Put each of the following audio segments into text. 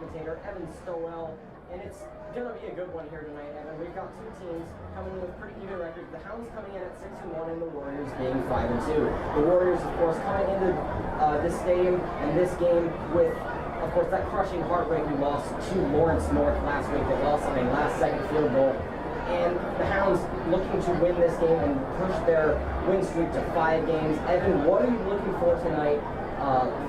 commentator, Evan Stowell, and it's going to be a good one here tonight, Evan. We've got two teams coming in with pretty even records. The Hounds coming in at 6-1 and the Warriors being 5-2. The Warriors, of course, coming into this stadium and this game with, of course, that crushing heartbreaking loss to Lawrence North last week. They lost on a last-second field goal. And the Hounds looking to win this game and push their win streak to 5 games. Evan, what are you looking for tonight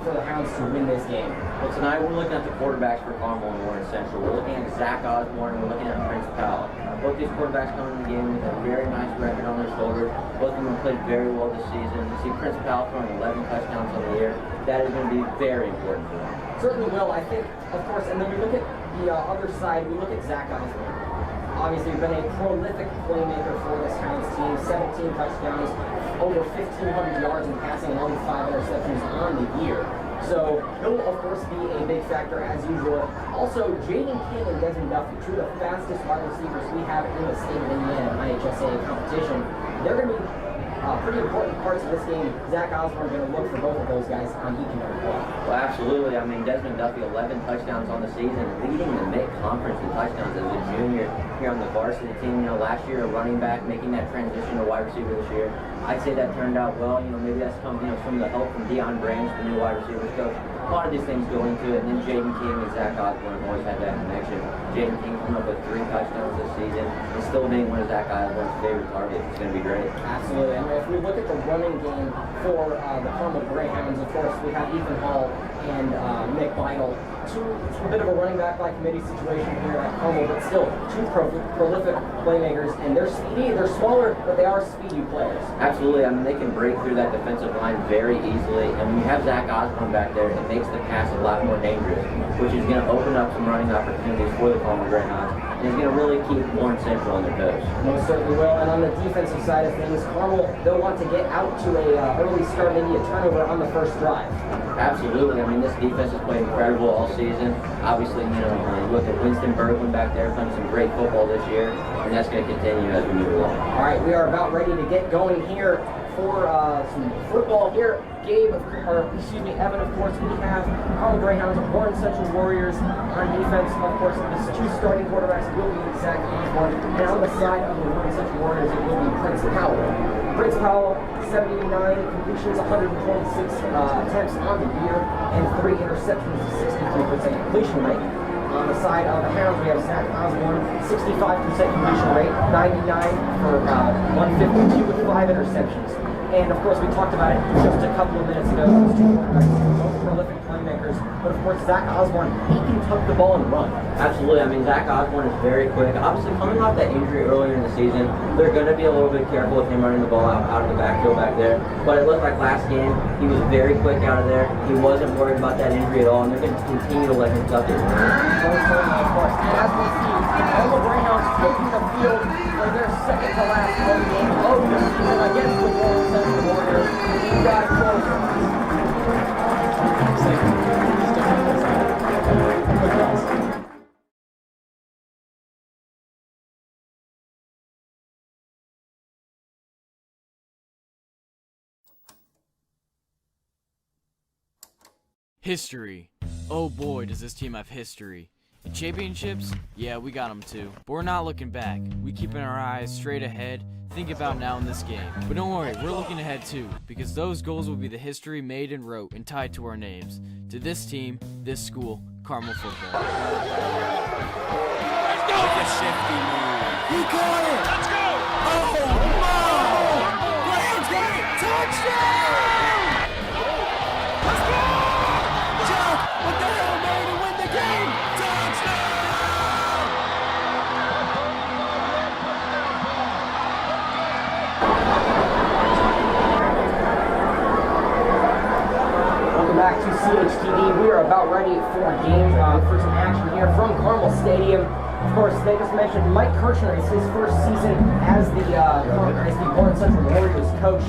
for the Hounds to win this game? Well, tonight we're looking at the quarterbacks for Carmel and Warren Central. We're looking at Zach Osborne and we're looking at Prince Powell. Both these quarterbacks coming in the game with a very nice record on their shoulders. Both of them have played very well this season. You see Prince Powell throwing 11 touchdowns on the year. That is going to be very important for them. Certainly will, I think, of course. And then we look at the other side, we look at Zach Osborne. Obviously been a prolific playmaker for this Hounds team. 17 touchdowns, over 1,500 yards in passing, along with 5 interceptions on the year. So he'll, of course, be a big factor as usual. Also, Jaden King and Desmond Duffy, two of the fastest wide receivers we have in the state of Indiana IHSA competition. They're going to be pretty important parts of this game. Zach Osborne going to look for both of those guys on each and every play. Well, absolutely. I mean, Desmond Duffy, 11 touchdowns on the season, leading the mid-conference in touchdowns as a junior here on the varsity team. You know, last year a running back, making that transition to wide receiver this year. I'd say that turned out well. You know, maybe that's come, from the help from Deion Branch, the new wide receivers coach. A lot of these things go into it. And then Jaden King and Zach Osborne have always had that connection. Jaden King coming up with 3 touchdowns this season and still being one of Zach Osborne's favorite targets. It's going to be great. Absolutely. And if we look at the running game for the Carmel Greyhounds, of course, we have Ethan Hall and Nick Beidel. It's a bit of a running back by committee situation here at Carmel, but still 2 prolific playmakers, and they're speedy, they're smaller, but they are speedy players. Absolutely. I mean, they can break through that defensive line very easily, and when you have Zach Osborne back there, it makes the pass a lot more dangerous, which is going to open up some running opportunities for the Carmel Greyhounds, and it's going to really keep Warren Central on their toes. Most certainly will. And on the defensive side of things, Carmel, they'll want to get out to a early start, maybe a turnover on the first drive. Absolutely. I mean, this defense has played incredible all season. Obviously, you look at Winston Berglund back there playing some great football this year, and that's going to continue as we move along. All right, we are about ready to get going here for some football here. Evan, of course, we have Carmel Greyhounds, Warren Central Warriors on defense. Of course, the 2 starting quarterbacks will be Zach Osborne, and on the side of the Warren Central Warriors, it will be Prince Powell. Prince Powell, 79 completions, 126 attempts on the year, and 3 interceptions, 63% completion rate. On the side of the Hounds, we have Zach Osborne, 65% completion rate, 99 for 152 with 5 interceptions. And of course, we talked about it just a couple of minutes ago. Those 2 quarterbacks, both prolific playmakers. But of course, Zach Osborne, he can tuck the ball and run. Absolutely. I mean, Zach Osborne is very quick. Obviously, coming off that injury earlier in the season, they're going to be a little bit careful with him running the ball out of the backfield back there. But it looked like last game, he was very quick out of there. He wasn't worried about that injury at all, and they're going to continue to let him tuck it. Of course. And as we see, Carmel Greyhounds taking the field for their second to last home game of the season against the Warren Central Warriors. You got close. History. Oh boy, does this team have history. Championships? Yeah, we got them too. But we're not looking back. We keeping our eyes straight ahead, think about now in this game. But don't worry, we're looking ahead too, because those goals will be the history made and wrote and tied to our names. To this team, this school, Carmel football. Let's go! With a shifty move. He caught it! Let's go! Oh, no! Graham's got it! Touchdown! Let's go! Jack with the Hail Mary to win the game! Touchdown! Welcome back to CHTV. We are about ready for some action here from Carmel Stadium. Of course, they just mentioned Mike Kirchner is his first season as the Warren Central Warriors coach.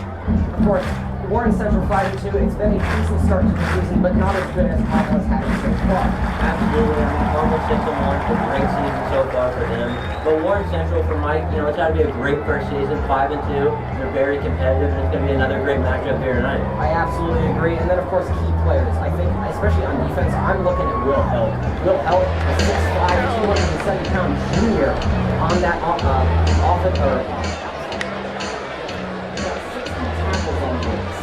Of course, Warren Central 5-2. It's been a decent start to the season, but not as good as Carmel has had it so far. Absolutely. I mean, Carmel 6-1, it's a great season so far for them. But Warren Central, for Mike, it's got to be a great first season, 5-2. They're very competitive, and it's going to be another great matchup here tonight. I absolutely agree. And then, of course, key players. I think, especially on defense, I'm looking at Will Held. Will Held, a 6'5", 270-pound junior on that offense.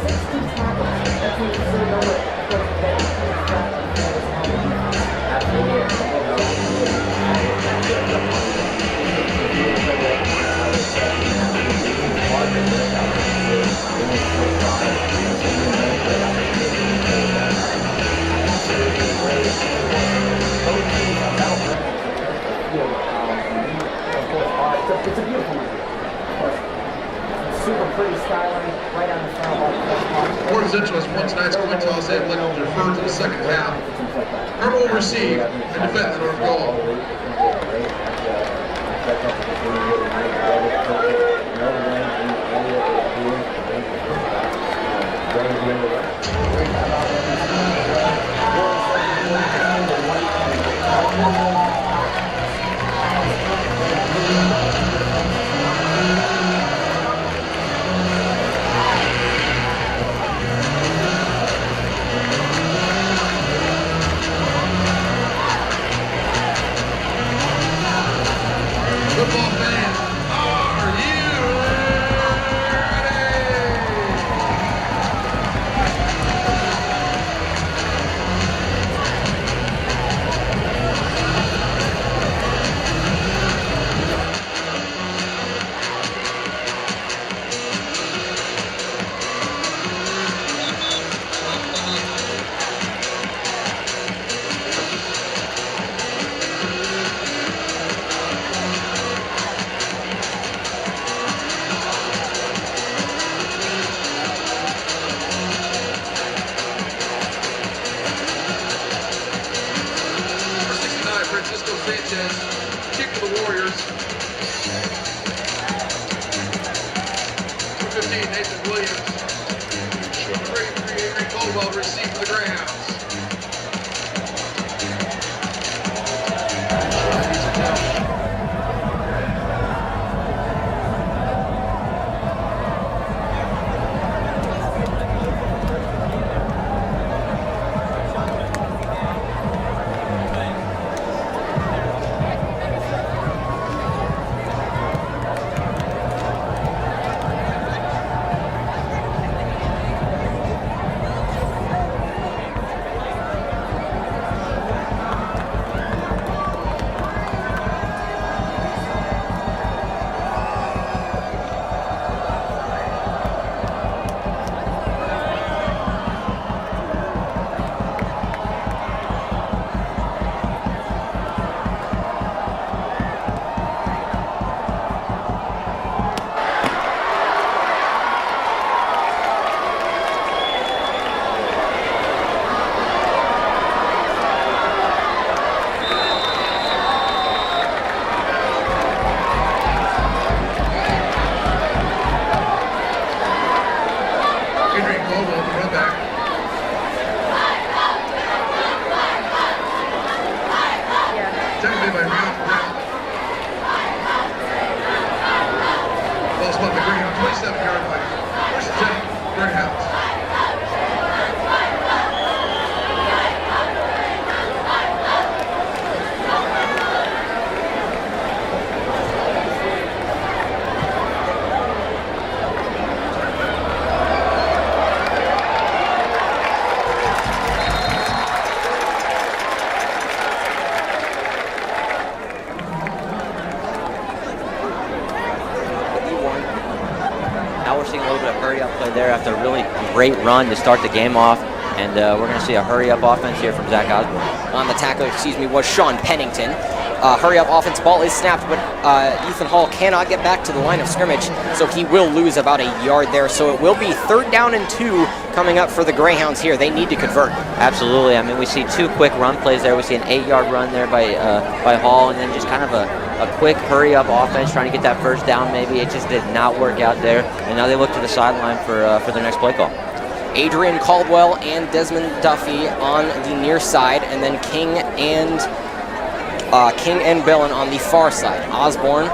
60 tackles. That's an absurd number. It's a beautiful movie. Super pretty styling, right on the front. Warren Central has won tonight's coin toss and will defer to the second half. Carmel will receive and defend the North goal. Football fans, are you kick to the Warriors. 215, Nathan Williams. 33, Avery Caldwell receive for the Greyhounds. There after a really great run to start the game off, and we're going to see a hurry-up offense here from Zach Osborne. On the tackler, was Sean Pennington. Hurry-up offense, ball is snapped, but Ethan Hall cannot get back to the line of scrimmage, so he will lose about a yard there. So it will be 3rd down and 2 coming up for the Greyhounds here. They need to convert. Absolutely. I mean, we see 2 quick run plays there. We see an 8-yard run there by Hall, and then just kind of a quick hurry-up offense trying to get that first down maybe. It just did not work out there, and now they look to the sideline for their next play call. Adrian Caldwell and Desmond Duffy on the near side, and then King and Billin on the far side. Osborne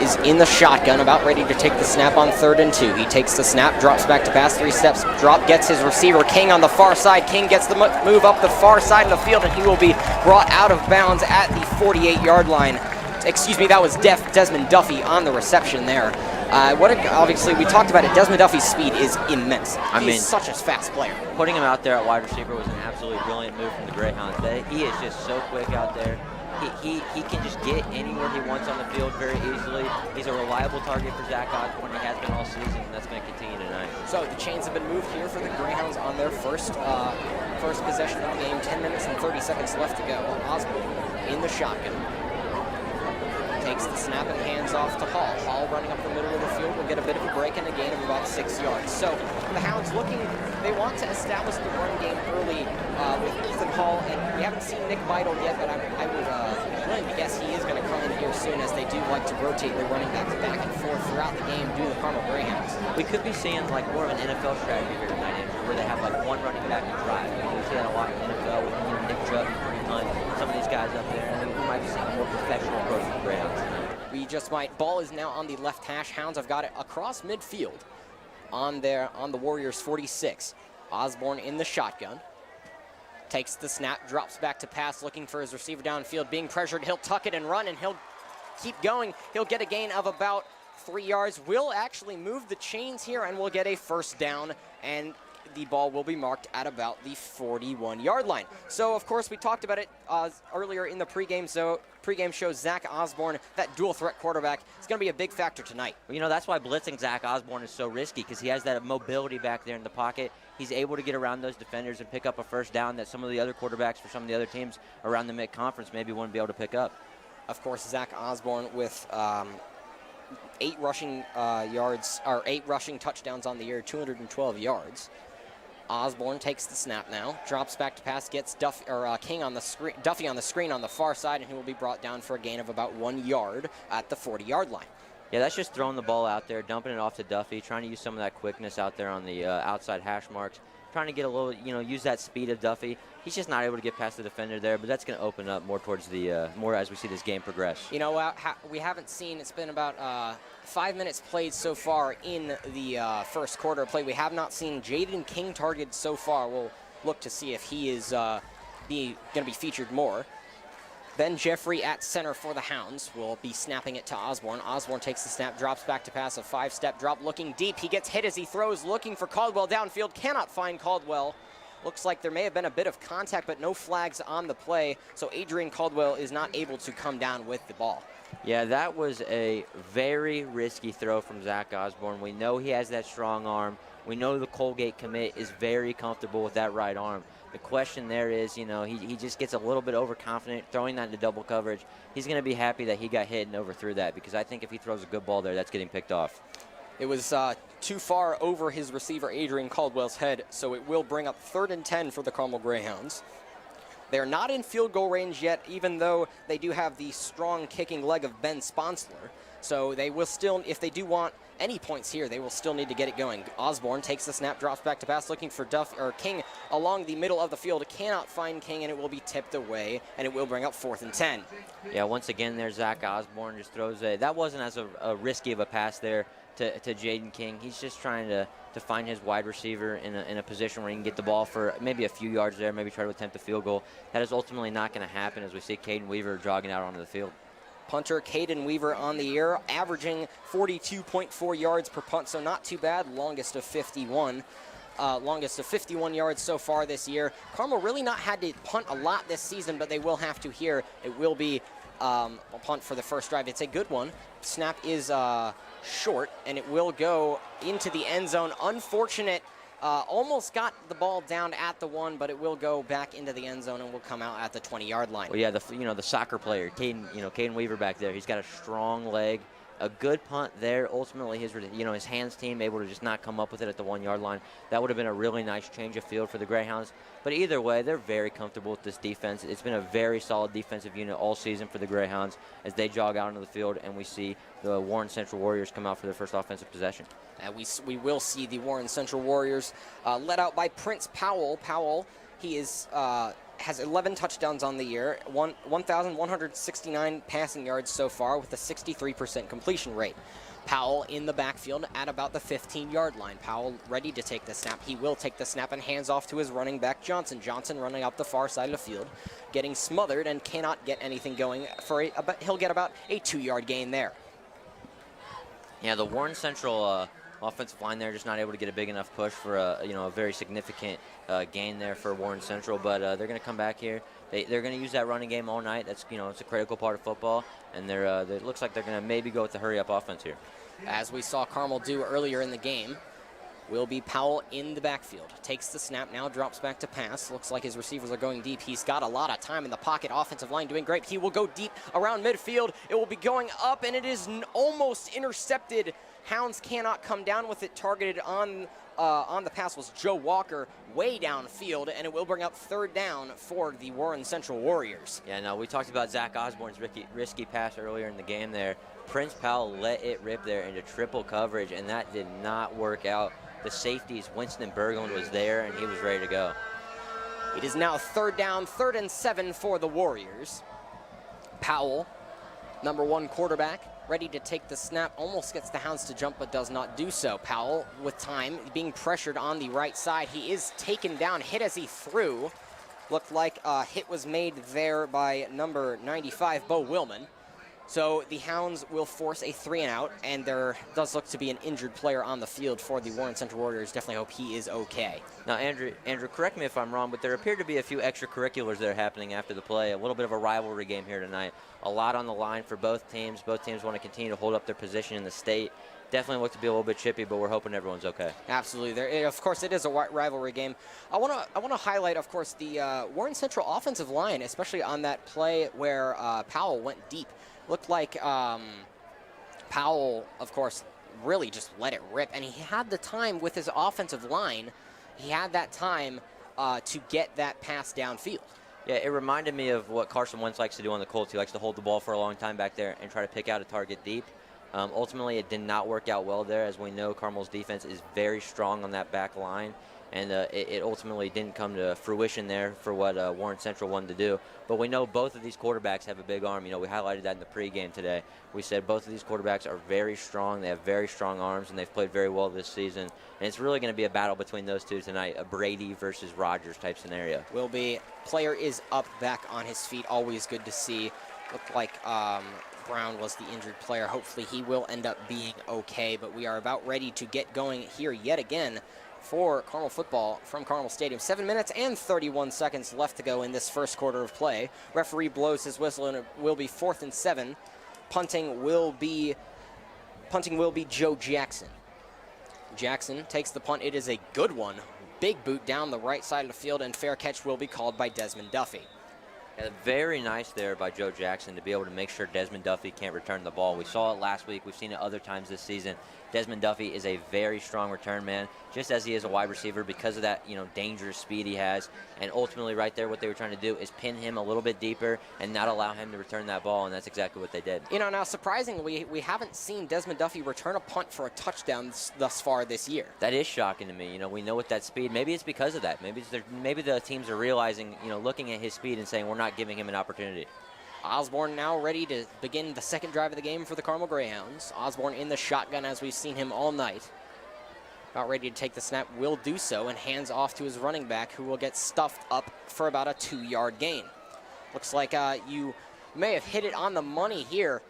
is in the shotgun, about ready to take the snap on 3rd and 2. He takes the snap, drops back to pass, 3 steps, drop, gets his receiver, King on the far side. King gets the move up the far side of the field, and he will be brought out of bounds at the 48-yard line. Excuse me, that was Desmond Duffy on the reception there. Obviously, we talked about it. Desmond Duffy's speed is immense. He's such a fast player. Putting him out there at wide receiver was an absolutely brilliant move from the Greyhounds. He is just so quick out there. He can just get anywhere he wants on the field very easily. He's a reliable target for Zach Osborne. He has been all season, and that's going to continue tonight. So the chains have been moved here for the Greyhounds on their first possession of the game. 10 minutes and 30 seconds left to go. Osborne in the shotgun. Takes the snap and hands off to Hall. Hall running up the middle of the field will get a bit of a break and a gain of about 6 yards. So the Hounds they want to establish the run game early with Ethan Hall, and we haven't seen Nick Beidel yet, but I would willing to guess he is going to come in here soon, as they do like to rotate their running backs back and forth throughout the game due to the Carmel Greyhounds. We could be seeing like more of an NFL strategy here tonight, Andrew, where they have like one running back and drive. We see that a lot in the NFL with Nick Chubb, Hunt, some of these guys up there, and we might be seeing a more professional approach to the Greyhounds tonight. We just might. Ball is now on the left hash. Hounds have got it across midfield on the Warriors 46. Osborne in the shotgun. Takes the snap, drops back to pass, looking for his receiver downfield. Being pressured, he'll tuck it and run, and he'll keep going. He'll get a gain of about 3 yards. Will actually move the chains here, and will get a first down, and the ball will be marked at about the 41-yard line. So, of course, we talked about it earlier in the pregame show. Zach Osborne, that dual threat quarterback, is going to be a big factor tonight. Well, you know, that's why blitzing Zach Osborne is so risky, because he has that mobility back there in the pocket. He's able to get around those defenders and pick up a first down that some of the other quarterbacks for some of the other teams around the mid-conference maybe wouldn't be able to pick up. Of course, Zach Osborne with 8 rushing touchdowns on the year, 212 yards. Osborne takes the snap now, drops back to pass, gets Duffy on the screen on the far side, and he will be brought down for a gain of about 1 yard at the 40-yard line. Yeah, that's just throwing the ball out there, dumping it off to Duffy, trying to use some of that quickness out there on the outside hash marks, trying to get a little, use that speed of Duffy. He's just not able to get past the defender there, but that's going to open up more towards the more as we see this game progress. You know, we haven't seen, it's been about 5 minutes played so far in the first quarter of play. We have not seen Jaden King targeted so far. We'll look to see if he is going to be featured more. Ben Jeffrey at center for the Hounds will be snapping it to Osborne. Osborne takes the snap, drops back to pass, a 5-step drop, looking deep. He gets hit as he throws, looking for Caldwell downfield, cannot find Caldwell. Looks like there may have been a bit of contact, but no flags on the play, so Adrian Caldwell is not able to come down with the ball. Yeah, that was a very risky throw from Zach Osborne. We know he has that strong arm. We know the Colgate commit is very comfortable with that right arm. The question there is, he just gets a little bit overconfident, throwing that into double coverage. He's going to be happy that he got hit and overthrew that, because I think if he throws a good ball there, that's getting picked off. It was too far over his receiver, Adrian Caldwell's head, so it will bring up 3rd and 10 for the Carmel Greyhounds. They're not in field goal range yet, even though they do have the strong kicking leg of Ben Sponsler. So they will still, if they do want any points here, they will still need to get it going. Osborne takes the snap, drops back to pass, looking for King along the middle of the field. Cannot find King, and it will be tipped away, and it will bring up 4th and 10. Yeah, once again there, Zach Osborne just throws that wasn't as a risky of a pass there to Jaden King. He's just trying to find his wide receiver in a position where he can get the ball for maybe a few yards there, maybe try to attempt a field goal. That is ultimately not going to happen, as we see Caden Weaver jogging out onto the field. Punter Caden Weaver on the year, averaging 42.4 yards per punt, so not too bad. Longest of 51 yards so far this year. Carmel really not had to punt a lot this season, but they will have to here. It will be a punt for the first drive. It's a good one. Snap is short, and it will go into the end zone. Unfortunate. Almost got the ball down at the 1, but it will go back into the end zone and will come out at the 20-yard line. Well, yeah, the soccer player, Caden Weaver back there. He's got a strong leg, A good punt there. Ultimately, his hands team able to just not come up with it at the 1 yard line. That would have been a really nice change of field for the Greyhounds. But either way, they're very comfortable with this defense. It's been a very solid defensive unit all season for the Greyhounds as they jog out into the field, and we see the Warren Central Warriors come out for their first offensive possession. We will see the Warren Central Warriors led out by Prince Powell. Powell, he is has 11 touchdowns on the year, 1,169 passing yards so far with a 63% completion rate. Powell in the backfield at about the 15-yard line. Powell ready to take the snap. He will take the snap and hands off to his running back, Johnson. Johnson running up the far side of the field, getting smothered and cannot get anything going. He'll get about a 2-yard gain there. Yeah, the Warren Central offensive line there just not able to get a big enough push for a very significant gain there for Warren Central, but they're going to come back here. They're going to use that running game all night. That's it's a critical part of football, and it looks like they're going to maybe go with the hurry up offense here. As we saw Carmel do earlier in the game, will be Powell in the backfield. Takes the snap, now drops back to pass. Looks like his receivers are going deep. He's got a lot of time in the pocket. Offensive line doing great. He will go deep around midfield. It will be going up, and it is almost intercepted. Hounds cannot come down with it. Targeted on the pass was Joe Walker way downfield, and it will bring up 3rd down for the Warren Central Warriors. Yeah, no, we talked about Zach Osborne's risky pass earlier in the game there. Prince Powell let it rip there into triple coverage, and that did not work out. The safeties, Winston Berglund was there, and he was ready to go. It is now 3rd down, 3rd and 7 for the Warriors. Powell, number 1 quarterback, ready to take the snap, almost gets the Hounds to jump but does not do so. Powell with time, being pressured on the right side. He is taken down, hit as he threw. Looked like a hit was made there by number 95, Bo Willman. So the Hounds will force a 3-and-out, and there does look to be an injured player on the field for the Warren Central Warriors. Definitely hope he is okay. Now, Andrew, correct me if I'm wrong, but there appear to be a few extracurriculars that are happening after the play. A little bit of a rivalry game here tonight. A lot on the line for both teams. Both teams want to continue to hold up their position in the state. Definitely look to be a little bit chippy, but we're hoping everyone's okay. Absolutely. Of course, it is a rivalry game. I want to highlight, of course, the Warren Central offensive line, especially on that play where Powell went deep. Looked like Powell, of course, really just let it rip, and he had the time with his offensive line. He had that time to get that pass downfield. Yeah, it reminded me of what Carson Wentz likes to do on the Colts. He likes to hold the ball for a long time back there and try to pick out a target deep. Ultimately, it did not work out well there. As we know, Carmel's defense is very strong on that back line, and it ultimately didn't come to fruition there for what Warren Central wanted to do. But we know both of these quarterbacks have a big arm. We highlighted that in the pregame today. We said both of these quarterbacks are very strong. They have very strong arms, and they've played very well this season. And it's really going to be a battle between those two tonight, a Brady versus Rogers type scenario. Will be. Player is up back on his feet. Always good to see. Looked like Brown was the injured player. Hopefully he will end up being okay, but we are about ready to get going here yet again for Carmel football from Carmel Stadium. 7 minutes and 31 seconds left to go in this first quarter of play. Referee blows his whistle, and it will be 4th and 7. Punting will be Joe Jackson. Jackson takes the punt. It is a good one. Big boot down the right side of the field, and fair catch will be called by Desmond Duffy. Yeah, very nice there by Joe Jackson to be able to make sure Desmond Duffy can't return the ball. We saw it last week. We've seen it other times this season. Desmond Duffy is a very strong return man, just as he is a wide receiver because of that, dangerous speed he has. And ultimately right there what they were trying to do is pin him a little bit deeper and not allow him to return that ball, and that's exactly what they did. Now surprisingly, we haven't seen Desmond Duffy return a punt for a touchdown thus far this year. That is shocking to me. We know with that speed, maybe it's because of that. Maybe the teams are realizing, looking at his speed and saying we're not giving him an opportunity. Osborne now ready to begin the second drive of the game for the Carmel Greyhounds. Osborne in the shotgun as we've seen him all night. About ready to take the snap, will do so, and hands off to his running back, who will get stuffed up for about a 2-yard gain. Looks like you may have hit it on the money here,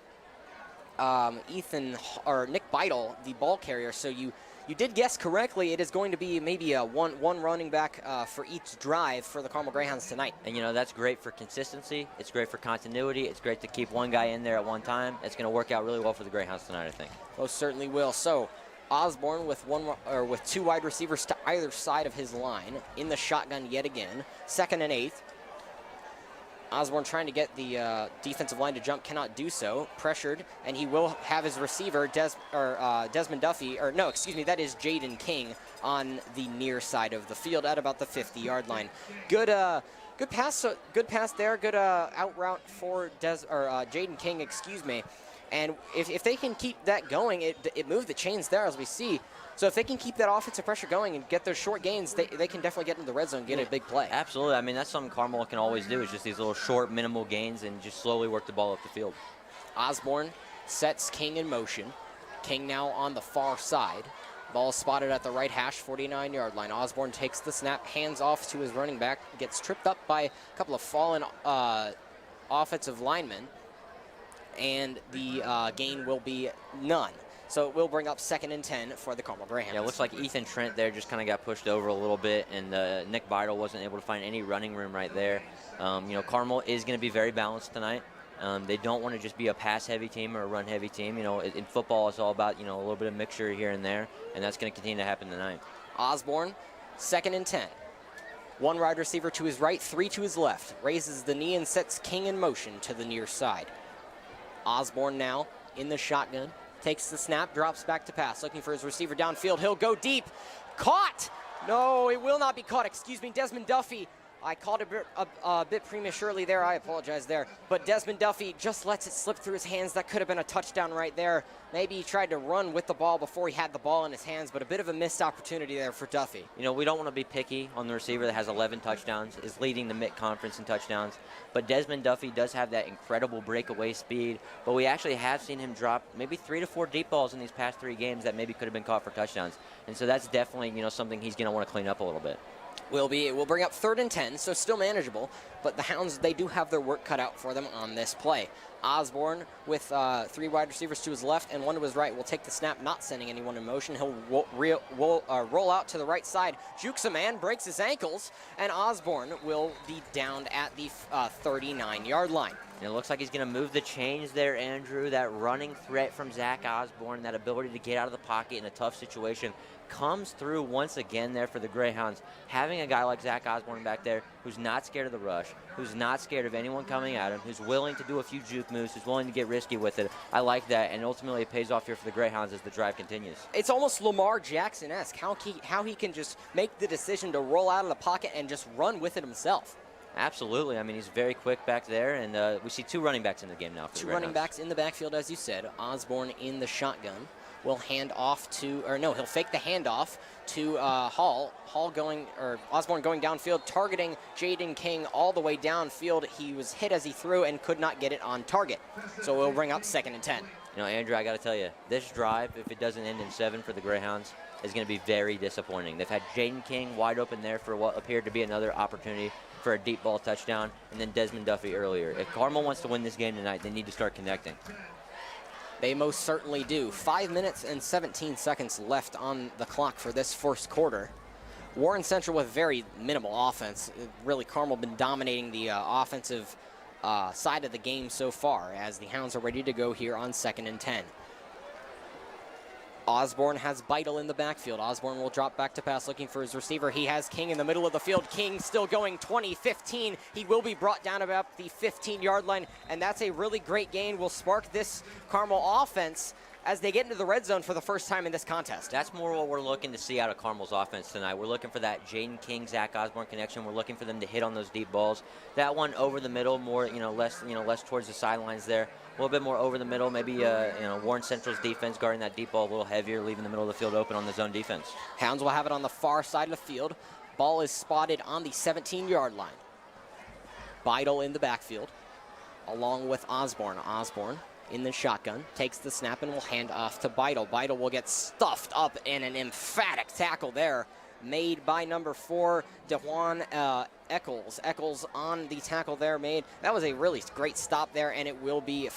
Nick Beidle, the ball carrier. So you did guess correctly. It is going to be maybe a one running back for each drive for the Carmel Greyhounds tonight. And that's great for consistency. It's great for continuity. It's great to keep one guy in there at one time. It's going to work out really well for the Greyhounds tonight, I think. Most certainly will. So Osborne with 2 wide receivers to either side of his line in the shotgun yet again. 2nd and 8. Osborne trying to get the defensive line to jump, cannot do so. Pressured, and he will have his receiver, Desmond Duffy, or no, excuse me, that is Jaden King on the near side of the field at about the 50-yard line. Good pass there. Good out route for Jaden King, excuse me. And if they can keep that going, it moved the chains there, as we see. So if they can keep that offensive pressure going and get those short gains, they can definitely get into the red zone and get a big play. Absolutely. I mean, that's something Carmel can always do, is just these little short, minimal gains and just slowly work the ball up the field. Osborne sets King in motion. King now on the far side. Ball spotted at the right hash, 49-yard line. Osborne takes the snap, hands off to his running back, gets tripped up by a couple of fallen offensive linemen, and the gain will be none. So it will bring up 2nd and 10 for the Carmel Greyhounds. Yeah, it looks like Ethan Trent there just kind of got pushed over a little bit, and Nick Beidle wasn't able to find any running room right there. Carmel is going to be very balanced tonight. They don't want to just be a pass-heavy team or a run-heavy team. In football, it's all about, a little bit of mixture here and there, and that's going to continue to happen tonight. Osborne, 2nd and 10. One wide receiver to his right, 3 to his left. Raises the knee and sets King in motion to the near side. Osborne now in the shotgun. Takes the snap, drops back to pass, looking for his receiver downfield. He'll go deep. Caught! No, it will not be caught. Excuse me, Desmond Duffy. I called a bit prematurely there. I apologize there. But Desmond Duffy just lets it slip through his hands. That could have been a touchdown right there. Maybe he tried to run with the ball before he had the ball in his hands, but a bit of a missed opportunity there for Duffy. We don't want to be picky on the receiver that has 11 touchdowns, is leading the MIC conference in touchdowns. But Desmond Duffy does have that incredible breakaway speed. But we actually have seen him drop maybe 3 to 4 deep balls in these past 3 games that maybe could have been caught for touchdowns. And so that's definitely, something he's going to want to clean up a little bit. It will bring up 3rd and 10, so still manageable, but the Hounds, they do have their work cut out for them on this play. Osborne with 3 wide receivers to his left and 1 to his right will take the snap, not sending anyone in motion. He'll roll out to the right side, jukes a man, breaks his ankles, and Osborne will be downed at the 39-yard line. And it looks like he's going to move the chains there, Andrew. That running threat from Zach Osborne, that ability to get out of the pocket in a tough situation, comes through once again there for the Greyhounds. Having a guy like Zach Osborne back there who's not scared of the rush, who's not scared of anyone coming at him, who's willing to do a few juke moves, who's willing to get risky with it. I like that, and ultimately it pays off here for the Greyhounds as the drive continues. It's almost Lamar Jackson-esque, how he can just make the decision to roll out of the pocket and just run with it himself. Absolutely. I mean, he's very quick back there, and we see 2 running backs in the game now. For 2 running backs in the backfield, as you said. Osborne in the shotgun. Will hand off to, he'll fake the handoff to Hall. Osborne going downfield, targeting Jaden King all the way downfield. He was hit as he threw and could not get it on target. So we'll bring up 2nd and 10. Andrew, I got to tell you, this drive, if it doesn't end in 7 for the Greyhounds, is going to be very disappointing. They've had Jaden King wide open there for what appeared to be another opportunity for a deep ball touchdown, and then Desmond Duffy earlier. If Carmel wants to win this game tonight, they need to start connecting. They most certainly do. 5 minutes and 17 seconds left on the clock for this first quarter. Warren Central with very minimal offense. Really, Carmel been dominating the offensive side of the game so far, as the Hounds are ready to go here on 2nd and 10. Osborne has Beidle in the backfield. Osborne will drop back to pass, looking for his receiver. He has King in the middle of the field. King still going 20-15. He will be brought down about the 15-yard line, and that's a really great gain. Will spark this Carmel offense as they get into the red zone for the first time in this contest. That's more what we're looking to see out of Carmel's offense tonight. We're looking for that Jaden King, Zach Osborne connection. We're looking for them to hit on those deep balls. That one over the middle, more less towards the sidelines there. A little bit more over the middle. Maybe Warren Central's defense guarding that deep ball a little heavier, leaving the middle of the field open on the zone defense. Hounds will have it on the far side of the field. Ball is spotted on the 17-yard line. Beidle in the backfield, along with Osborne. Osborne in the shotgun, takes the snap and will hand off to Beidle. Beidle will get stuffed up in an emphatic tackle there, made by number 4, DeJuan Eccles. Eccles on the tackle there made. That was a really great stop there, and it will be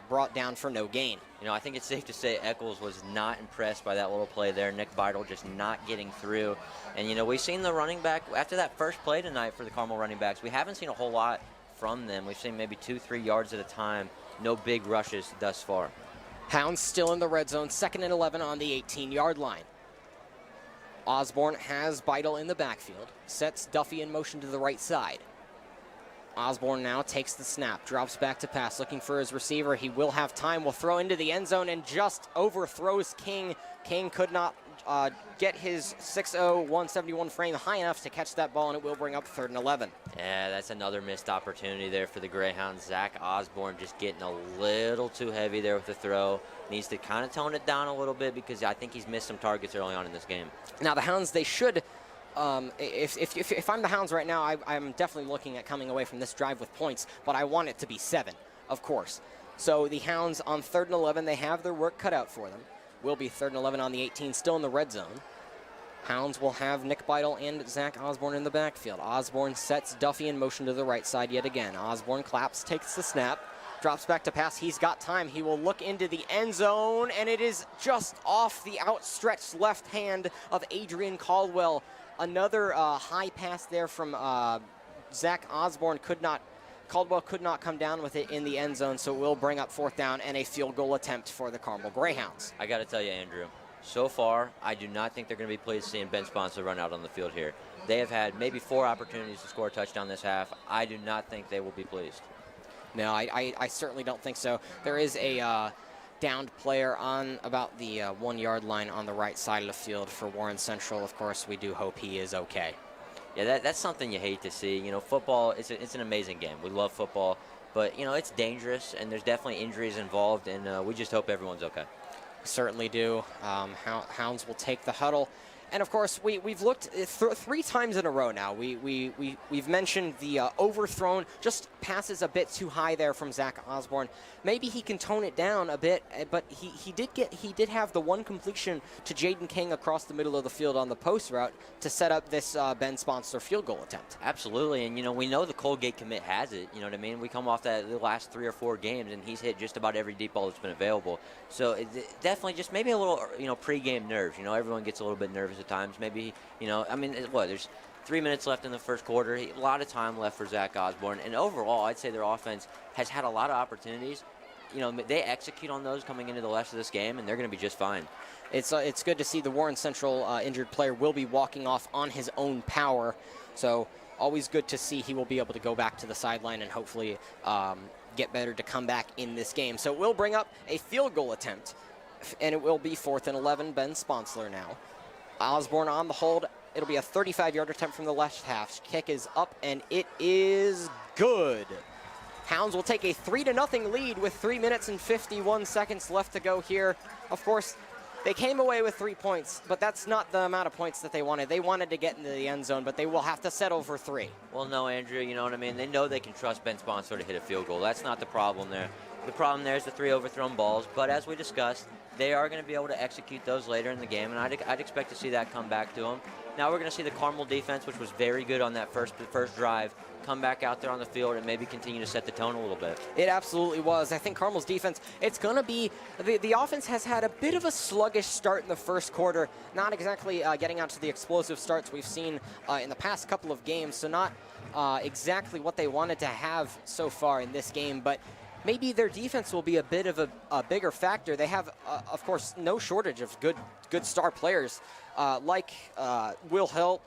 brought down for no gain. I think it's safe to say Eccles was not impressed by that little play there. Nick Beidle just not getting through. And, we've seen the running back, after that first play tonight for the Carmel running backs, we haven't seen a whole lot from them. We've seen maybe 2-3 yards at a time. No big rushes thus far. Hounds still in the red zone, 2nd and 11 on the 18-yard line. Osborne has Beidle in the backfield, sets Duffy in motion to the right side. Osborne now takes the snap, drops back to pass, looking for his receiver. He will have time, will throw into the end zone and just overthrows King. King could not get his 6'0", 171 frame high enough to catch that ball, and it will bring up 3rd and 11. Yeah, that's another missed opportunity there for the Greyhounds. Zach Osborne just getting a little too heavy there with the throw. Needs to kind of tone it down a little bit because I think he's missed some targets early on in this game. Now the Hounds, they should, if I'm the Hounds right now, I'm definitely looking at coming away from this drive with points, but I want it to be 7, of course. So the Hounds on 3rd and 11, they have their work cut out for them. Will be 3rd and 11 on the 18, still in the red zone. Hounds will have Nick Beidle and Zach Osborne in the backfield. Osborne sets Duffy in motion to the right side yet again. Osborne claps, takes the snap, drops back to pass. He's got time. He will look into the end zone, and it is just off the outstretched left hand of Adrian Caldwell. Another high pass there from Zach Osborne. Caldwell could not come down with it in the end zone, so it will bring up 4th down and a field goal attempt for the Carmel Greyhounds. I got to tell you, Andrew, so far, I do not think they're going to be pleased seeing Ben Sponsor run out on the field here. They have had maybe 4 opportunities to score a touchdown this half. I do not think they will be pleased. No, I certainly don't think so. There is a downed player on about the 1-yard line on the right side of the field for Warren Central. Of course, we do hope he is okay. Yeah, that's something you hate to see. You know, football, it's an amazing game. We love football, but, you know, it's dangerous, and there's definitely injuries involved, and we just hope everyone's okay. Certainly do. Hounds will take the huddle. And, of course, we've looked 3 times in a row now. We've mentioned the overthrown, just passes a bit too high there from Zach Osborne. Maybe he can tone it down a bit, but he did have the one completion to Jaden King across the middle of the field on the post route to set up this Ben Sponsor field goal attempt. Absolutely, and, you know, we know the Colgate commit has it. You know what I mean? We come off the last 3 or 4 games, and he's hit just about every deep ball that's been available. So it definitely just maybe a little, you know, pre-game nerves. You know, everyone gets a little bit nervous at times. Maybe, you know, I mean, there's 3 minutes left in the first quarter. A lot of time left for Zach Osborne. And overall, I'd say their offense has had a lot of opportunities. You know, they execute on those coming into the rest of this game, and they're going to be just fine. It's good to see the Warren Central injured player will be walking off on his own power. So always good to see he will be able to go back to the sideline and hopefully get better to come back in this game. So it will bring up a field goal attempt, and it will be 4th and 11, Ben Sponsler now. Osborne on the hold. It'll be a 35-yard attempt from the left half. Kick is up, and it is good. Hounds will take a 3-0 lead with 3 minutes and 51 seconds left to go here. Of course, they came away with 3 points, but that's not the amount of points that they wanted. They wanted to get into the end zone, but they will have to settle for 3. Well, no, Andrew, you know what I mean? They know they can trust Ben Sponsor to hit a field goal. That's not the problem there. The problem there is the 3 overthrown balls, but as we discussed, they are going to be able to execute those later in the game, and I'd expect to see that come back to them. Now we're going to see the Carmel defense, which was very good on that first drive, come back out there on the field and maybe continue to set the tone a little bit. It absolutely was. I think Carmel's defense, it's going to be, the offense has had a bit of a sluggish start in the first quarter, not exactly getting out to the explosive starts we've seen in the past couple of games, so not exactly what they wanted to have so far in this game, but maybe their defense will be a bit of a bigger factor. They have, of course, no shortage of good star players like Will Hill.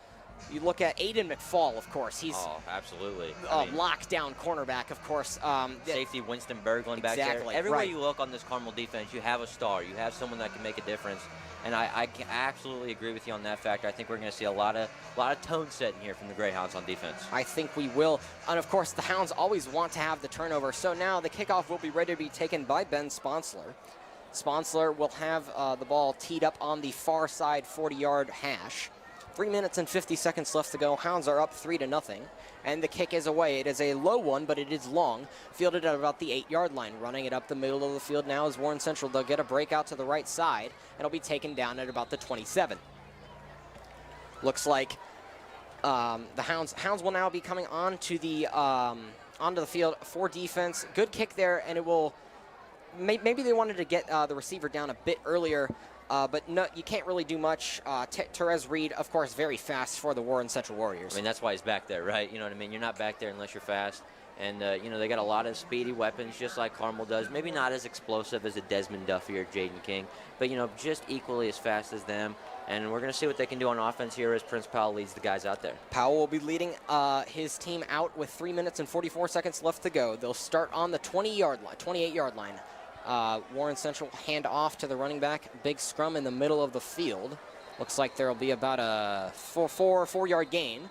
You look at Aiden McFall, of course. He's absolutely lockdown cornerback, of course. Safety Winston Berglund back there. Everywhere you look on this Carmel defense, you have a star. You have someone that can make a difference. And I absolutely agree with you on that factor. I think we're going to see a lot of tone setting here from the Greyhounds on defense. I think we will. And, of course, the Hounds always want to have the turnover. So now the kickoff will be ready to be taken by Ben Sponsler. Sponsler will have the ball teed up on the far side 40-yard hash. 3 minutes and 50 seconds left to go. Hounds are up 3-0, and the kick is away. It is a low one, but it is long. Fielded at about the 8-yard line. Running it up the middle of the field now is Warren Central. They'll get a break out to the right side. It'll be taken down at about the 27. Looks like the Hounds will now be coming onto the field for defense. Good kick there, and it will. Maybe they wanted to get the receiver down a bit earlier. But no, you can't really do much. Therese Reed, of course, very fast for the Warren Central Warriors. I mean, that's why he's back there, right? You know what I mean? You're not back there unless you're fast. And, you know, they got a lot of speedy weapons, just like Carmel does. Maybe not as explosive as a Desmond Duffy or Jaden King, but, you know, just equally as fast as them. And we're going to see what they can do on offense here as Prince Powell leads the guys out there. Powell will be leading his team out with 3 minutes and 44 seconds left to go. They'll start on the 28-yard line. Warren Central hand off to the running back. Big scrum in the middle of the field. Looks like there will be about a 4-yard gain.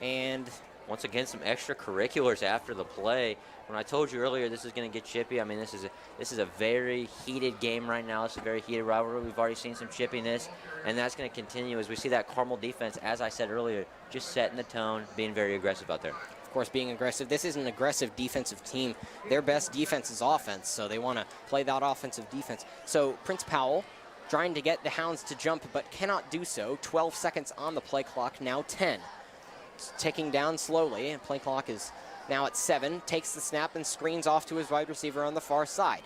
And once again, some extracurriculars after the play. When I told you earlier this is going to get chippy, I mean, this is a very heated game right now. It's a very heated rivalry. We've already seen some chippiness, and that's going to continue as we see that Carmel defense, as I said earlier, just setting the tone, being very aggressive out there. Of course, being aggressive. This is an aggressive defensive team. Their best defense is offense, so they want to play that offensive defense. So Prince Powell trying to get the Hounds to jump, but cannot do so. 12 seconds on the play clock, now 10. It's ticking down slowly, and play clock is now at 7. Takes the snap and screens off to his wide receiver on the far side.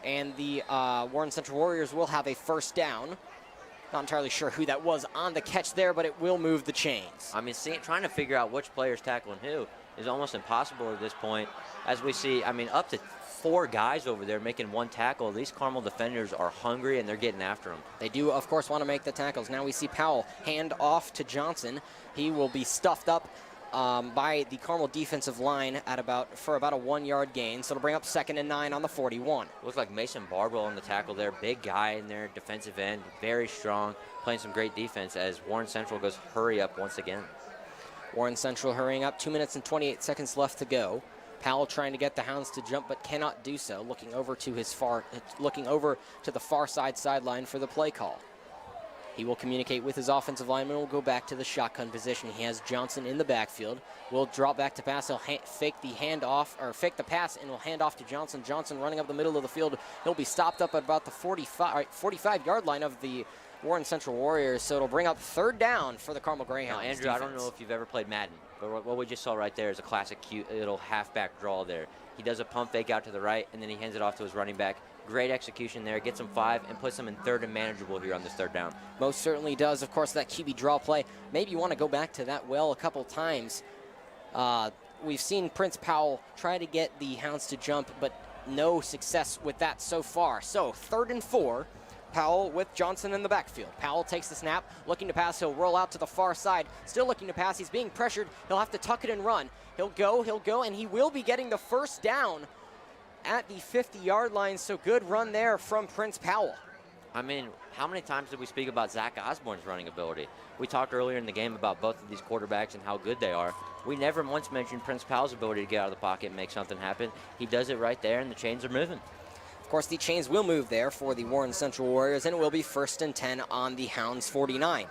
And the Warren Central Warriors will have a first down. Not entirely sure who that was on the catch there, but it will move the chains. I mean, trying to figure out which player's tackling who is almost impossible at this point. As we see, I mean, up to 4 guys over there making one tackle. These Carmel defenders are hungry, and they're getting after them. They do, of course, want to make the tackles. Now we see Powell hand off to Johnson. He will be stuffed up by the Carmel defensive line for about a 1-yard gain. So it'll bring up 2nd and 9 on the 41. Looks like Mason Barbell on the tackle there. Big guy in there, defensive end, very strong, playing some great defense as Warren Central goes hurry up once again. Warren Central hurrying up, 2 minutes and 28 seconds left to go. Powell trying to get the Hounds to jump, but cannot do so. Looking over to the far sideline for the play call. He will communicate with his offensive lineman. Will go back to the shotgun position. He has Johnson in the backfield. Will drop back to pass. He'll fake the pass, and will hand off to Johnson. Johnson running up the middle of the field. He'll be stopped up at about the 45-yard line of the Warren Central Warriors. So it'll bring up 3rd down for the Carmel Greyhounds. Now, Andrew, defense. I don't know if you've ever played Madden, but what we just saw right there is a classic cute little halfback draw there. He does a pump fake out to the right, and then he hands it off to his running back. Great execution there. Gets him 5 and puts him in 3rd and manageable here on this 3rd down. Most certainly does. Of course, that QB draw play. Maybe you want to go back to that a couple times. We've seen Prince Powell try to get the Hounds to jump, but no success with that so far. So 3rd and 4. Powell with Johnson in the backfield. Powell takes the snap, looking to pass. He'll roll out to the far side. Still looking to pass. He's being pressured. He'll have to tuck it and run. He'll go, and he will be getting the first down at the 50-yard line. So good run there from Prince Powell. I mean, how many times did we speak about Zach Osborne's running ability? We talked earlier in the game about both of these quarterbacks and how good they are. We never once mentioned Prince Powell's ability to get out of the pocket and make something happen. He does it right there, and the chains are moving. Of course, the chains will move there for the Warren Central Warriors, and it will be 1st and 10 on the Hounds 49.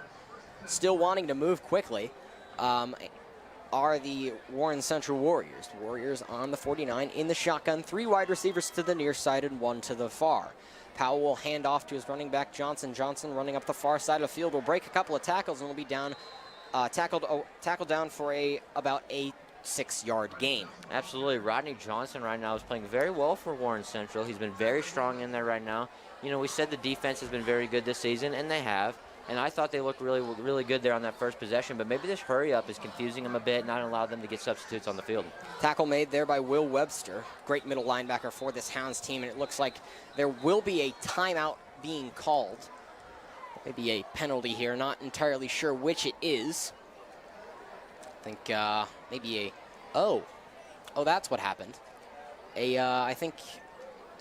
Still wanting to move quickly are the Warren Central Warriors. Warriors on the 49 in the shotgun. 3 wide receivers to the near side and 1 to the far. Powell will hand off to his running back, Johnson. Johnson running up the far side of the field will break a couple of tackles and will be down, tackled down for about a 6-yard gain. Absolutely. Rodney Johnson right now is playing very well for Warren Central. He's been very strong in there right now. You know, we said the defense has been very good this season, and they have. And I thought they looked really, really good there on that first possession, but maybe this hurry-up is confusing them a bit, not allowing them to get substitutes on the field. Tackle made there by Will Webster. Great middle linebacker for this Hounds team, and it looks like there will be a timeout being called. Maybe a penalty here, not entirely sure which it is. I think maybe oh, that's what happened. I think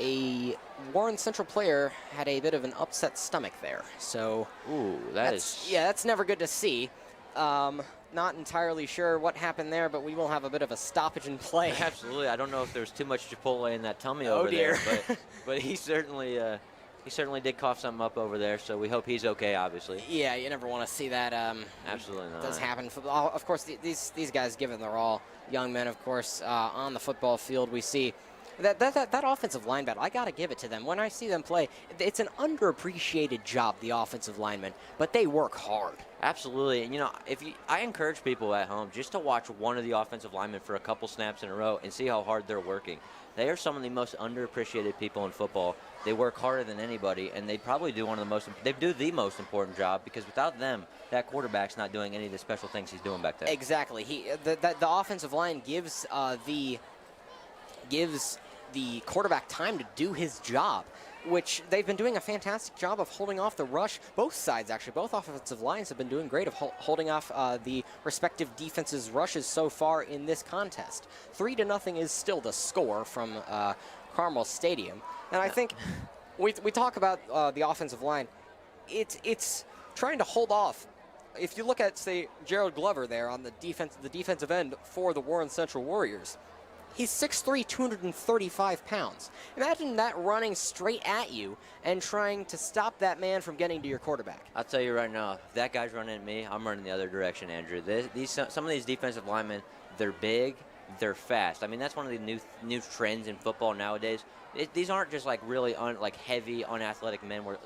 a Warren Central player had a bit of an upset stomach there. So, that's never good to see. Not entirely sure what happened there, but we will have a bit of a stoppage in play. Absolutely. I don't know if there's too much Chipotle in that tummy over there, but he certainly did cough something up over there, so we hope he's okay, obviously. Yeah, you never want to see that. Absolutely not. It does happen. Of course, these guys, given they're all young men, of course, on the football field, we see that offensive line battle. I got to give it to them. When I see them play, it's an underappreciated job, the offensive linemen, but they work hard. Absolutely. And, I encourage people at home just to watch one of the offensive linemen for a couple snaps in a row and see how hard they're working. They are some of the most underappreciated people in football. They work harder than anybody, and they probably do the most important job, because without them, that quarterback's not doing any of the special things he's doing back there. Exactly. The offensive line gives the quarterback time to do his job. which they've been doing a fantastic job of holding off the rush. Both sides, actually, both offensive lines have been doing great of holding off the respective defenses' rushes so far in this contest. 3-0 is still the score from Carmel Stadium. And I think we talk about the offensive line. It's trying to hold off. If you look at, say, Gerald Glover there on the defensive end for the Warren Central Warriors, he's 6'3", 235 pounds. Imagine that running straight at you and trying to stop that man from getting to your quarterback. I'll tell you right now, if that guy's running at me, I'm running the other direction, Andrew. Some of these defensive linemen, they're big, they're fast. I mean, that's one of the new trends in football nowadays. These aren't just like really heavy, unathletic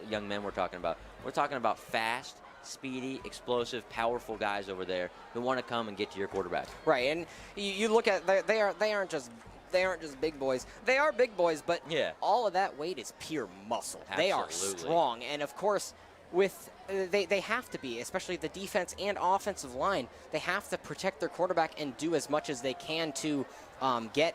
young men we're talking about. We're talking about fast, speedy, explosive, powerful guys over there who want to come and get to your quarterback. Right, and you look at they aren't just big boys. They are big boys, but all of that weight is pure muscle. Absolutely. They are strong, and of course, with they have to be, especially the defense and offensive line. They have to protect their quarterback and do as much as they can to get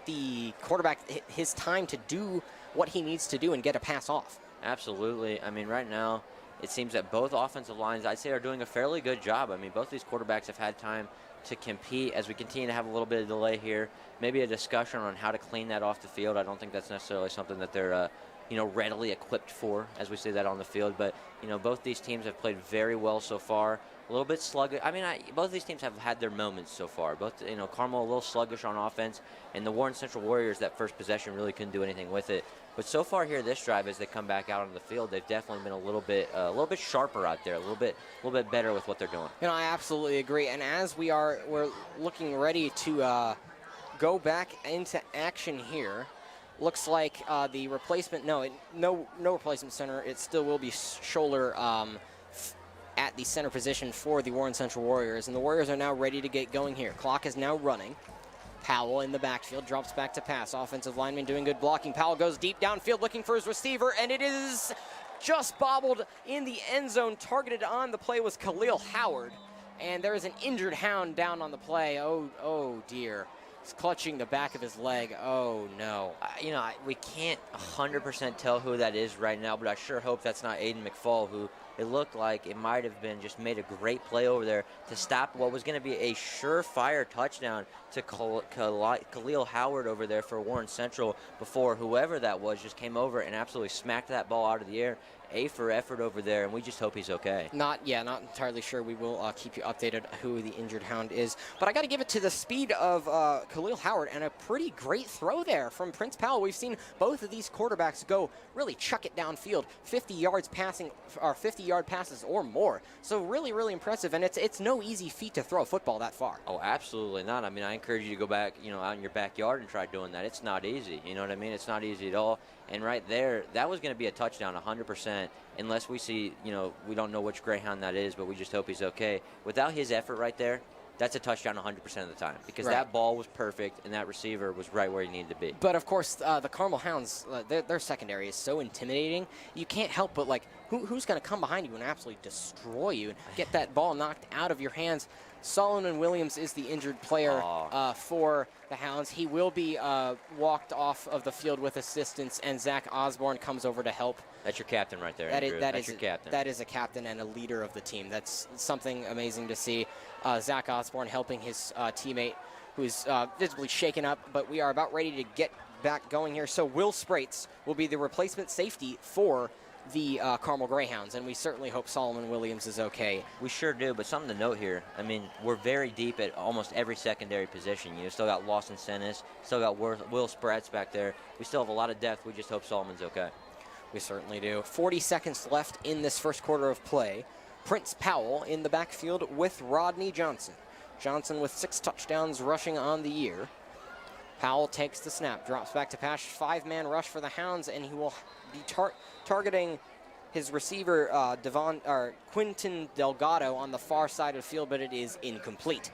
the quarterback his time to do what he needs to do and get a pass off. Absolutely. I mean, right now, it seems that both offensive lines, I'd say, are doing a fairly good job. I mean, both these quarterbacks have had time to compete. As we continue to have a little bit of delay here, maybe a discussion on how to clean that off the field. I don't think that's necessarily something that they're readily equipped for, as we say that on the field. But, both these teams have played very well so far. A little bit sluggish. I mean, both these teams have had their moments so far. Both, Carmel a little sluggish on offense, and the Warren Central Warriors, that first possession, really couldn't do anything with it. But so far here, this drive, as they come back out on the field, they've definitely been a little bit sharper out there, a little bit better with what they're doing. I absolutely agree. And as we're looking ready to go back into action here, looks like the replacement. No replacement center. It still will be Scholler at the center position for the Warren Central Warriors, and the Warriors are now ready to get going here. Clock is now running. Powell in the backfield, drops back to pass. Offensive lineman doing good blocking. Powell goes deep downfield looking for his receiver, and it is just bobbled in the end zone. Targeted on the play was Khalil Howard, and there is an injured hound down on the play. Oh dear. He's clutching the back of his leg. Oh no. We can't 100% tell who that is right now, but I sure hope that's not Aiden McFall, who it looked like it might have been just made a great play over there to stop what was going to be a surefire touchdown to Khalil Howard over there for Warren Central before whoever that was just came over and absolutely smacked that ball out of the air. A for effort over there, and we just hope he's okay. Not entirely sure. We will keep you updated who the injured hound is. But I got to give it to the speed of Khalil Howard and a pretty great throw there from Prince Powell. We've seen both of these quarterbacks go really chuck it downfield, 50 yards passing, or 50-yard passes or more. So really, really impressive, and it's no easy feat to throw a football that far. Oh, absolutely not. I mean, I encourage you to go back, out in your backyard and try doing that. It's not easy. You know what I mean? It's not easy at all. And right there, that was going to be a touchdown 100%, unless we see, we don't know which Greyhound that is, but we just hope he's okay. Without his effort right there, that's a touchdown 100% of the time, because that ball was perfect and that receiver was right where he needed to be. But, of course, the Carmel Hounds, their secondary is so intimidating. You can't help but, who's going to come behind you and absolutely destroy you and get that ball knocked out of your hands? Solomon Williams is the injured player for the Hounds. He will be walked off of the field with assistance, and Zach Osborne comes over to help. That's your captain right there, Andrew. That's your captain. That is a captain and a leader of the team. That's something amazing to see. Zach Osborne helping his teammate, who's visibly shaken up, but we are about ready to get back going here. So Will Sprates will be the replacement safety for the Carmel Greyhounds, and we certainly hope Solomon Williams is okay. We sure do, but something to note here, I mean, we're very deep at almost every secondary position. Still got Lawson Sennis, still got Will Sprates back there. We still have a lot of depth. We just hope Solomon's okay. We certainly do. 40 seconds left in this first quarter of play. Prince Powell in the backfield with Rodney Johnson. Johnson with 6 touchdowns rushing on the year. Powell takes the snap, drops back to pass, 5-man rush for the Hounds, and he will be targeting his receiver, Quinton Delgado, on the far side of the field, but it is incomplete.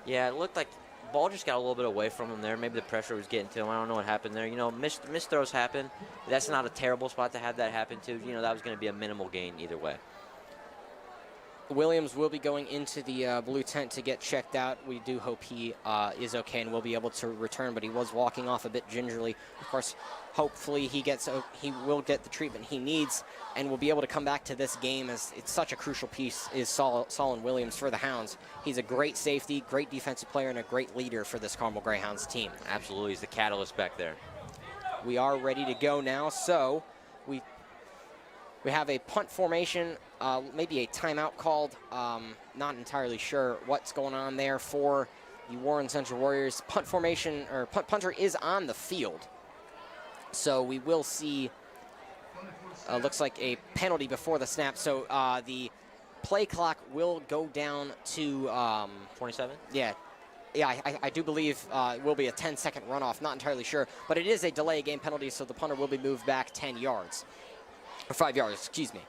Yeah, it looked like the ball just got a little bit away from him there. Maybe the pressure was getting to him. I don't know what happened there. Missed throws happen. That's not a terrible spot to have that happen to. That was going to be a minimal gain either way. Williams will be going into the blue tent to get checked out. We do hope he is okay and will be able to return, but he was walking off a bit gingerly. Of course, hopefully he will get the treatment he needs and will be able to come back to this game, as it's such a crucial piece is Solon Williams for the Hounds. He's a great safety, great defensive player, and a great leader for this Carmel Greyhounds team. Absolutely, he's the catalyst back there. We are ready to go now, so we have a punt formation, maybe a timeout called. Not entirely sure what's going on there for the Warren Central Warriors. Punt formation, or punter is on the field. So we will see, looks like a penalty before the snap. So the play clock will go down to 27? Yeah, I do believe it will be a 10-second runoff. Not entirely sure, but it is a delay game penalty, so the punter will be moved back 10 yards. Or 5 yards, excuse me.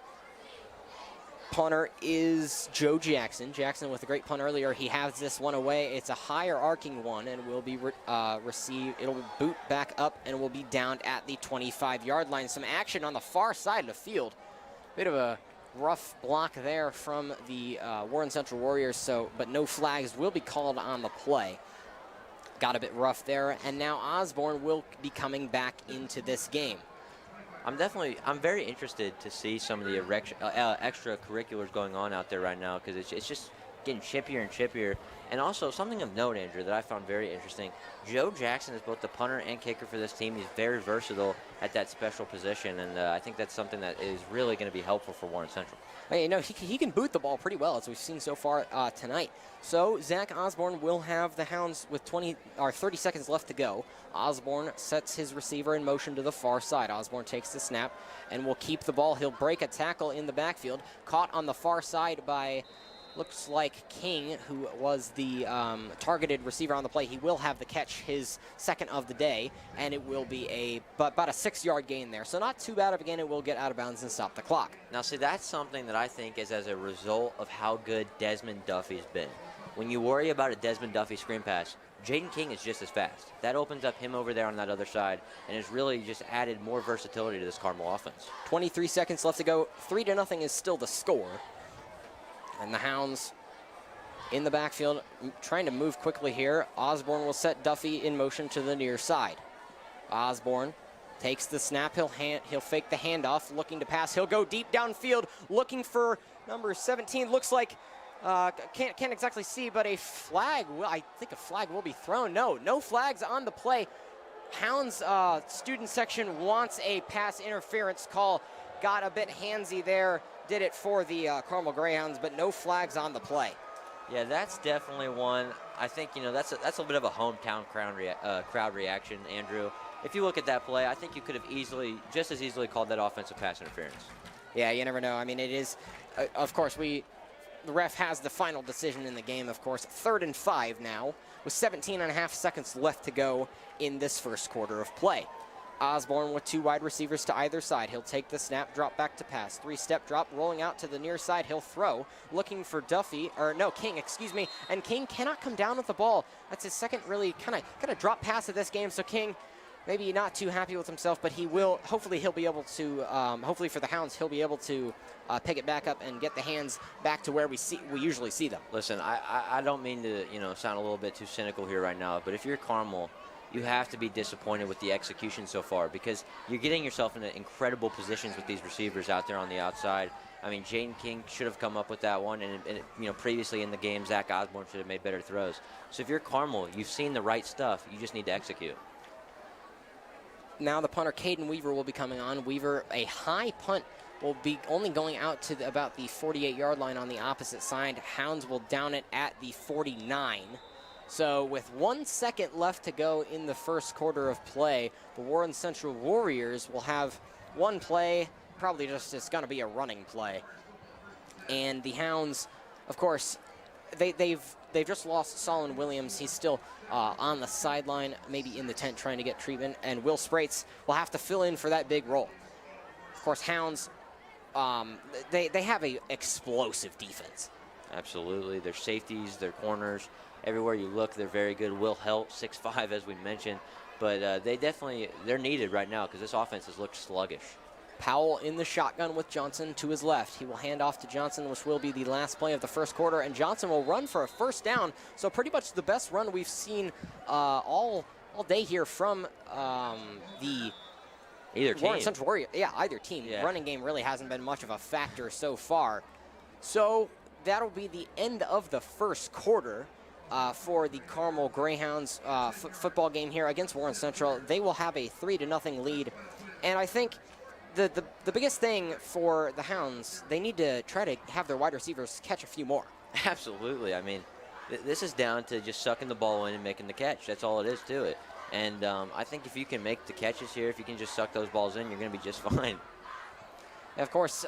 Punter is Joe Jackson. Jackson with a great punt earlier. He has this one away. It's a higher arcing one and will be received. It'll boot back up and will be down at the 25-yard line. Some action on the far side of the field. Bit of a rough block there from the Warren Central Warriors, but no flags will be called on the play. Got a bit rough there, and now Osborne will be coming back into this game. I'm very interested to see some of the extracurriculars going on out there right now, because it's just getting chippier and chippier. And also, something of note, Andrew, that I found very interesting, Joe Jackson is both the punter and kicker for this team. He's very versatile at that special position, and I think that's something that is really going to be helpful for Warren Central. Hey, no, he can boot the ball pretty well, as we've seen so far tonight. So Zach Osborne will have the Hounds with 30 seconds left to go. Osborne sets his receiver in motion to the far side. Osborne takes the snap and will keep the ball. He'll break a tackle in the backfield, caught on the far side by, looks like, King, who was the targeted receiver on the play. He will have the catch, his second of the day, and it will be about a 6-yard gain there. So not too bad of a gain. It will get out of bounds and stop the clock. Now, see, that's something that I think is as a result of how good Desmond Duffy's been. When you worry about a Desmond Duffy screen pass, Jaden King is just as fast. That opens up him over there on that other side and has really just added more versatility to this Carmel offense. 23 seconds left to go. 3-0 is still the score. And the Hounds in the backfield trying to move quickly here. Osborne will set Duffy in motion to the near side. Osborne takes the snap. He'll fake the handoff, looking to pass. He'll go deep downfield, looking for number 17. Looks like, can't exactly see, but a flag, I think a flag will be thrown. No flags on the play. Hounds student section wants a pass interference call. Got a bit handsy there. Did it for the Carmel Greyhounds, but no flags on the play. Yeah, that's definitely one. I think, that's a bit of a hometown crowd reaction, Andrew. If you look at that play, I think you could have just as easily called that offensive pass interference. Yeah, you never know. I mean, it is, of course, the ref has the final decision in the game, of course. 3rd and 5 now, with 17.5 seconds left to go in this first quarter of play. Osborne with 2 wide receivers to either side. He'll take the snap, drop back to pass. 3-step drop, rolling out to the near side. He'll throw, looking for King, and King cannot come down with the ball. That's his second really kind of drop pass of this game, so King maybe not too happy with himself, but hopefully he'll be able to, hopefully for the Hounds, he'll be able to pick it back up and get the hands back to where we usually see them. Listen, I don't mean to, sound a little bit too cynical here right now, but if you're Carmel, you have to be disappointed with the execution so far, because you're getting yourself into incredible positions with these receivers out there on the outside. I mean, Jaden King should have come up with that one, and previously in the game, Zach Osborne should have made better throws. So if you're Carmel, you've seen the right stuff. You just need to execute. Now the punter, Caden Weaver, will be coming on. Weaver, a high punt, will be only going out to about the 48-yard line on the opposite side. Hounds will down it at the 49. So with 1 second left to go in the first quarter of play, the Warren Central Warriors will have one play, probably it's going to be a running play. And the Hounds, of course, they've just lost Solon Williams. He's still on the sideline, maybe in the tent trying to get treatment. And Will Sprates will have to fill in for that big role. Of course, Hounds, they have an explosive defense. Absolutely. Their safeties, their corners, everywhere you look, they're very good. Will Helt, 6'5", as we mentioned. But they're needed right now because this offense has looked sluggish. Powell in the shotgun with Johnson to his left. He will hand off to Johnson, which will be the last play of the first quarter, and Johnson will run for a first down. So pretty much the best run we've seen all day here from the either team. Warren Central Warriors. Yeah, either team. Yeah. Running game really hasn't been much of a factor so far. So that'll be the end of the first quarter for the Carmel Greyhounds football game here against Warren Central. They will have a 3-0 lead, and I think the biggest thing for the Hounds, they need to try to have their wide receivers catch a few more. Absolutely. I mean, this is down to just sucking the ball in and making the catch. That's all it is to it. And I think if you can make the catches here, if you can just suck those balls in, you're going to be just fine. And of course,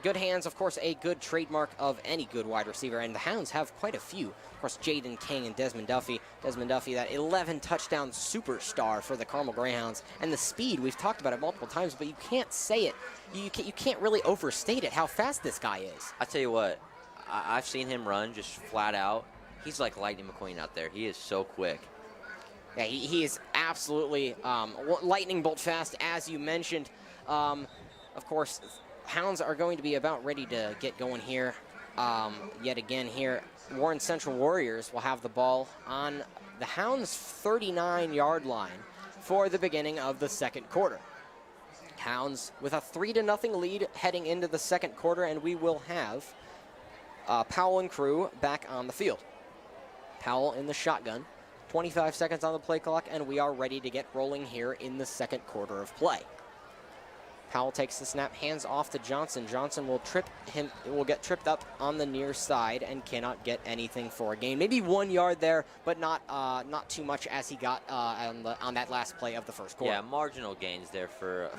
good hands, of course, a good trademark of any good wide receiver, and the Hounds have quite a few. Of course, Jaden King and Desmond Duffy. Desmond Duffy, that 11-touchdown superstar for the Carmel Greyhounds. And the speed, we've talked about it multiple times, but you can't say it. You can't really overstate it, how fast this guy is. I tell you what, I've seen him run just flat out. He's like Lightning McQueen out there. He is so quick. Yeah, he is absolutely lightning bolt fast, as you mentioned. Of course, Hounds are going to be about ready to get going here. Yet again here, Warren Central Warriors will have the ball on the Hounds' 39-yard line for the beginning of the second quarter. Hounds with a 3-0 lead heading into the second quarter, and we will have Powell and crew back on the field. Powell in the shotgun. 25 seconds on the play clock, and we are ready to get rolling here in the second quarter of play. Powell takes the snap, hands off to Johnson. Johnson will get tripped up on the near side and cannot get anything for a gain. Maybe 1 yard there, but not too much as he got on that last play of the first quarter. Yeah, marginal gains there for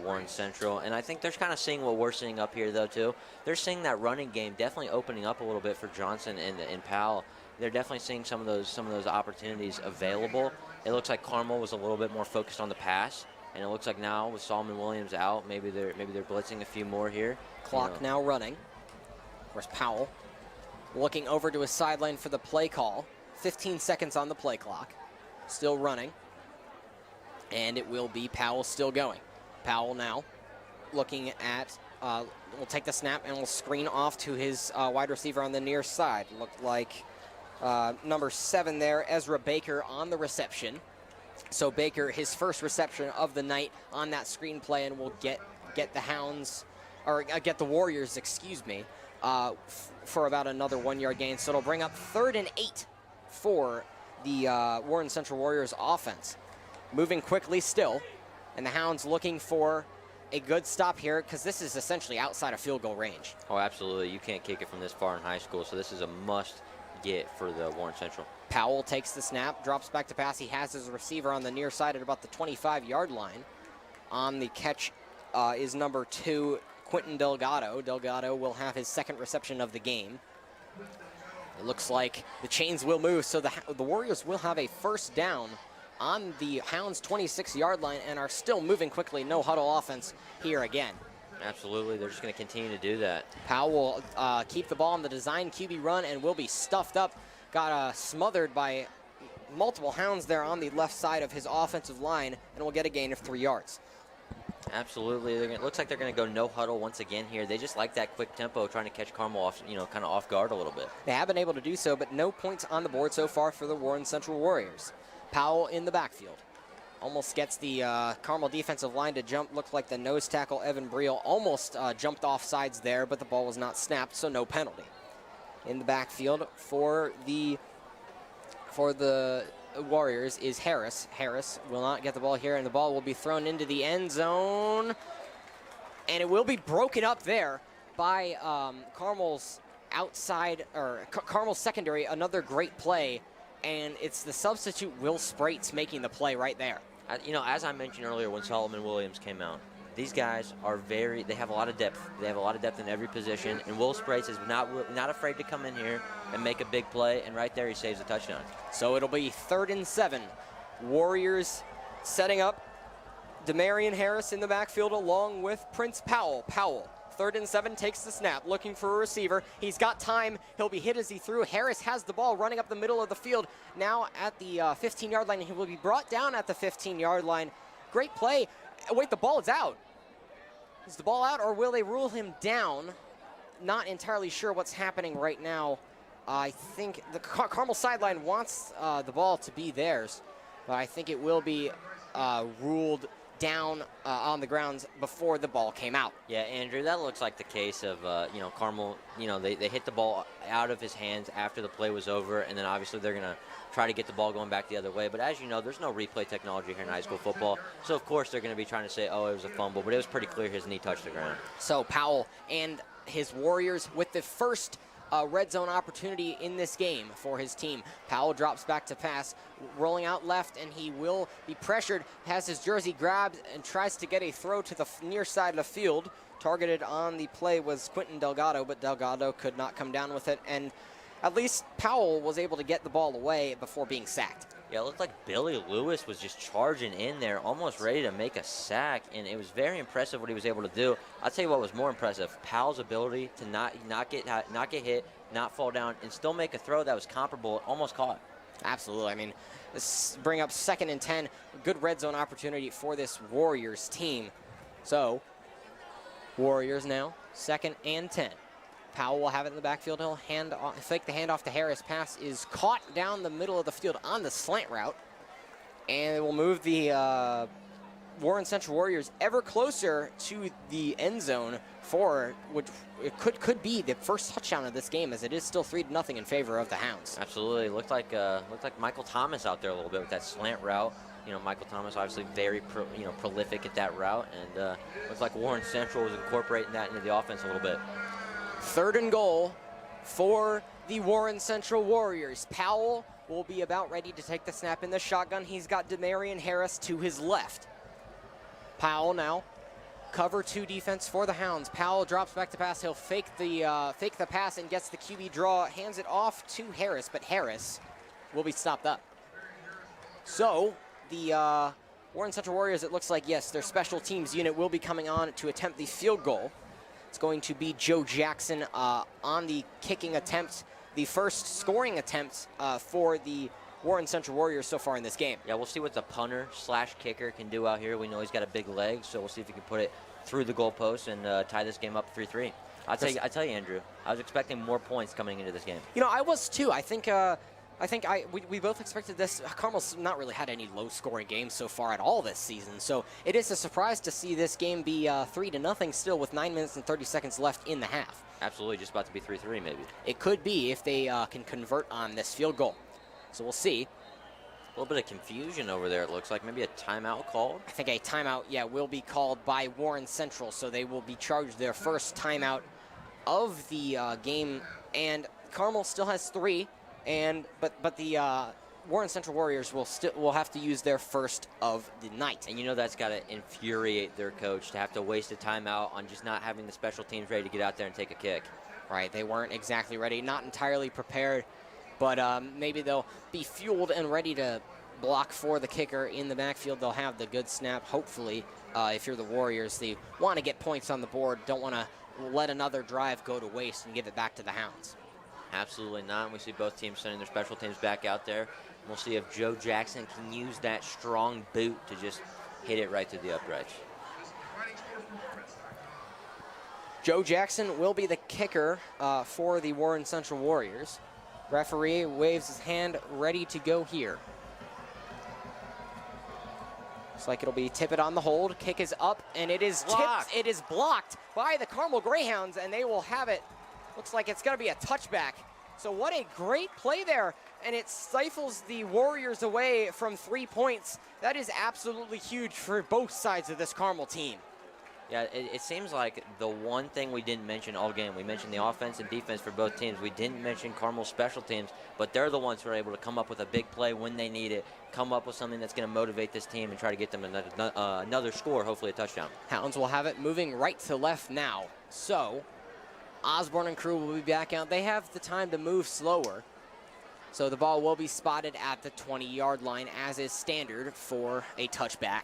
Warren Central, and I think they're kind of seeing what we're seeing up here though too. They're seeing that running game definitely opening up a little bit for Johnson and Powell. They're definitely seeing some of those opportunities available. It looks like Carmel was a little bit more focused on the pass, and it looks like now with Solomon Williams out, maybe they're blitzing a few more here. Clock now running. Of course, Powell looking over to his sideline for the play call. 15 seconds on the play clock. Still running. And it will be Powell still going. Powell now looking at, will take the snap and will screen off to his wide receiver on the near side. Looked like number 7 there, Ezra Baker, on the reception. So Baker, his first reception of the night on that screen play, and will get the Hounds, or get the Warriors, excuse me, for about another 1 yard gain. So it'll bring up 3rd and 8 for the Warren Central Warriors offense. Moving quickly still, and the Hounds looking for a good stop here, because this is essentially outside of field goal range. Oh, absolutely. You can't kick it from this far in high school, so this is a must get for the Warren Central. Powell takes the snap, drops back to pass. He has his receiver on the near side at about the 25-yard line. On the catch is number 2, Quentin Delgado. Delgado will have his second reception of the game. It looks like the chains will move, so the Warriors will have a first down on the Hounds' 26-yard line and are still moving quickly. No huddle offense here again. Absolutely, they're just going to continue to do that. Powell will keep the ball on the design QB run and will be stuffed up. Got smothered by multiple Hounds there on the left side of his offensive line, and will get a gain of 3 yards. Absolutely, it looks like they're going to go no huddle once again here. They just like that quick tempo, trying to catch Carmel off, kind of off guard a little bit. They have been able to do so, but no points on the board so far for the Warren Central Warriors. Powell in the backfield. Almost gets the Carmel defensive line to jump. Looked like the nose tackle, Evan Briel, almost jumped off sides there, but the ball was not snapped, so no penalty. In the backfield for the Warriors is Harris. Harris will not get the ball here, and the ball will be thrown into the end zone. And it will be broken up there by Carmel's outside, or Carmel's secondary. Another great play, and it's the substitute Will Sprates making the play right there. As I mentioned earlier when Solomon Williams came out, these guys are they have a lot of depth. They have a lot of depth in every position, and Will Sprates is not afraid to come in here and make a big play, and right there he saves a touchdown. So it'll be 3rd and 7. Warriors setting up. Demarion Harris in the backfield along with Prince Powell. Powell, 3rd and 7, takes the snap, looking for a receiver. He's got time. He'll be hit as he threw. Harris has the ball running up the middle of the field. Now at the 15-yard line. He will be brought down at the 15-yard line. Great play. Wait, the ball is out. Is the ball out, or will they rule him down? Not entirely sure what's happening right now. I think the Carmel sideline wants the ball to be theirs, but I think it will be ruled down on the grounds before the ball came out. Yeah, Andrew, that looks like the case of, Carmel, they hit the ball out of his hands after the play was over, and then obviously they're going to try to get the ball going back the other way. But as you know, there's no replay technology here in high school football, so of course they're going to be trying to say, oh, it was a fumble, but it was pretty clear his knee touched the ground. So Powell and his Warriors with the first red zone opportunity in this game for his team. Powell drops back to pass, rolling out left, and he will be pressured, has his jersey grabbed, and tries to get a throw to the near side of the field. Targeted on the play was Quentin Delgado, but Delgado could not come down with it, and at least Powell was able to get the ball away before being sacked. Yeah, it looked like Billy Lewis was just charging in there, almost ready to make a sack, and it was very impressive what he was able to do. I'll tell you what was more impressive, Powell's ability to not get hit, not fall down, and still make a throw that was comparable, almost caught. Absolutely. I mean, this bring up 2nd and 10, good red zone opportunity for this Warriors team. So, Warriors now, 2nd and 10. Powell will have it in the backfield. He'll fake the handoff to Harris. Pass is caught down the middle of the field on the slant route. And it will move the Warren Central Warriors ever closer to the end zone for which it could be the first touchdown of this game, as it is still 3-0 in favor of the Hounds. Absolutely. Looked like Michael Thomas out there a little bit with that slant route. Michael Thomas obviously very prolific at that route, and looks like Warren Central was incorporating that into the offense a little bit. 3rd and goal for the Warren Central Warriors. Powell will be about ready to take the snap in the shotgun. He's got Demarion Harris to his left. Powell now, cover 2 defense for the Hounds. Powell drops back to pass. He'll fake the pass and gets the QB draw, hands it off to Harris, but Harris will be stopped up. So the Warren Central Warriors, it looks like, yes, their special teams unit will be coming on to attempt the field goal. It's going to be Joe Jackson on the kicking attempt, the first scoring attempt for the Warren Central Warriors so far in this game. Yeah, we'll see what the punter/kicker can do out here. We know he's got a big leg, so we'll see if he can put it through the goalpost and tie this game up 3-3. I tell you, Andrew, I was expecting more points coming into this game. I was too. I think we both expected this. Carmel's not really had any low-scoring games so far at all this season, so it is a surprise to see this game be 3-0 still with 9 minutes and 30 seconds left in the half. Absolutely, just about to be 3-3 maybe. It could be if they can convert on this field goal. So we'll see. A little bit of confusion over there, it looks like. Maybe a timeout called? I think a timeout, will be called by Warren Central, so they will be charged their first timeout of the game, and Carmel still has 3. But the Warren Central Warriors will have to use their first of the night. And that's got to infuriate their coach to have to waste a timeout on just not having the special teams ready to get out there and take a kick. Right, they weren't exactly ready, not entirely prepared, but maybe they'll be fueled and ready to block for the kicker in the backfield. They'll have the good snap, hopefully. If you're the Warriors, they want to get points on the board, don't want to let another drive go to waste and give it back to the Hounds. Absolutely not. We see both teams sending their special teams back out there. We'll see if Joe Jackson can use that strong boot to just hit it right to the uprights. Joe Jackson will be the kicker for the Warren Central Warriors. Referee waves his hand, ready to go here. Looks like it'll be tip it on the hold. Kick is up, and it is tipped. It is blocked by the Carmel Greyhounds, and they will have it. Looks like it's going to be a touchback. So what a great play there, and it stifles the Warriors away from 3 points. That is absolutely huge for both sides of this Carmel team. Yeah, it seems like the one thing we didn't mention all game, we mentioned the offense and defense for both teams. We didn't mention Carmel's special teams, but they're the ones who are able to come up with a big play when they need it, come up with something that's going to motivate this team and try to get them another score, hopefully a touchdown. Hounds will have it moving right to left now. So Osborne and crew will be back out. They have the time to move slower. So the ball will be spotted at the 20-yard line, as is standard for a touchback.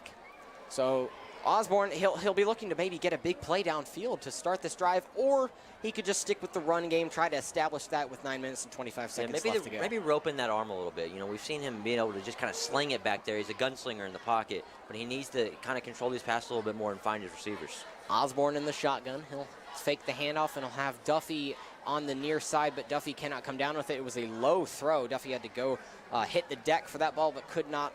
So Osborne, he'll be looking to maybe get a big play downfield to start this drive, or he could just stick with the run game, try to establish that with 9 minutes and 25 seconds left to go. Maybe roping that arm a little bit. You know, we've seen him being able to just kind of sling it back there. He's a gunslinger in the pocket, but he needs to kind of control these passes a little bit more and find his receivers. Osborne in the shotgun. He'll fake the handoff, and he'll have Duffy on the near side, but Duffy cannot come down with it. It was a low throw. Duffy had to go hit the deck for that ball, but could not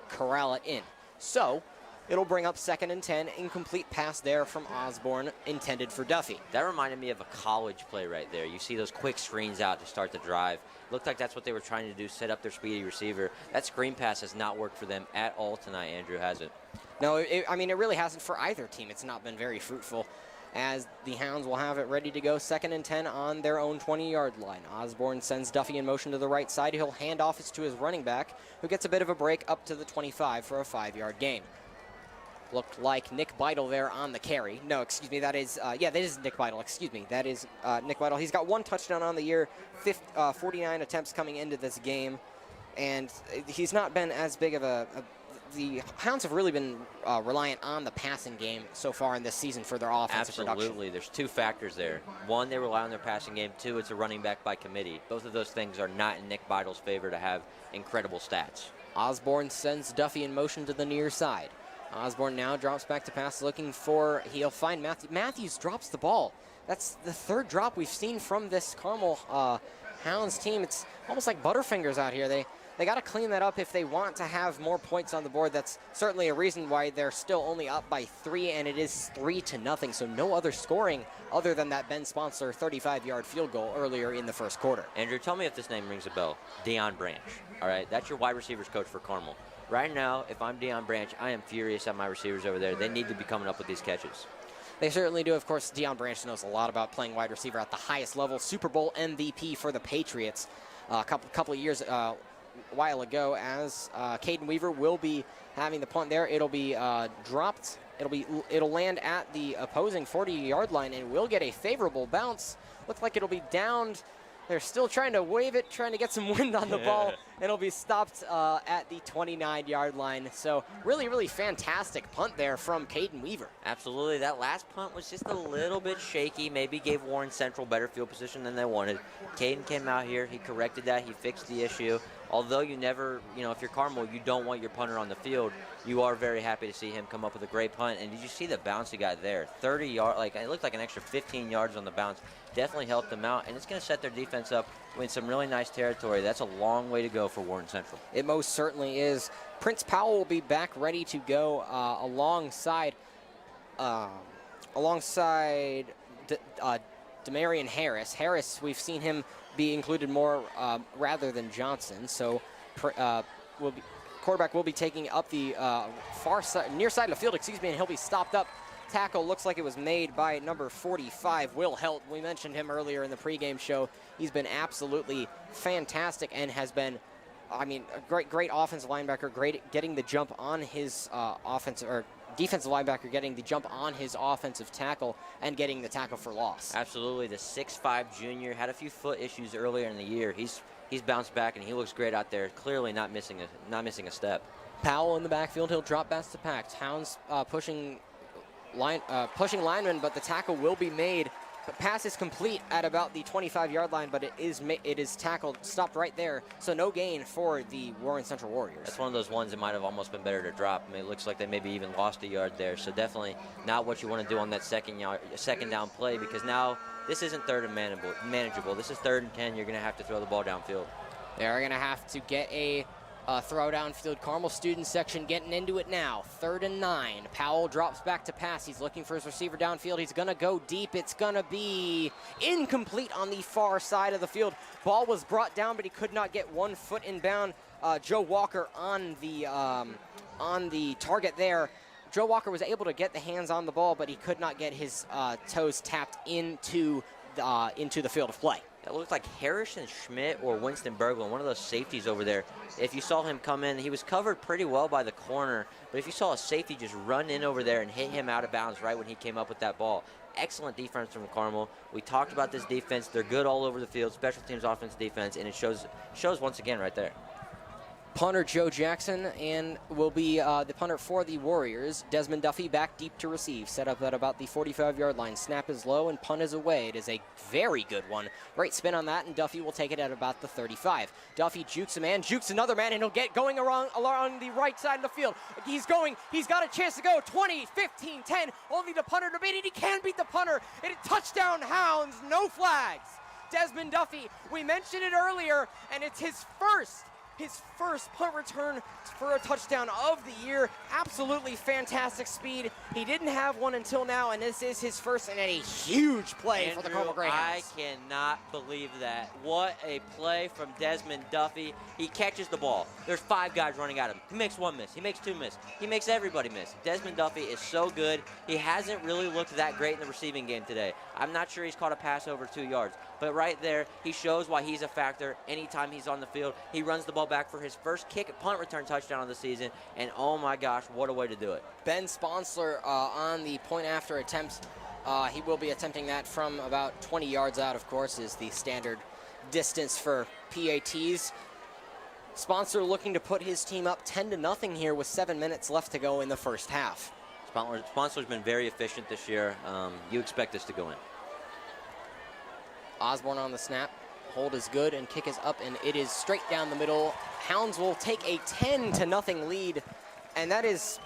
corral it in. So it'll bring up 2nd and 10. Incomplete pass there from Osborne, intended for Duffy. That reminded me of a college play right there. You see those quick screens out to start the drive. Looked like that's what they were trying to do, set up their speedy receiver. That screen pass has not worked for them at all tonight, Andrew, has it? No, I mean, it really hasn't for either team. It's not been very fruitful, as the Hounds will have it ready to go 2nd and 10 on their own 20-yard line. Osborne sends Duffy in motion to the right side. He'll hand off it to his running back, who gets a bit of a break up to the 25 for a 5-yard gain. Looked like Nick Beidle there on the carry. No, excuse me, that is Nick Beidle. Excuse me, that is Nick Beidle. He's got 1 touchdown on the year, 49 attempts coming into this game, and he's not been as big of the Hounds have really been reliant on the passing game so far in this season for their offensive production. Absolutely. There's 2 factors there. 1, they rely on their passing game. 2, it's a running back by committee. Both of those things are not in Nick Beidle's favor to have incredible stats. Osborne sends Duffy in motion to the near side. Osborne now drops back to pass, looking for, he'll find Matthews. Matthews drops the ball. That's the 3rd drop we've seen from this Carmel Hounds team. It's almost like Butterfingers out here. They got to clean that up if they want to have more points on the board. That's certainly a reason why they're still only up by 3, and it is 3-0. So no other scoring other than that Ben Sponsor 35-yard field goal earlier in the first quarter. Andrew, tell me if this name rings a bell. Deion Branch. All right, that's your wide receivers coach for Carmel. Right now, if I'm Deion Branch, I am furious at my receivers over there. They need to be coming up with these catches. They certainly do. Of course, Deion Branch knows a lot about playing wide receiver at the highest level. Super Bowl MVP for the Patriots a couple of years while ago, as Caden Weaver will be having the punt there. It'll be dropped. It'll land at the opposing 40-yard line and will get a favorable bounce. Looks like it'll be downed. They're still trying to wave it, trying to get some wind on the ball. It'll be stopped at the 29-yard line. So really, really fantastic punt there from Caden Weaver. Absolutely. That last punt was just a little bit shaky. Maybe gave Warren Central better field position than they wanted. Caden came out here. He corrected that. He fixed the issue. Although you never, if you're Carmel, you don't want your punter on the field, you are very happy to see him come up with a great punt. And did you see the bounce he got there? 30 yards, it looked like an extra 15 yards on the bounce. Definitely helped them out, and it's going to set their defense up in some really nice territory. That's a long way to go for Warren Central. It most certainly is. Prince Powell will be back ready to go alongside Demarion Harris. Harris, we've seen him be included more rather than Johnson, so quarterback will be taking up the near side of the field, and he'll be stopped up. Tackle looks like it was made by number 45, Will Helt. We mentioned him earlier in the pregame show. He's been absolutely fantastic and has been, a great offensive linebacker, great getting the jump on his defensive linebacker, getting the jump on his offensive tackle and getting the tackle for loss. Absolutely. The 6'5 junior had a few foot issues earlier in the year. He's bounced back and he looks great out there. Clearly not missing a step. Powell in the backfield. He'll drop back to pack. Hounds pushing linemen, but the tackle will be made. The pass is complete at about the 25-yard line, but it is tackled, stopped right there. So no gain for the Warren Central Warriors. That's one of those ones that might have almost been better to drop. It looks like they maybe even lost a yard there. So definitely not what you want to do on that second down play, because now this isn't 3rd and manageable. This is 3rd and 10. You're going to have to throw the ball downfield. They're going to have to get a throw downfield. Carmel student section getting into it now. 3rd and 9. Powell drops back to pass. He's looking for his receiver downfield. He's going to go deep. It's going to be incomplete on the far side of the field. Ball was brought down, but he could not get 1 foot inbound. Joe Walker on the target there. Joe Walker was able to get the hands on the ball, but he could not get his toes tapped into the field of play. It looked like Harrison Schmidt or Winston Berglund, one of those safeties over there. If you saw him come in, he was covered pretty well by the corner, but if you saw a safety just run in over there and hit him out of bounds right when he came up with that ball, excellent defense from Carmel. We talked about this defense. They're good all over the field, special teams offense, defense, and it shows once again right there. punter Joe Jackson and will be the punter for the Warriors. Desmond Duffy back deep to receive. Set up at about the 45-yard line. Snap is low and punt is away. It is a very good one. Great spin on that, and Duffy will take it at about the 35. Duffy jukes a man, jukes another man, and he'll get going along the right side of the field. He's going. He's got a chance to go. 20, 15, 10. Only the punter to beat it. He can beat the punter. It is touchdown Hounds. No flags. Desmond Duffy, we mentioned it earlier, and it's his first punt return for a touchdown of the year. Absolutely fantastic speed. He didn't have one until now, and this is his first and a huge play for the Carmel Greyhounds. I cannot believe that. What a play from Desmond Duffy. He catches the ball. There's 5 guys running at him. He makes 1 miss. He makes 2 miss. He makes everybody miss. Desmond Duffy is so good. He hasn't really looked that great in the receiving game today. I'm not sure he's caught a pass over 2 yards, but right there, he shows why he's a factor anytime he's on the field. He runs the ball back for his first punt return touchdown of the season, and oh my gosh, what a way to do it. Ben Sponsler on the point after attempt. He will be attempting that from about 20 yards out, of course, is the standard distance for PATs. Sponsler looking to put his team up 10-0 here with 7 minutes left to go in the first half. Sponsler's been very efficient this year. You expect this to go in. Osborne on the snap. Hold is good, and kick is up, and it is straight down the middle. Hounds will take a 10-0 lead, and that is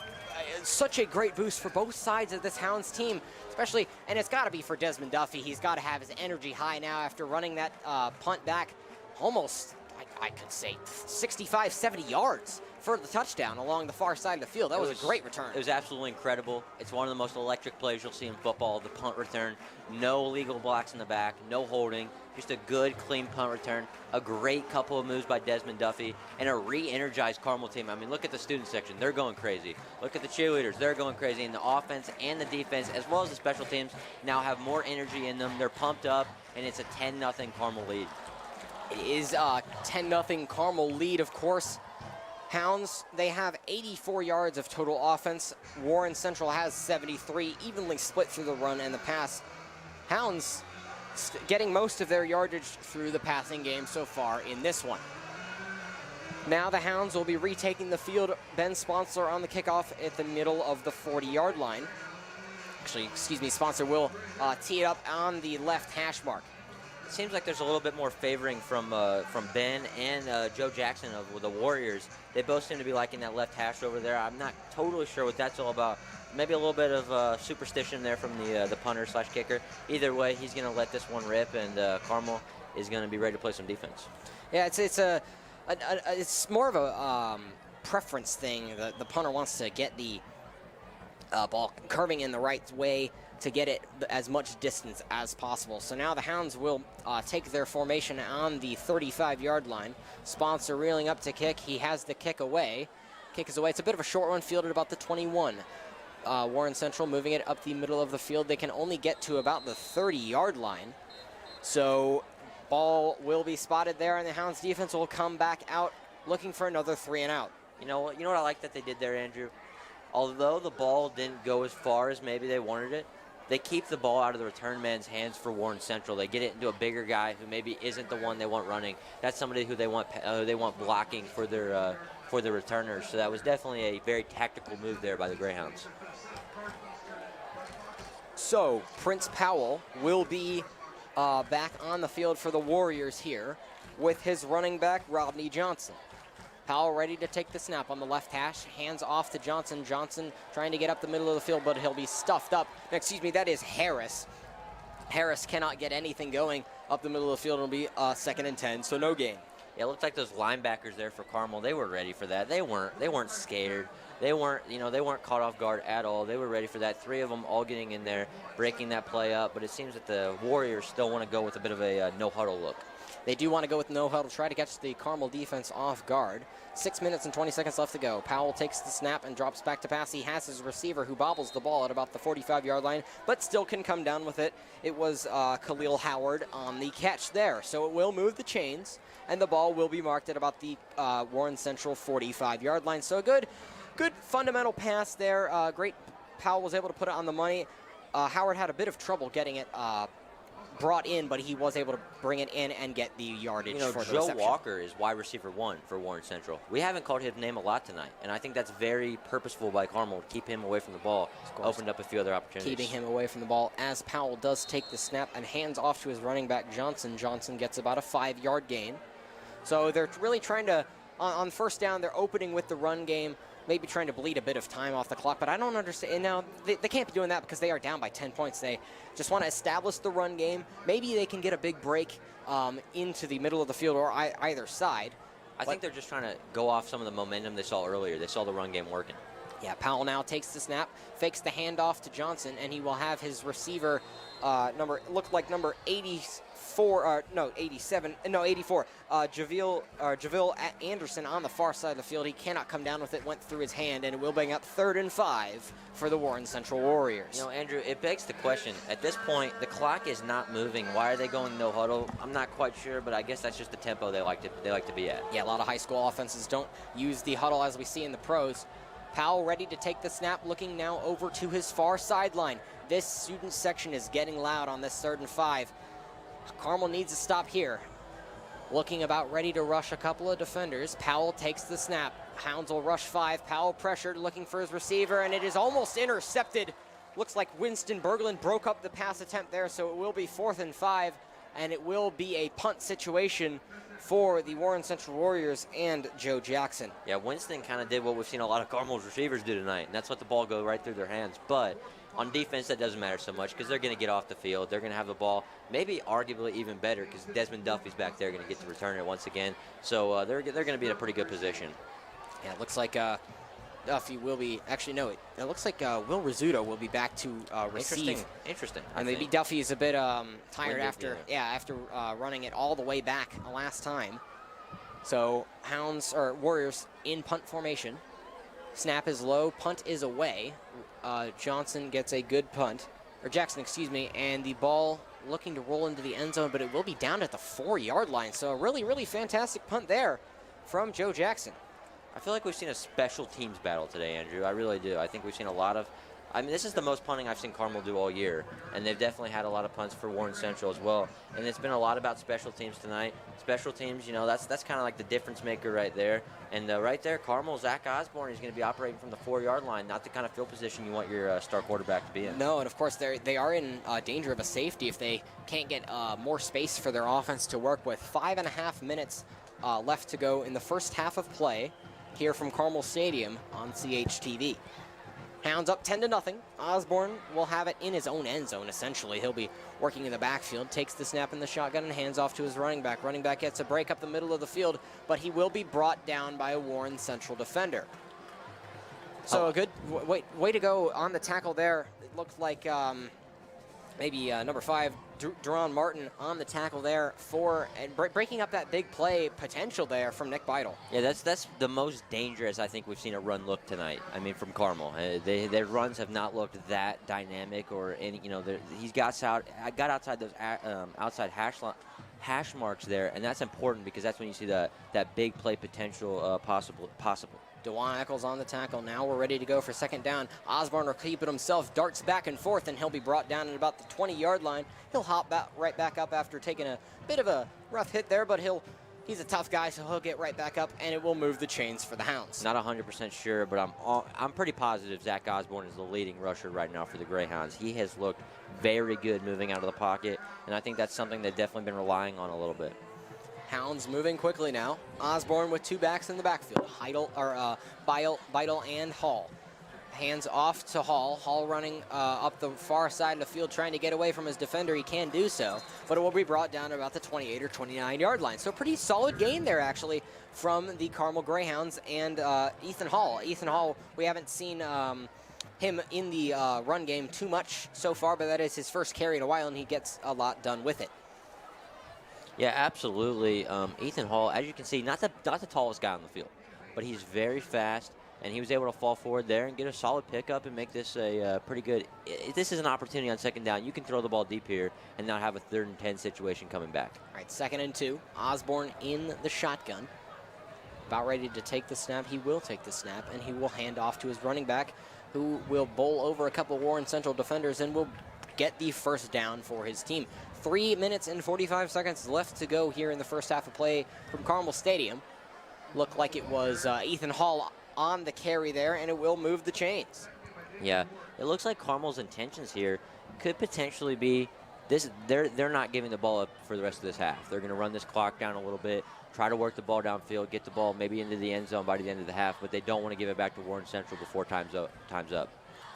such a great boost for both sides of this Hounds team, especially, and it's got to be for Desmond Duffy. He's got to have his energy high now after running that punt back almost, I could say, 65, 70 yards for the touchdown along the far side of the field. That was a great return. It was absolutely incredible. It's one of the most electric plays you'll see in football, the punt return. No illegal blocks in the back, no holding, just a good, clean punt return. A great couple of moves by Desmond Duffy, and a re-energized Carmel team. I mean, look at the student section. They're going crazy. Look at the cheerleaders. They're going crazy. And the offense and the defense, as well as the special teams, now have more energy in them. They're pumped up, and it's a 10-0 Carmel lead. It is a 10-0 Carmel lead, of course. Hounds, they have 84 yards of total offense. Warren Central has 73, evenly split through the run and the pass. Hounds getting most of their yardage through the passing game so far in this one. Now the Hounds will be retaking the field. Ben Sponsler on the kickoff at the middle of the 40-yard line. Actually, excuse me, Sponsler will tee it up on the left hash mark. It seems like there's a little bit more favoring from Ben and Joe Jackson of the Warriors. They both seem to be liking that left hash over there. I'm not totally sure what that's all about. Maybe a little bit of superstition there from the punter / kicker. Either way, he's going to let this one rip, and Carmel is going to be ready to play some defense. Yeah, it's more of a preference thing. The punter wants to get the ball curving in the right way to get it as much distance as possible. So now the Hounds will take their formation on the 35-yard line. Sponsor reeling up to kick. He has the kick away. Kick is away. It's a bit of a short one, fielded about the 21. Warren Central moving it up the middle of the field. They can only get to about the 30-yard line. So ball will be spotted there, and the Hounds defense will come back out looking for another 3 and out. You know what I like that they did there, Andrew? Although the ball didn't go as far as maybe they wanted it, they keep the ball out of the return man's hands for Warren Central. They get it into a bigger guy who maybe isn't the one they want running. That's somebody who they want blocking for their returners. So that was definitely a very tactical move there by the Greyhounds. So Prince Powell will be back on the field for the Warriors here with his running back, Rodney Johnson. Powell ready to take the snap on the left hash. Hands off to Johnson. Johnson trying to get up the middle of the field, but he'll be stuffed up. Excuse me, that is Harris. Harris cannot get anything going up the middle of the field. It'll be 2nd and 10, so no gain. Yeah, it looked like those linebackers there for Carmel. They were ready for that. They weren't scared. They weren't caught off guard at all. They were ready for that. 3 of them all getting in there, breaking that play up. But it seems that the Warriors still want to go with a bit of a no-huddle look. They do want to go with no huddle, try to catch the Carmel defense off guard. 6 minutes and 20 seconds left to go. Powell takes the snap and drops back to pass. He has his receiver who bobbles the ball at about the 45-yard line, but still can come down with it. It was Khalil Howard on the catch there. So it will move the chains, and the ball will be marked at about the Warren Central 45-yard line. So a good fundamental pass there. Great. Powell was able to put it on the money. Howard had a bit of trouble getting it brought in, but he was able to bring it in and get the yardage You know, for the Joe reception. Walker is wide receiver 1 for Warren Central. We haven't called his name a lot tonight, and I think that's very purposeful by Carmel to keep him away from the ball. Opened up a few other opportunities. Keeping him away from the ball as Powell does take the snap and hands off to his running back Johnson. Johnson gets about a 5-yard gain. So they're really trying to, on first down, they're opening with the run game, maybe trying to bleed a bit of time off the clock, but I don't understand. And now they can't be doing that because they are down by 10 points. They just want to establish the run game. Maybe they can get a big break into the middle of the field or either side. I think they're just trying to go off some of the momentum they saw earlier. They saw the run game working. Yeah, Powell now takes the snap, fakes the handoff to Johnson, and he will have his receiver number 84, Javille Anderson on the far side of the field. He cannot come down with it, went through his hand, and it will bring up 3rd and 5 for the Warren Central Warriors. You know, Andrew, it begs the question. At this point, the clock is not moving. Why are they going no huddle? I'm not quite sure, but I guess that's just the tempo they like to be at. Yeah, a lot of high school offenses don't use the huddle as we see in the pros. Powell ready to take the snap, looking now over to his far sideline. This student section is getting loud on this 3rd and 5. Carmel needs to stop here. Looking about ready to rush a couple of defenders. Powell takes the snap. Hounds will rush 5. Powell pressured, looking for his receiver, and it is almost intercepted. Looks like Winston Berglund broke up the pass attempt there, so it will be 4th and 5, and it will be a punt situation for the Warren Central Warriors and Joe Jackson. Yeah, Winston kind of did what we've seen a lot of Carmel's receivers do tonight, and that's let the ball go right through their hands. But on defense, that doesn't matter so much because they're going to get off the field. They're going to have the ball, maybe arguably even better because Desmond Duffy's back there going to get to return it once again. So they're going to be in a pretty good position. Yeah, it looks like Duffy will be, actually no, it looks like Will Rizzuto will be back to receive. Interesting. And maybe Duffy is a bit tired Winded, after running it all the way back last time. So Warriors in punt formation. Snap is low, punt is away. Johnson gets a good punt, or Jackson, excuse me, and the ball looking to roll into the end zone, but it will be down at the 4-yard line. So a really, really fantastic punt there from Joe Jackson. I feel like we've seen a special teams battle today, Andrew. I really do. I think we've seen a lot of... I mean, this is the most punting I've seen Carmel do all year, and they've definitely had a lot of punts for Warren Central as well. And it's been a lot about special teams tonight. Special teams, you know, that's kind of like the difference maker right there. And right there, Carmel, Zach Osborne is going to be operating from the 4-yard line, not the kind of field position you want your star quarterback to be in. No, and of course they are in danger of a safety if they can't get more space for their offense to work with. 5.5 minutes left to go in the first half of play here from Carmel Stadium on CHTV. Hounds up 10-0. Osborne will have it in his own end zone, essentially. He'll be working in the backfield, takes the snap in the shotgun, and hands off to his running back. Running back gets a break up the middle of the field, but he will be brought down by a Warren Central defender. So a good way to go on the tackle there. It looked like maybe number 5, Duron Martin on the tackle there and breaking up that big play potential there from Nick Beidel. Yeah, that's the most dangerous I think we've seen a run look tonight. I mean, from Carmel, their runs have not looked that dynamic or any. You know, he's got outside those outside hash marks there, and that's important because that's when you see that big play potential possible. DeJuan Eccles on the tackle. Now we're ready to go for 2nd down. Osborne will keep it himself, darts back and forth, and he'll be brought down at about the 20-yard line. He'll hop right back up after taking a bit of a rough hit there, but he's a tough guy, so he'll get right back up, and it will move the chains for the Hounds. Not 100% sure, but I'm pretty positive Zach Osborne is the leading rusher right now for the Greyhounds. He has looked very good moving out of the pocket, and I think that's something they've definitely been relying on a little bit. Hounds moving quickly now. Osborne with 2 backs in the backfield. Beidel and Hall. Hands off to Hall. Hall running up the far side of the field trying to get away from his defender. He can do so, but it will be brought down to about the 28 or 29-yard line. So pretty solid gain there, actually, from the Carmel Greyhounds and Ethan Hall. Ethan Hall, we haven't seen him in the run game too much so far, but that is his first carry in a while, and he gets a lot done with it. Yeah, absolutely. Ethan Hall, as you can see, not the tallest guy on the field, but he's very fast, and he was able to fall forward there and get a solid pickup and make this a pretty good. This is an opportunity on 2nd down. You can throw the ball deep here and not have a 3rd and 10 situation coming back. All right, 2nd and 2. Osborne in the shotgun. About ready to take the snap. He will take the snap, and he will hand off to his running back, who will bowl over a couple Warren Central defenders and will get the 1st down for his team. 3 minutes and 45 seconds left to go here in the first half of play from Carmel Stadium. Looked like it was Ethan Hall on the carry there, and it will move the chains. Yeah, it looks like Carmel's intentions here could potentially be this. They're not giving the ball up for the rest of this half. They're going to run this clock down a little bit, try to work the ball downfield, get the ball maybe into the end zone by the end of the half, but they don't want to give it back to Warren Central before time's up.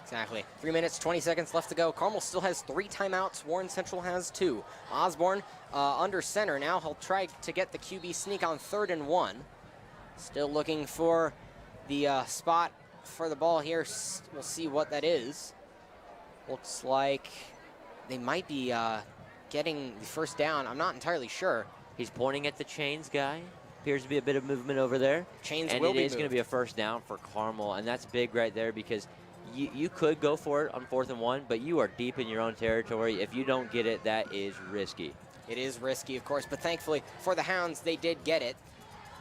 Exactly. 3 minutes, 20 seconds left to go. Carmel still has 3 timeouts. Warren Central has 2. Osborne under center now. He'll try to get the QB sneak on 3rd and 1. Still looking for the spot for the ball here. We'll see what that is. Looks like they might be getting the first down. I'm not entirely sure. He's pointing at the chains guy. Appears to be a bit of movement over there. Chains and will be it is going to moved. be a first down for Carmel, and that's big right there because you could go for it on 4th and 1, but you are deep in your own territory. If you don't get it, that is risky. It is risky, of course, but thankfully for the Hounds, they did get it.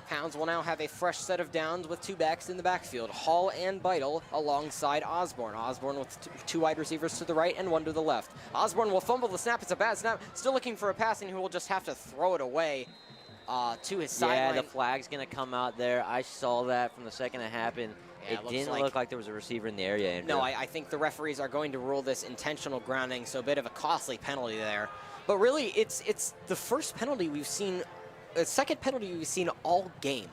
Hounds will now have a fresh set of downs with 2 backs in the backfield, Hall and Beidel alongside Osborne. Osborne with 2 wide receivers to the right and 1 to the left. Osborne will fumble the snap. It's a bad snap. Still looking for a pass, and he will just have to throw it away to his sideline. Yeah, the flag's going to come out there. I saw that from the second it happened. Yeah, it didn't look like there was a receiver in the area, Andrew. No, I think the referees are going to rule this intentional grounding, so a bit of a costly penalty there. But really, it's the first penalty we've seen, the second penalty we've seen all game.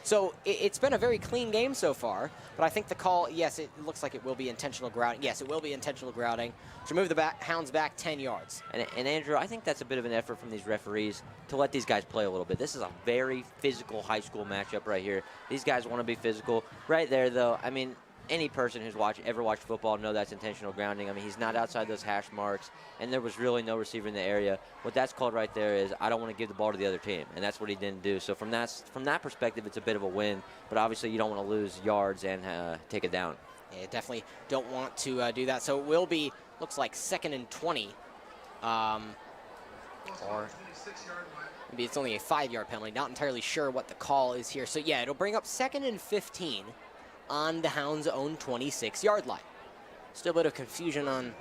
So it's been a very clean game so far, but I think the call, yes, it looks like it will be intentional grounding. Yes, it will be intentional grounding to move the Hounds back 10 yards. And Andrew, I think that's a bit of an effort from these referees to let these guys play a little bit. This is a very physical high school matchup right here. These guys want to be physical. Right there, though, I mean, any person who's ever watched football know that's intentional grounding. I mean, he's not outside those hash marks, and there was really no receiver in the area. What that's called right there is I don't want to give the ball to the other team, and that's what he didn't do. So from that perspective, it's a bit of a win, but obviously you don't want to lose yards and take it down. Yeah, definitely don't want to do that. So it will be, looks like 2nd and 20. Or maybe it's only a 5-yard penalty. Not entirely sure what the call is here. So yeah, it'll bring up 2nd and 15. On the Hounds' own 26-yard line. Still a bit of confusion on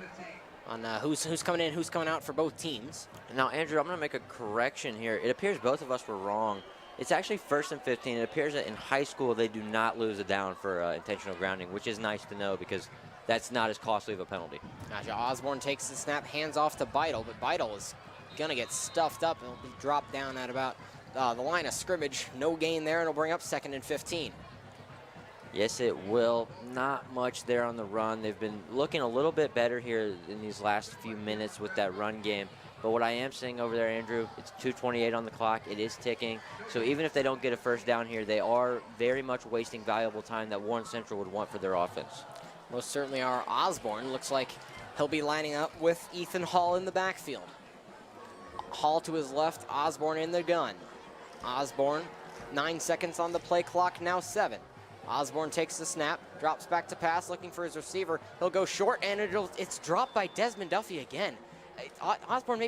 who's coming in, who's coming out for both teams. Now, Andrew, I'm going to make a correction here. It appears both of us were wrong. It's actually 1st and 15. It appears that in high school they do not lose a down for intentional grounding, which is nice to know because that's not as costly of a penalty. Gotcha. Osborne takes the snap, hands off to Beidel, but Beidel is going to get stuffed up. He'll be dropped down at about the line of scrimmage. No gain there, and it'll bring up 2nd and 15. Yes, it will. Not much there on the run. They've been looking a little bit better here in these last few minutes with that run game. But what I am seeing over there, Andrew, it's 2:28 on the clock. It is ticking. So even if they don't get a first down here, they are very much wasting valuable time that Warren Central would want for their offense. Most certainly are. Osborne looks like he'll be lining up with Ethan Hall in the backfield. Hall to his left, Osborne in the gun. Osborne, 9 seconds on the play clock, now 7. Osborne takes the snap, drops back to pass, looking for his receiver. He'll go short, and it's dropped by Desmond Duffy again. Osborne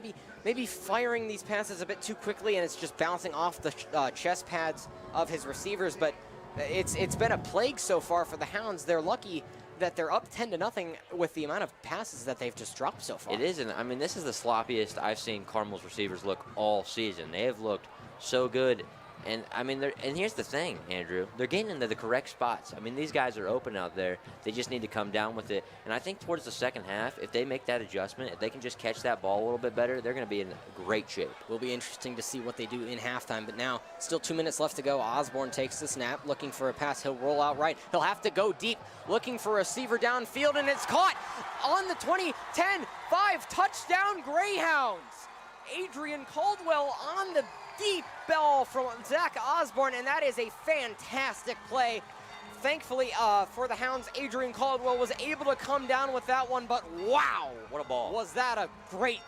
maybe firing these passes a bit too quickly, and it's just bouncing off the chest pads of his receivers. But it's been a plague so far for the Hounds. They're lucky that they're up 10-0 with the amount of passes that they've just dropped so far. It is, and I mean, this is the sloppiest I've seen Carmel's receivers look all season. They have looked so good. And, I mean, and here's the thing, Andrew. They're getting into the correct spots. I mean, these guys are open out there. They just need to come down with it. And I think towards the second half, if they make that adjustment, if they can just catch that ball a little bit better, they're going to be in great shape. Will be interesting to see what they do in halftime. But now, still 2 minutes left to go. Osborne takes the snap, looking for a pass. He'll roll out right. He'll have to go deep, looking for a receiver downfield, and it's caught on the 20, 10, 5, touchdown Greyhounds. Adrian Caldwell on the deep ball from Zach Osborne, and that is a fantastic play. Thankfully for the Hounds, Adrian Caldwell was able to come down with that one, but wow, what a ball. Was that a great,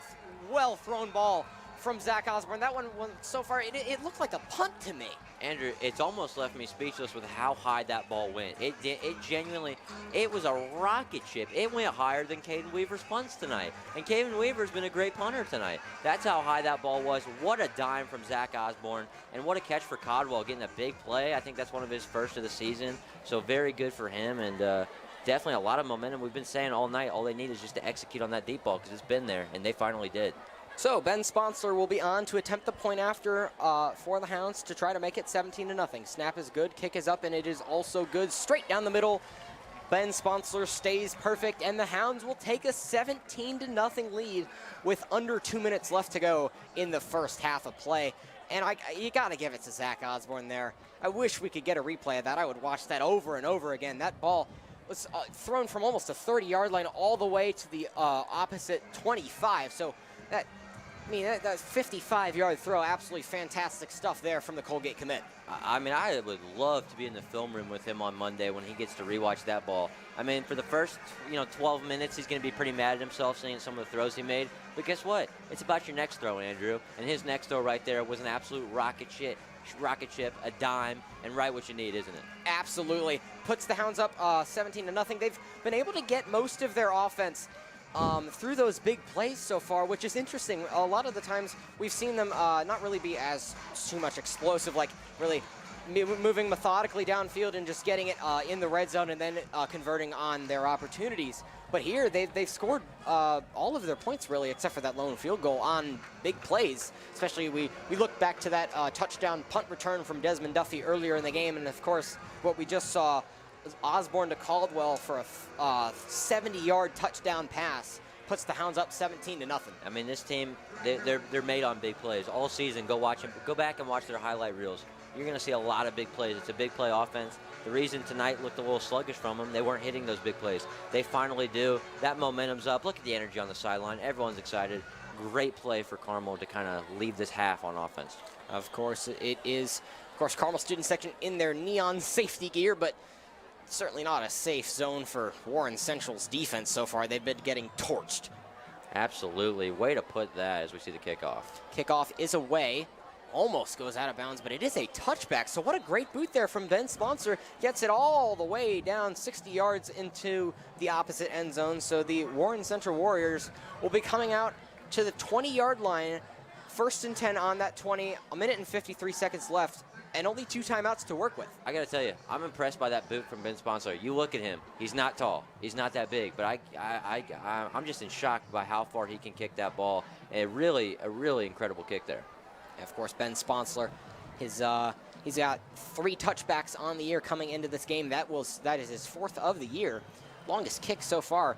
well-thrown ball from Zach Osborne. That one, so far, it looked like a punt to me. Andrew, it's almost left me speechless with how high that ball went. It genuinely, it was a rocket ship. It went higher than Caden Weaver's punts tonight. And Caden Weaver's been a great punter tonight. That's how high that ball was. What a dime from Zach Osborne. And what a catch for Caldwell, getting a big play. I think that's one of his first of the season. So very good for him. And definitely a lot of momentum. We've been saying all night, all they need is just to execute on that deep ball because it's been there, and they finally did. So Ben Sponsler will be on to attempt the point after for the Hounds to try to make it 17-0. Snap is good, kick is up, and it is also good. Straight down the middle. Ben Sponsler stays perfect, and the Hounds will take a 17-0 lead with under 2 minutes left to go in the first half of play. And you got to give it to Zach Osborne there. I wish we could get a replay of that. I would watch that over and over again. That ball was thrown from almost a 30-yard line all the way to the opposite 25. So that 55-yard throw, absolutely fantastic stuff there from the Colgate commit. I mean, I would love to be in the film room with him on Monday when he gets to rewatch that ball. I mean, for the first 12 minutes, he's going to be pretty mad at himself seeing some of the throws he made. But guess what? It's about your next throw, Andrew. And his next throw right there was an absolute rocket ship, a dime, and right what you need, isn't it? Absolutely. Puts the Hounds up 17-0. They've been able to get most of their offense through those big plays so far, which is interesting. A lot of the times we've seen them not really be as too much explosive, like really moving methodically downfield and just getting it in the red zone and then converting on their opportunities. But here they've scored all of their points really, except for that lone field goal on big plays. Especially we look back to that touchdown punt return from Desmond Duffy earlier in the game, and of course what we just saw was Osborne to Caldwell for a 70-yard touchdown pass. Puts the Hounds up 17-0. I mean, this team, they're made on big plays all season. Go back and watch their highlight reels. You're going to see a lot of big plays. It's a big play offense. The reason tonight looked a little sluggish from them, they weren't hitting those big plays. They finally do. That momentum's up. Look at the energy on the sideline. Everyone's excited. Great play for Carmel to kind of leave this half on offense. Of course, it is. Of course, Carmel student section in their neon safety gear, but certainly not a safe zone for Warren Central's defense so far. They've been getting torched. Absolutely. Way to put that as we see the kickoff. Kickoff is away. Almost goes out of bounds, but it is a touchback. So what a great boot there from Ben Sponsor. Gets it all the way down 60 yards into the opposite end zone. So the Warren Central Warriors will be coming out to the 20-yard line. 1st and 10 on that 20. A minute and 53 seconds left, and only 2 timeouts to work with. I got to tell you, I'm impressed by that boot from Ben Sponsor. You look at him. He's not tall. He's not that big. But I'm just in shock by how far he can kick that ball. A really incredible kick there. Of course, Ben Sponsler, he's got 3 touchbacks on the year coming into this game. That is his 4th of the year. Longest kick so far.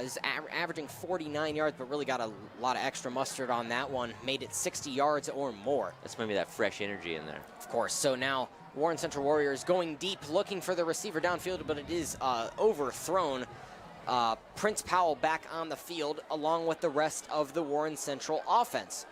Is averaging 49 yards, but really got a lot of extra mustard on that one. Made it 60 yards or more. That's maybe that fresh energy in there. Of course. So now Warren Central Warriors going deep, looking for the receiver downfield, but it is overthrown. Prince Powell back on the field, along with the rest of the Warren Central offense.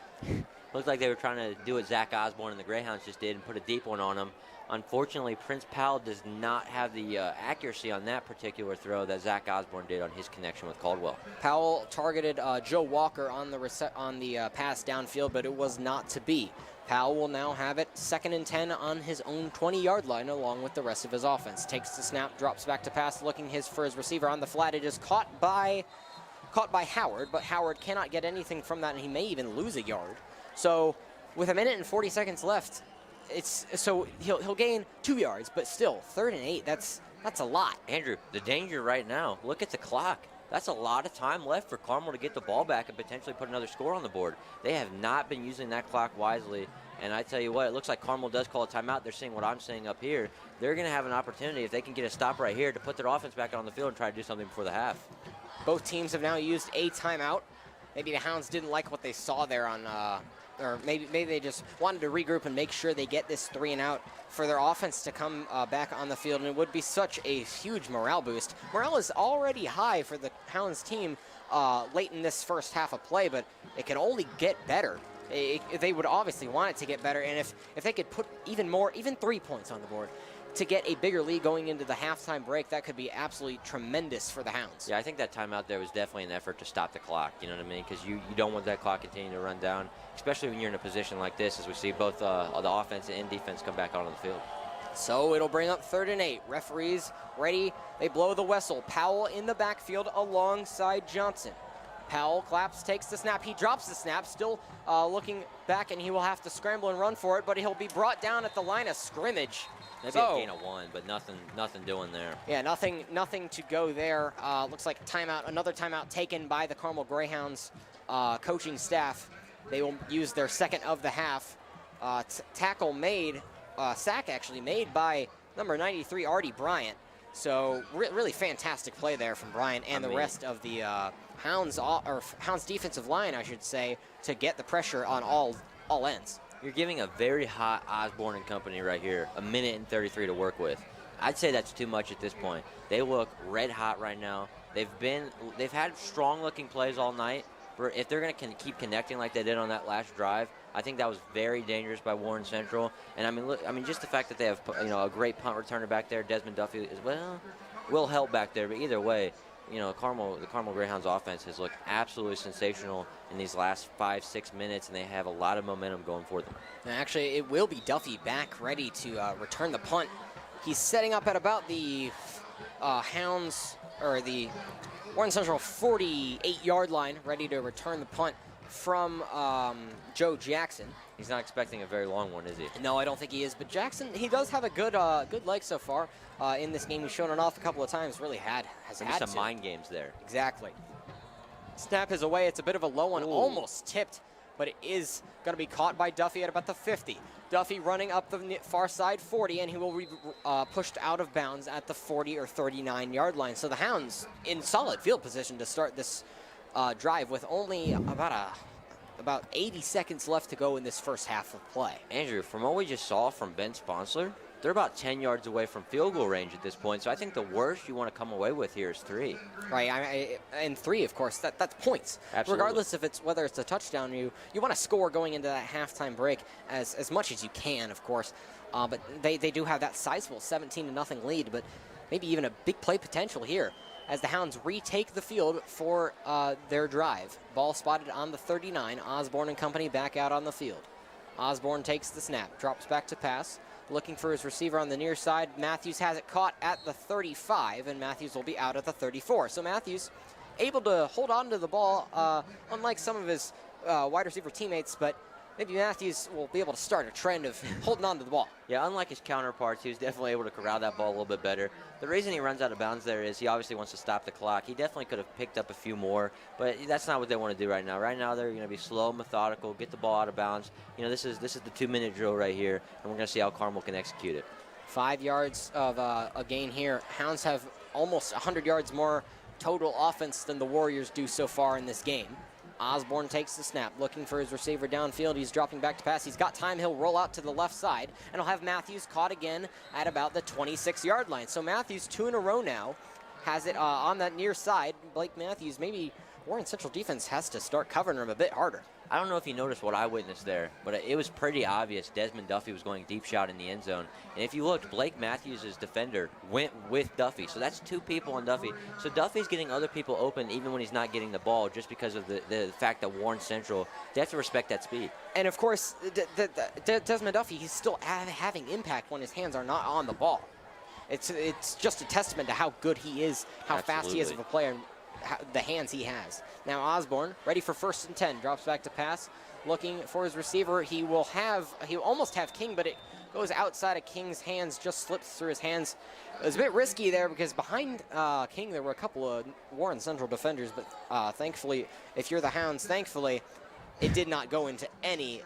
Looked like they were trying to do what Zach Osborne and the Greyhounds just did and put a deep one on him. Unfortunately, Prince Powell does not have the accuracy on that particular throw that Zach Osborne did on his connection with Caldwell. Powell targeted Joe Walker on the pass downfield, but it was not to be. Powell will now have it 2nd and 10 on his own 20-yard line along with the rest of his offense. Takes the snap, drops back to pass, looking for his receiver on the flat. It is caught by Howard, but Howard cannot get anything from that, and he may even lose a yard. So with a minute and 40 seconds left, he'll gain 2 yards, but still 3rd and 8. That's a lot. Andrew, the danger right now. Look at the clock. That's a lot of time left for Carmel to get the ball back and potentially put another score on the board. They have not been using that clock wisely. And I tell you what, it looks like Carmel does call a timeout. They're seeing what I'm seeing up here. They're going to have an opportunity, if they can get a stop right here, to put their offense back on the field and try to do something before the half. Both teams have now used a timeout. Maybe the Hounds didn't like what they saw there or maybe they just wanted to regroup and make sure they get this 3 and out for their offense to come back on the field, and it would be such a huge morale boost. Morale is already high for the Hounds team late in this first half of play, but it can only get better. They would obviously want it to get better, and if they could put even 3 points on the board to get a bigger lead going into the halftime break, that could be absolutely tremendous for the Hounds. Yeah, I think that timeout there was definitely an effort to stop the clock, you know what I mean? Because you don't want that clock continuing to run down, especially when you're in a position like this, as we see both the offense and defense come back out on the field. So it'll bring up 3rd and 8. Referees ready. They blow the whistle. Powell in the backfield alongside Johnson. Powell claps, takes the snap. He drops the snap, still looking back, and he will have to scramble and run for it, but he'll be brought down at the line of scrimmage. Maybe a gain of 1, but nothing doing there. Yeah, nothing to go there. Looks like another timeout taken by the Carmel Greyhounds. coaching staff. They will use their second of the half. Tackle made, sack actually made by number 93, Artie Bryant. So really fantastic play there from Bryant and the rest of the Hounds defensive line, I should say, to get the pressure on all ends. You're giving a very hot Osborne and company right here a minute and 33 to work with. I'd say that's too much at this point. They look red hot right now. They've had strong looking plays all night. If they're going to keep connecting like they did on that last drive, I think that was very dangerous by Warren Central. And I mean, just the fact that they have a great punt returner back there, Desmond Duffy as well, will help back there. But either way, the Carmel Greyhounds offense has looked absolutely sensational in these last 5-6 minutes, and they have a lot of momentum going for them. And actually, it will be Duffy back ready to return the punt. He's setting up at about the Hounds, or the Warren Central 48-yard line, ready to return the punt from Joe Jackson. He's not expecting a very long one, is he? No, I don't think he is. But Jackson, he does have a good leg so far in this game. He's shown it off a couple of times. Really has had some mind games there. Exactly. Snap is away. It's a bit of a low one, almost tipped, but it is going to be caught by Duffy at about the 50. Duffy running up the far side 40, and he will be pushed out of bounds at the 40 or 39-yard line. So the Hounds in solid field position to start this drive with only about 80 seconds left to go in this first half of play. Andrew, from what we just saw from Ben Sponsler, they're about 10 yards away from field goal range at this point. So I think the worst you want to come away with here is 3. Right, and 3, of course, that's points. Absolutely. Regardless of whether it's a touchdown, you want to score going into that halftime break as much as you can, of course. But they do have that sizable 17-0 lead, but maybe even a big play potential here as the Hounds retake the field for their drive. Ball spotted on the 39. Osborne and company back out on the field. Osborne takes the snap, drops back to pass, looking for his receiver on the near side. Matthews has it caught at the 35, and Matthews will be out at the 34. So Matthews able to hold on to the ball, unlike some of his wide receiver teammates, but maybe Matthews will be able to start a trend of holding on to the ball. Yeah, unlike his counterparts, he was definitely able to corral that ball a little bit better. The reason he runs out of bounds there is he obviously wants to stop the clock. He definitely could have picked up a few more, but that's not what they want to do right now. Right now, they're going to be slow, methodical, get the ball out of bounds. This is the 2-minute drill right here, and we're going to see how Carmel can execute it. 5 yards of a gain here. Hounds have almost 100 yards more total offense than the Warriors do so far in this game. Osborne takes the snap, looking for his receiver downfield. He's dropping back to pass. He's got time. He'll roll out to the left side, and he'll have Matthews caught again at about the 26-yard line. So Matthews, 2 in a row now, has it on that near side. Blake Matthews, maybe Warren Central defense has to start covering him a bit harder. I don't know if you noticed what I witnessed there, but it was pretty obvious Desmond Duffy was going deep shot in the end zone. And if you looked, Blake Matthews' defender went with Duffy. So that's 2 people on Duffy. So Duffy's getting other people open even when he's not getting the ball, just because of the fact that Warren Central, they have to respect that speed. And of course, Desmond Duffy, he's still having impact when his hands are not on the ball. It's just a testament to how good he is, how fast he is of a player, and the hands he has. Now Osborne, ready for 1st and 10, drops back to pass, looking for his receiver. He'll almost have King, but it goes outside of King's hands, just slips through his hands. It was a bit risky there because behind King there were a couple of Warren Central defenders, but thankfully, if you're the Hounds, it did not go into any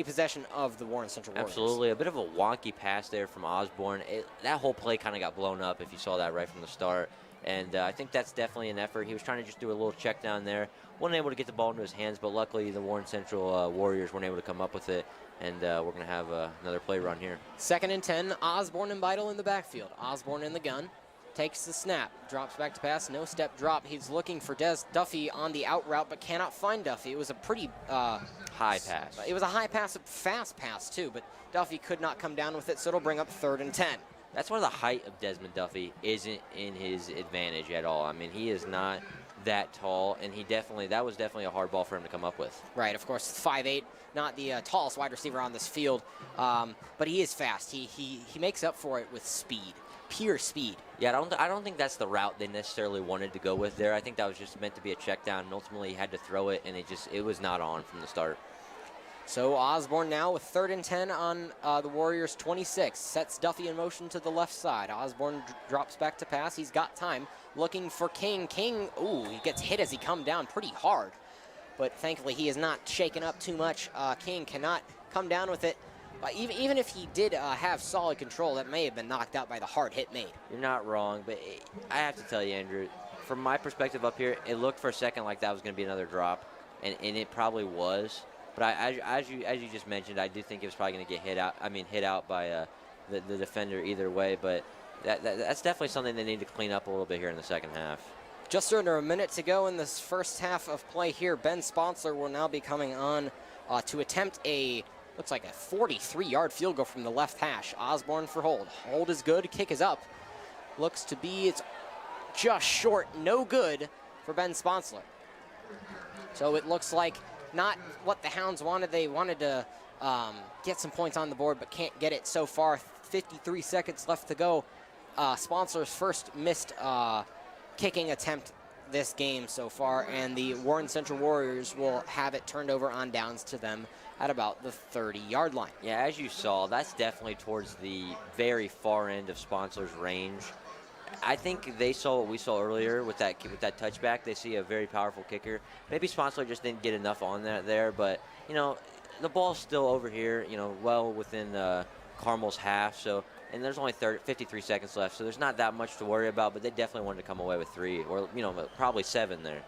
possession of the Warren Central Warriors. Absolutely. A bit of a wonky pass there from Osborne. That whole play kind of got blown up if you saw that right from the start. And I think that's definitely an effort. He was trying to just do a little check down there. Wasn't able to get the ball into his hands, but luckily the Warren Central Warriors weren't able to come up with it. And we're going to have another play run here. 2nd and 10, Osborne and Beidel in the backfield. Osborne in the gun, takes the snap, drops back to pass, no step drop. He's looking for Duffy on the out route, but cannot find Duffy. It was a pretty high pass. It was a high pass, a fast pass too, but Duffy could not come down with it, so it'll bring up 3rd and 10. That's why the height of Desmond Duffy isn't in his advantage at all. I mean, he is not that tall, and that was definitely a hard ball for him to come up with. Right, of course, 5'8", not the tallest wide receiver on this field, but he is fast. He makes up for it with speed, pure speed. Yeah, I don't think that's the route they necessarily wanted to go with there. I think that was just meant to be a check down, and ultimately he had to throw it, and it was not on from the start. So Osborne now with 3rd and 10 on the Warriors' 26. Sets Duffy in motion to the left side. Osborne drops back to pass. He's got time. Looking for King. King, he gets hit as he comes down pretty hard. but thankfully he is not shaken up too much. King cannot come down with it. Even if he did have solid control, that may have been knocked out by the hard hit made. You're not wrong, but I have to tell you, Andrew, from my perspective up here, it looked for a second like that was going to be another drop, and it probably was. But as you just mentioned, I do think it was probably going to get hit out by the defender either way. But that's definitely something they need to clean up a little bit here in the second half. Just under a minute to go in this first half of play here. Ben Sponsler will now be coming on to attempt looks like a 43-yard field goal from the left hash. Osborne for hold. Hold is good. Kick is up. Looks to be, it's just short. No good for Ben Sponsler. So it looks like not what the Hounds wanted. They wanted to get some points on the board, but can't get it so far. 53 seconds left to go. Sponsler's first missed kicking attempt this game so far, and the Warren Central Warriors will have it turned over on downs to them at about the 30-yard line. Yeah, as you saw, that's definitely towards the very far end of Sponsler's range. I think they saw what we saw earlier with that touchback. They see a very powerful kicker. Maybe Sponsler just didn't get enough on that there, but you know, the ball's still over here, you know, well within Carmel's half. So, and there's only 53 seconds left, so there's not that much to worry about. But they definitely wanted to come away with 3, or you know, probably 7 there.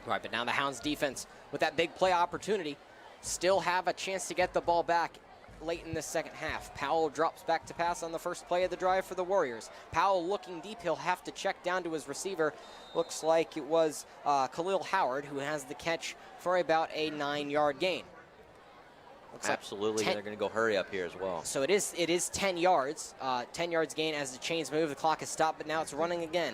Right, but now the Hounds defense with that big play opportunity still have a chance to get the ball back late in the second half. Powell drops back to pass on the first play of the drive for the Warriors. Powell looking deep. He'll have to check down to his receiver. Looks like it was Khalil Howard who has the catch for about a 9-yard gain. Looks Absolutely, and they're going to go hurry up here as well. So it is 10 yards. 10 yards gain as the chains move. The clock is stopped, but now it's running again.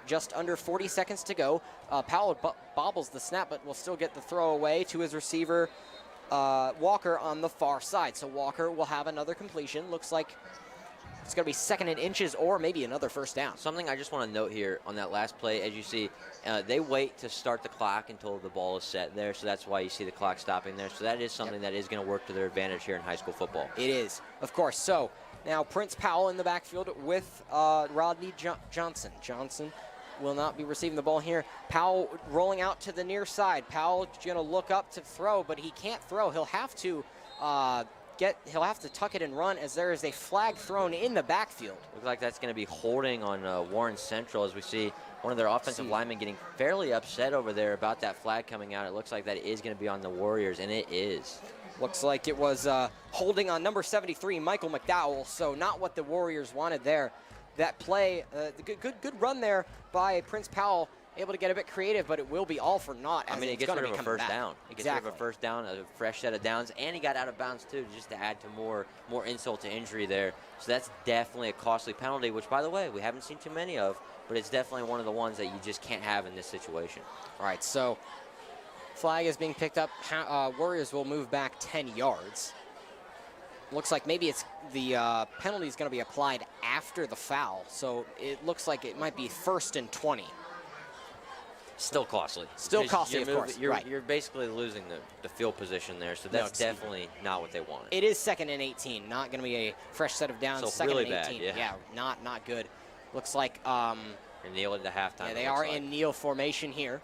Just under 40 seconds to go. Powell bobbles the snap, but will still get the throw away to his receiver, Walker, on the far side. So Walker will have another completion. Looks like it's going to be 2nd and inches or maybe another first down. Something I just want to note here on that last play, as you see, they wait to start the clock until the ball is set there, so that's why you see the clock stopping there. So that is something that is going to work to their advantage here in high school football. It is, of course. So now Prince Powell in the backfield with Rodney Johnson. Johnson will not be receiving the ball here. Powell rolling out to the near side. Powell going to look up to throw, but he can't throw. He'll have to tuck it and run, as there is a flag thrown in the backfield. Looks like that's going to be holding on Warren Central, as we see one of their offensive linemen getting fairly upset over there about that flag coming out. It looks like that is going to be on the Warriors, and it is. Looks like it was holding on number 73, Michael McDowell, so not what the Warriors wanted there. That play, the good run there by Prince Powell, able to get a bit creative, but it will be all for naught. I mean, it gets rid of a first down. It gets rid of a Exactly. first down, a fresh set of downs, and he got out of bounds too, just to add to more insult to injury there. So that's definitely a costly penalty, which, by the way, we haven't seen too many of, but it's definitely one of the ones that you just can't have in this situation. All right, so flag is being picked up. Warriors will move back 10 yards. Looks like maybe it's the penalty is going to be applied after the foul, so it looks like it might be 1st and 20. Still costly. Still costly, of course. You're basically losing the field position there, so that's definitely not what they wanted. It is 2nd and 18, not going to be a fresh set of downs. So 2nd really and 18. bad, yeah. Not good. Looks like You're kneeling into halftime. yeah, they are in kneel formation here.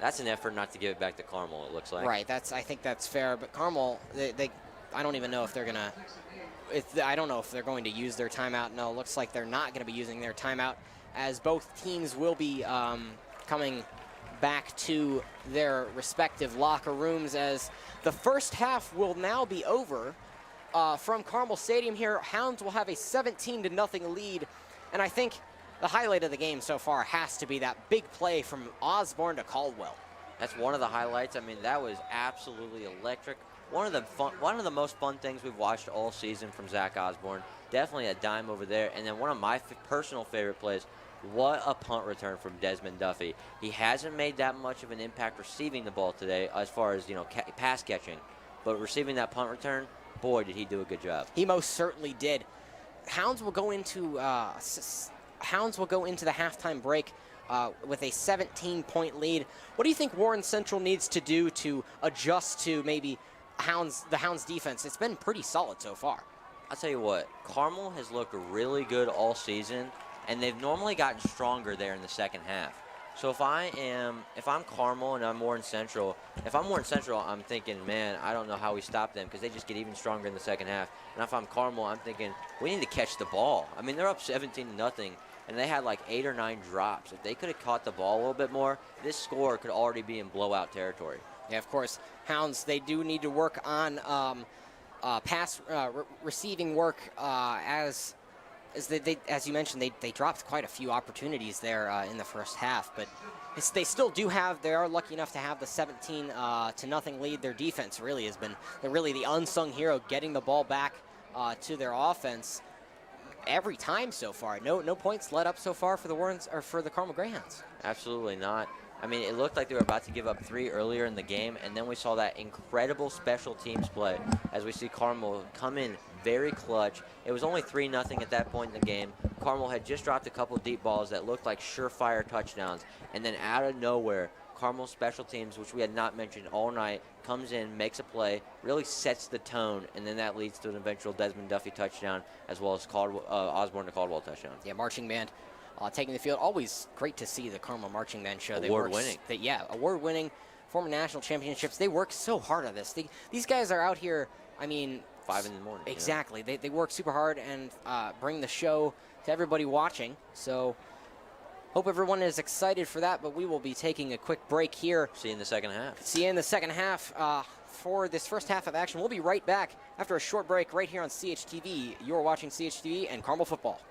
That's an effort not to give it back to Carmel, it looks like. Right, I think that's fair, but Carmel, I don't even know if they're going to, I don't know if they're going to use their timeout. No, it looks like they're not going to be using their timeout, as both teams will be coming back to their respective locker rooms, as the first half will now be over from Carmel Stadium here. Hounds will have a 17-0 lead, and I think the highlight of the game so far has to be that big play from Osborne to Caldwell. That's one of the highlights. I mean, that was absolutely electric. One of the most fun things we've watched all season from Zach Osborne. Definitely a dime over there. And then one of my personal favorite plays, what a punt return from Desmond Duffy. He hasn't made that much of an impact receiving the ball today as far as, pass catching. But receiving that punt return, boy, did he do a good job. He most certainly did. Hounds will go into the halftime break with a 17-point lead. What do you think Warren Central needs to do to adjust to maybe the Hounds defense? It's been pretty solid so far. I'll tell you what, Carmel has looked really good all season, and they've normally gotten stronger there in the second half. So if I'm Carmel and I'm Warren Central, if I'm Warren Central, I'm thinking, man, I don't know how we stop them because they just get even stronger in the second half. And if I'm Carmel, I'm thinking we need to catch the ball. I mean, they're up 17-0, and they had like 8 or 9 drops. If they could have caught the ball a little bit more, this score could already be in blowout territory. Yeah, of course, Hounds, they do need to work on receiving work as you mentioned, they dropped quite a few opportunities there in the first half, but they still do have. They are lucky enough to have the 17-0 lead. Their defense really has been the unsung hero, getting the ball back to their offense every time so far. No points let up so far for the Carmel Greyhounds. Absolutely not. I mean, it looked like they were about to give up 3 earlier in the game, and then we saw that incredible special teams play as we see Carmel come in very clutch. It was only 3-0 at that point in the game. Carmel had just dropped a couple deep balls that looked like surefire touchdowns, and then out of nowhere, Carmel special teams, which we had not mentioned all night, comes in, makes a play, really sets the tone, and then that leads to an eventual Desmond Duffy touchdown as well as Osborne to Caldwell touchdown. Yeah, marching band taking the field. Always great to see the Carmel marching band show. Award-winning. Award-winning, former national championships. They work so hard on this. These guys are out here, I mean, 5 in the morning. Exactly. They work super hard and bring the show to everybody watching. So hope everyone is excited for that, but we will be taking a quick break here. See you in the second half. See you in the second half for this first half of action. We'll be right back after a short break right here on CHTV. You're watching CHTV and Carmel football.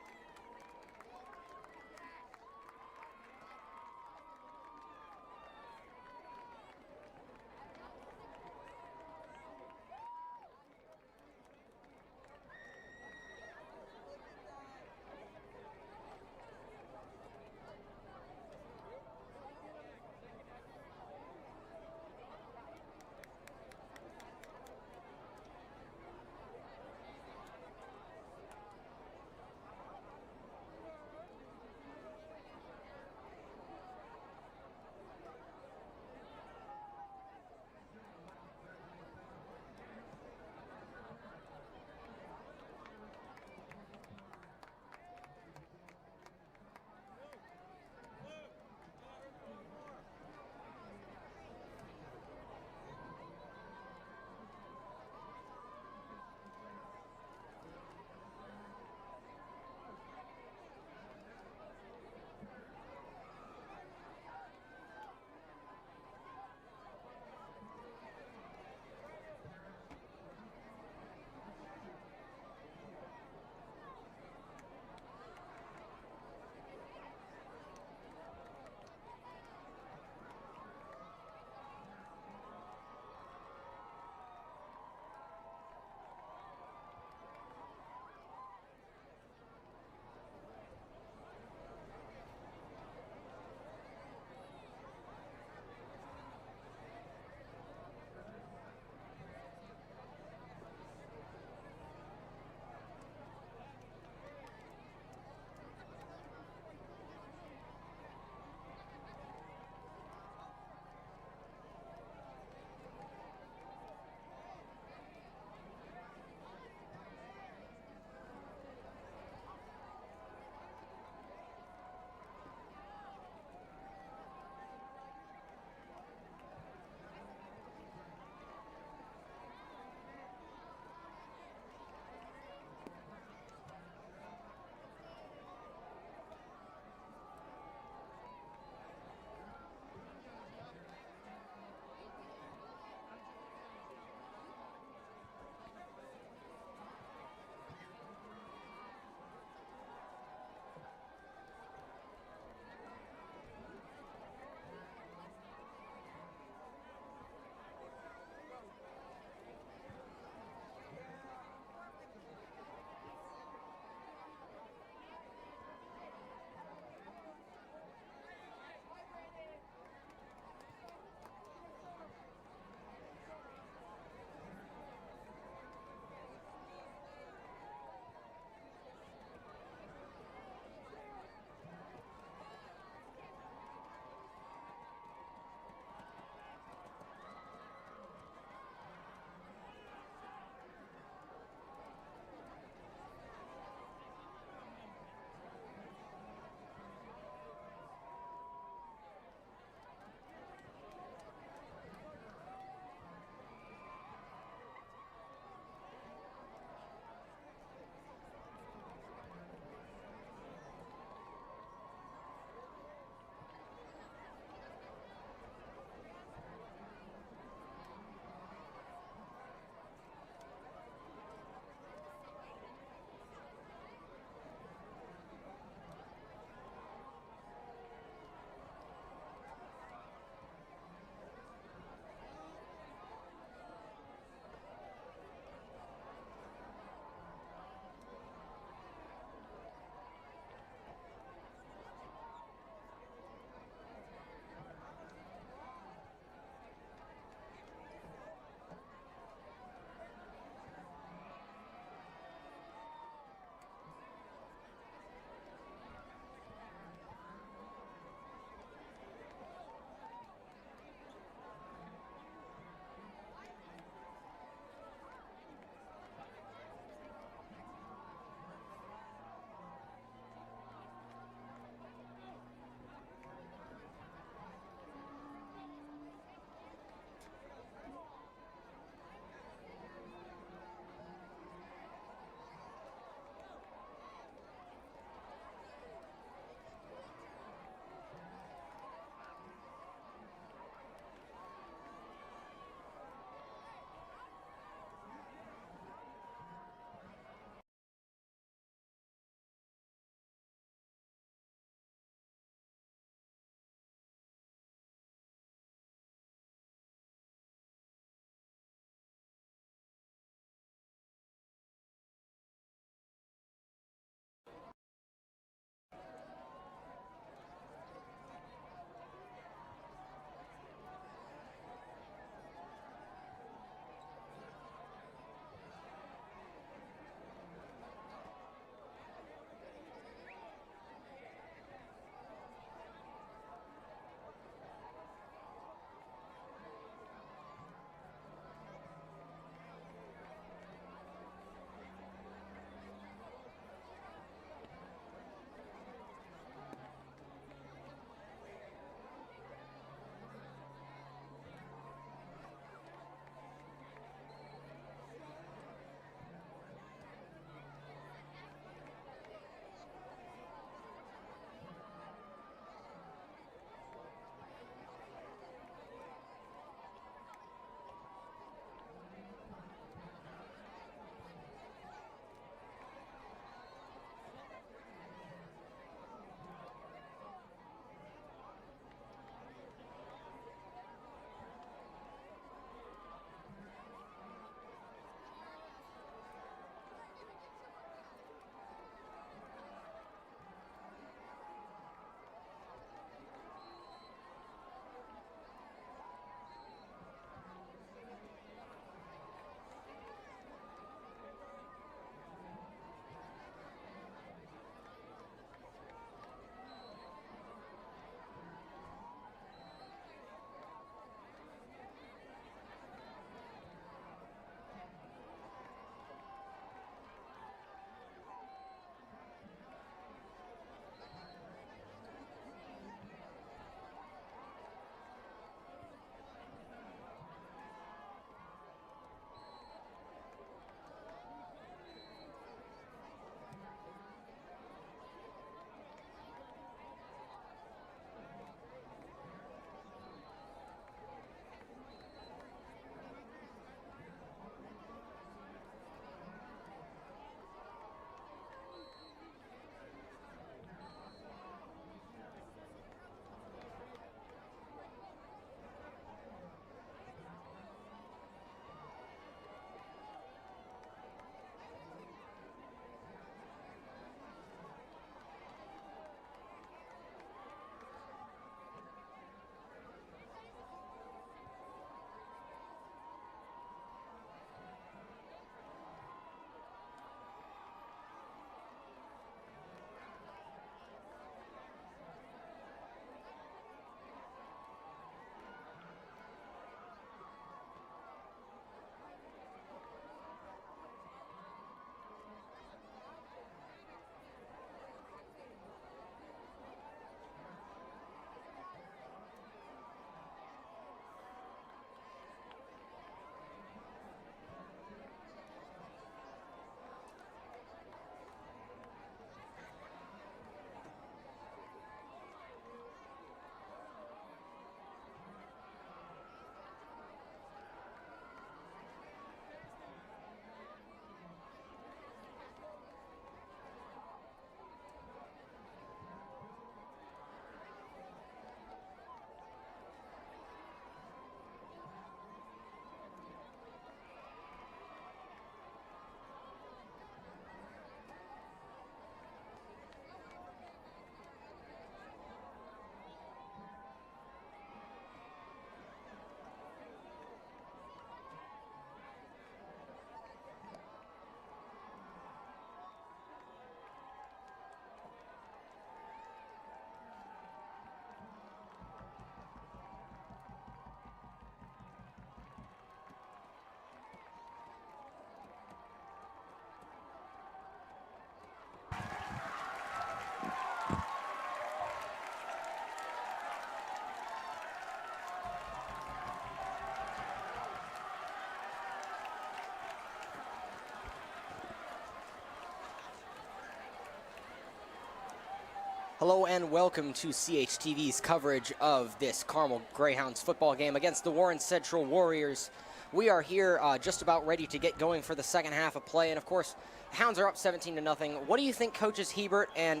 Hello and welcome to CHTV's coverage of this Carmel Greyhounds football game against the Warren Central Warriors. We are here just about ready to get going for the second half of play, and of course, the Hounds are up 17-0. What do you think coaches Hebert and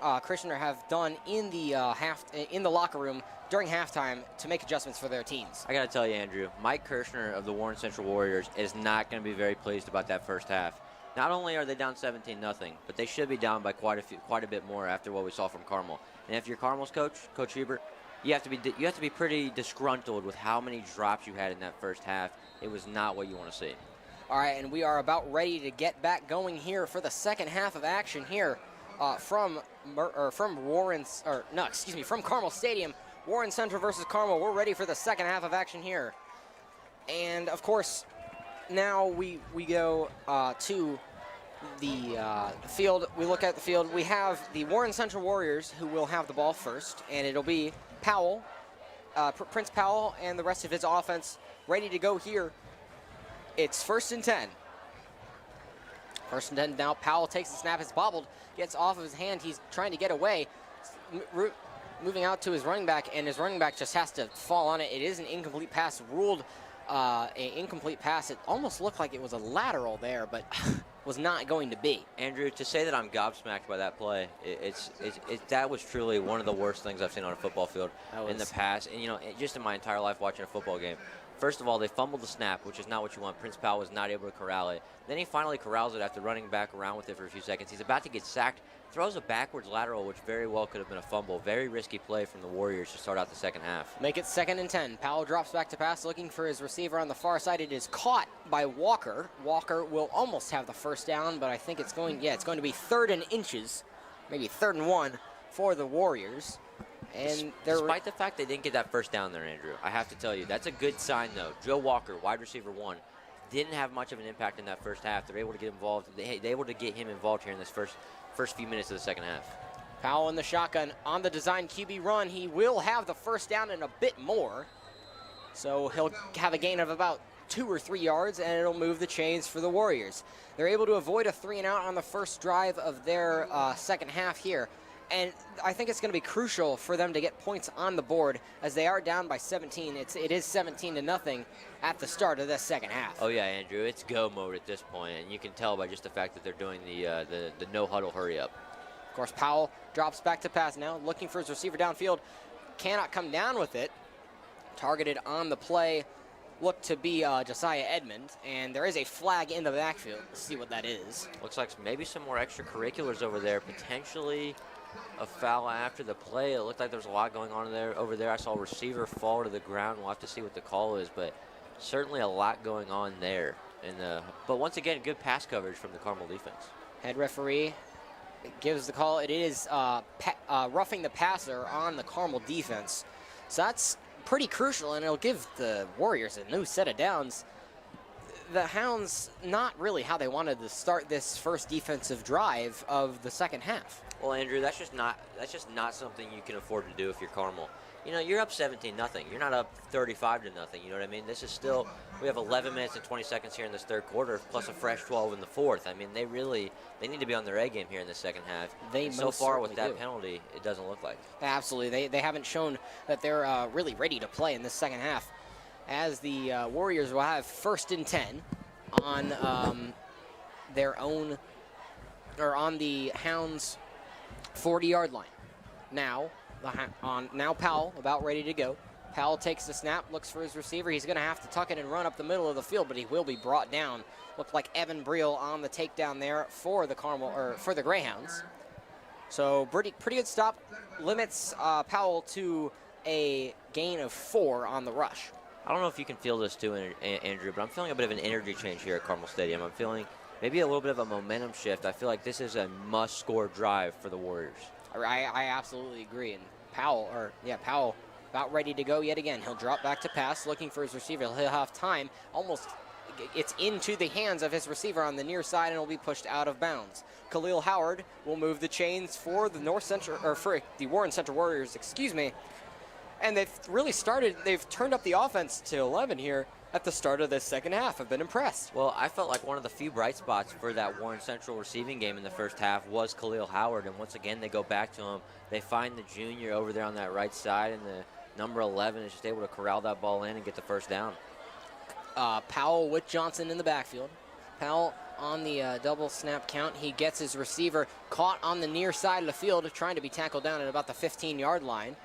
Kirshner have done in the locker room during halftime to make adjustments for their teams? I gotta tell you, Andrew, Mike Kirshner of the Warren Central Warriors is not going to be very pleased about that first half. Not only are they down 17-0, but they should be down by quite a bit more after what we saw from Carmel. And if you're Carmel's coach, Coach Hebert, you have to be pretty disgruntled with how many drops you had in that first half. It was not what you want to see. All right, and we are about ready to get back going here for the second half of action here from Carmel Stadium. Warren Central versus Carmel. We're ready for the second half of action here, and of course, now we go to the field. We look at the field. We have the Warren Central Warriors who will have the ball first, and it'll be Powell, Prince Powell, and the rest of his offense ready to go here. It's 1st and 10. 1st and 10 now. Powell takes the snap. It's bobbled. Gets off of his hand. He's trying to get away. Moving out to his running back, and his running back just has to fall on it. It is an incomplete pass, ruled an incomplete pass. It almost looked like it was a lateral there, but was not going to be. Andrew, to say that I'm gobsmacked by that play, that was truly one of the worst things I've seen on a football field in the past, and just in my entire life watching a football game. First of all, they fumbled the snap, which is not what you want. Prince Powell was not able to corral it. Then he finally corrals it after running back around with it for a few seconds. He's about to get sacked, throws a backwards lateral, which very well could have been a fumble. Very risky play from the Warriors to start out the second half. Make it 2nd and 10. Powell drops back to pass, looking for his receiver on the far side. It is caught by Walker. Walker will almost have the first down, but I think it's going to be 3rd and inches, maybe 3rd and 1 for the Warriors. And despite the fact they didn't get that first down there, Andrew, I have to tell you, that's a good sign, though. Joe Walker, wide receiver 1, didn't have much of an impact in that first half. They're able to get involved. They're able to get him involved here in this first few minutes of the second half. Powell in the shotgun on the design QB run. He will have the first down and a bit more. So he'll have a gain of about 2 or 3 yards, and it'll move the chains for the Warriors. They're able to avoid a 3-and-out on the first drive of their second half here. And I think it's going to be crucial for them to get points on the board as they are down by 17. It is 17-0 at the start of this second half. Oh, yeah, Andrew, it's go mode at this point, and you can tell by just the fact that they're doing the no-huddle hurry-up. Of course, Powell drops back to pass now, looking for his receiver downfield. Cannot come down with it. Targeted on the play looked to be Josiah Edmond, and there is a flag in the backfield. Let's see what that is. Looks like maybe some more extracurriculars over there, potentially a foul after the play. It looked like there was a lot going on over there. I saw a receiver fall to the ground. We'll have to see what the call is, but certainly a lot going on there. But once again, good pass coverage from the Carmel defense. Head referee gives the call. It is roughing the passer on the Carmel defense. So that's pretty crucial, and it'll give the Warriors a new set of downs. The Hounds, not really how they wanted to start this first defensive drive of the second half. Well, Andrew, that's just not something you can afford to do if you're Carmel. You're up 17-0. You're not up 35-0. You know what I mean? This is still, we have 11 minutes and 20 seconds here in this third quarter, plus a fresh 12 in the fourth. I mean, they need to be on their A game here in the second half. So far with that penalty, it doesn't look like. Absolutely. They haven't shown that they're really ready to play in this second half, as the Warriors will have 1st and 10 on their own, or on the Hounds' 40-yard line. Now Powell about ready to go. Powell takes the snap, looks for his receiver. He's going to have to tuck it and run up the middle of the field, but he will be brought down. Looked like Evan Breel on the takedown there for the Greyhounds. So pretty good stop. Limits Powell to a gain of 4 on the rush. I don't know if you can feel this too, Andrew, but I'm feeling a bit of an energy change here at Carmel Stadium. I'm feeling maybe a little bit of a momentum shift. I feel like this is a must-score drive for the Warriors. I absolutely agree. And Powell about ready to go yet again. He'll drop back to pass, looking for his receiver. He'll have time. Almost, it's into the hands of his receiver on the near side, and will be pushed out of bounds. Khalil Howard will move the chains for the for the Warren Central Warriors, excuse me. And they've really started. They've turned up the offense to 11 here, at the start of this second half. I've been impressed. Well, I felt like one of the few bright spots for that Warren Central receiving game in the first half was Khalil Howard, and once again they go back to him. They find the junior over there on that right side, and the number 11 is just able to corral that ball in and get the first down. Powell with Johnson in the backfield. Powell on the double snap count. He gets his receiver caught on the near side of the field, trying to be tackled down at about the 15-yard line.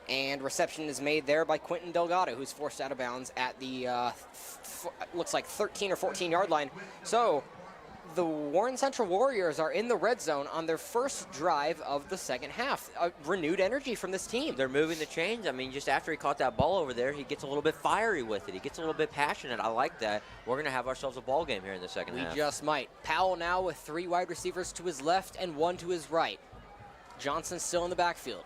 And reception is made there by Quentin Delgado, who's forced out of bounds at the, looks like 13 or 14-yard line. So the Warren Central Warriors are in the red zone on their first drive of the second half. Renewed energy from this team. They're moving the chains. I mean, just after he caught that ball over there, he gets a little bit fiery with it. He gets a little bit passionate. I like that. We're going to have ourselves a ball game here in the second half. We just might. Powell now with 3 wide receivers to his left and 1 to his right. Johnson still in the backfield.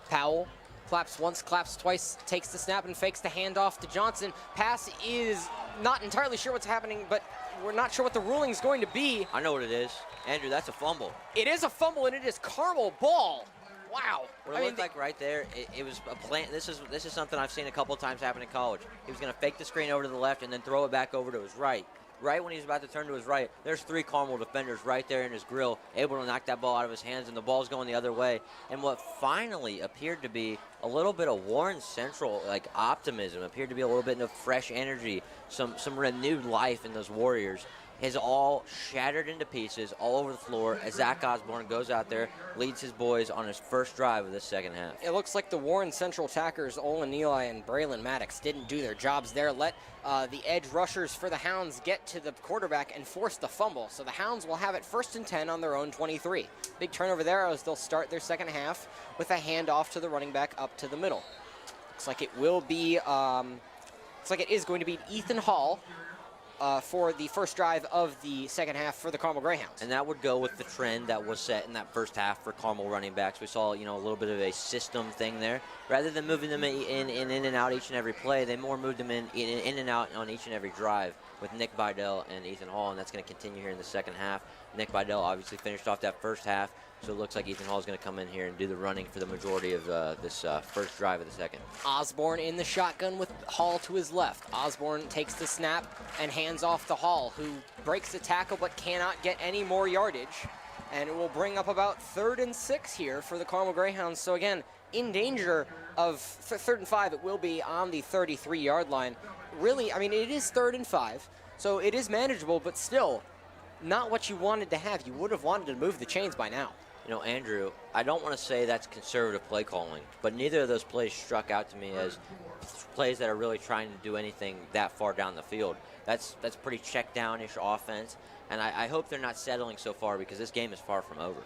Powell claps once, claps twice, takes the snap and fakes the handoff to Johnson. Pass is not entirely sure what's happening, but we're not sure what the ruling is going to be. I know what it is. Andrew, that's a fumble. It is a fumble, and it is Carmel ball. Wow. What it looked like right there, it was a plan. This is something I've seen a couple of times happen in college. He was going to fake the screen over to the left and then throw it back over to his right. Right when he's about to turn to his right, there's 3 Carmel defenders right there in his grill, able to knock that ball out of his hands, and the ball's going the other way. And what finally appeared to be a little bit of Warren Central optimism, appeared to be a little bit of fresh energy, some renewed life in those Warriors, is all shattered into pieces all over the floor as Zach Osborne goes out there, leads his boys on his first drive of this second half. It looks like the Warren Central attackers, Olin Eli and Braylon Maddox, didn't do their jobs there. Let the edge rushers for the Hounds get to the quarterback and force the fumble. So the Hounds will have it 1st and 10 on their own 23. Big turnover there as they'll start their second half with a handoff to the running back up to the middle. Looks like it will be, looks like it is going to be Ethan Hall for the first drive of the second half for the Carmel Greyhounds. And that would go with the trend that was set in that first half for Carmel running backs. We saw, a little bit of a system thing there. Rather than moving them in and out each and every play, they more moved them in and out on each and every drive with Nick Bidell and Ethan Hall, and that's going to continue here in the second half. Nick Bidell obviously finished off that first half, so it looks like Ethan Hall is going to come in here and do the running for the majority of this first drive of the second. Osborne in the shotgun with Hall to his left. Osborne takes the snap and hands off to Hall, who breaks the tackle but cannot get any more yardage. And it will bring up about 3rd and 6 here for the Carmel Greyhounds. So again, in danger of 3rd and 5, it will be on the 33-yard line. Really, I mean, it is 3rd and 5, so it is manageable, but still not what you wanted to have. You would have wanted to move the chains by now. Andrew, I don't want to say that's conservative play calling, but neither of those plays struck out to me as plays that are really trying to do anything that far down the field. That's pretty check down-ish offense, and I hope they're not settling so far because this game is far from over.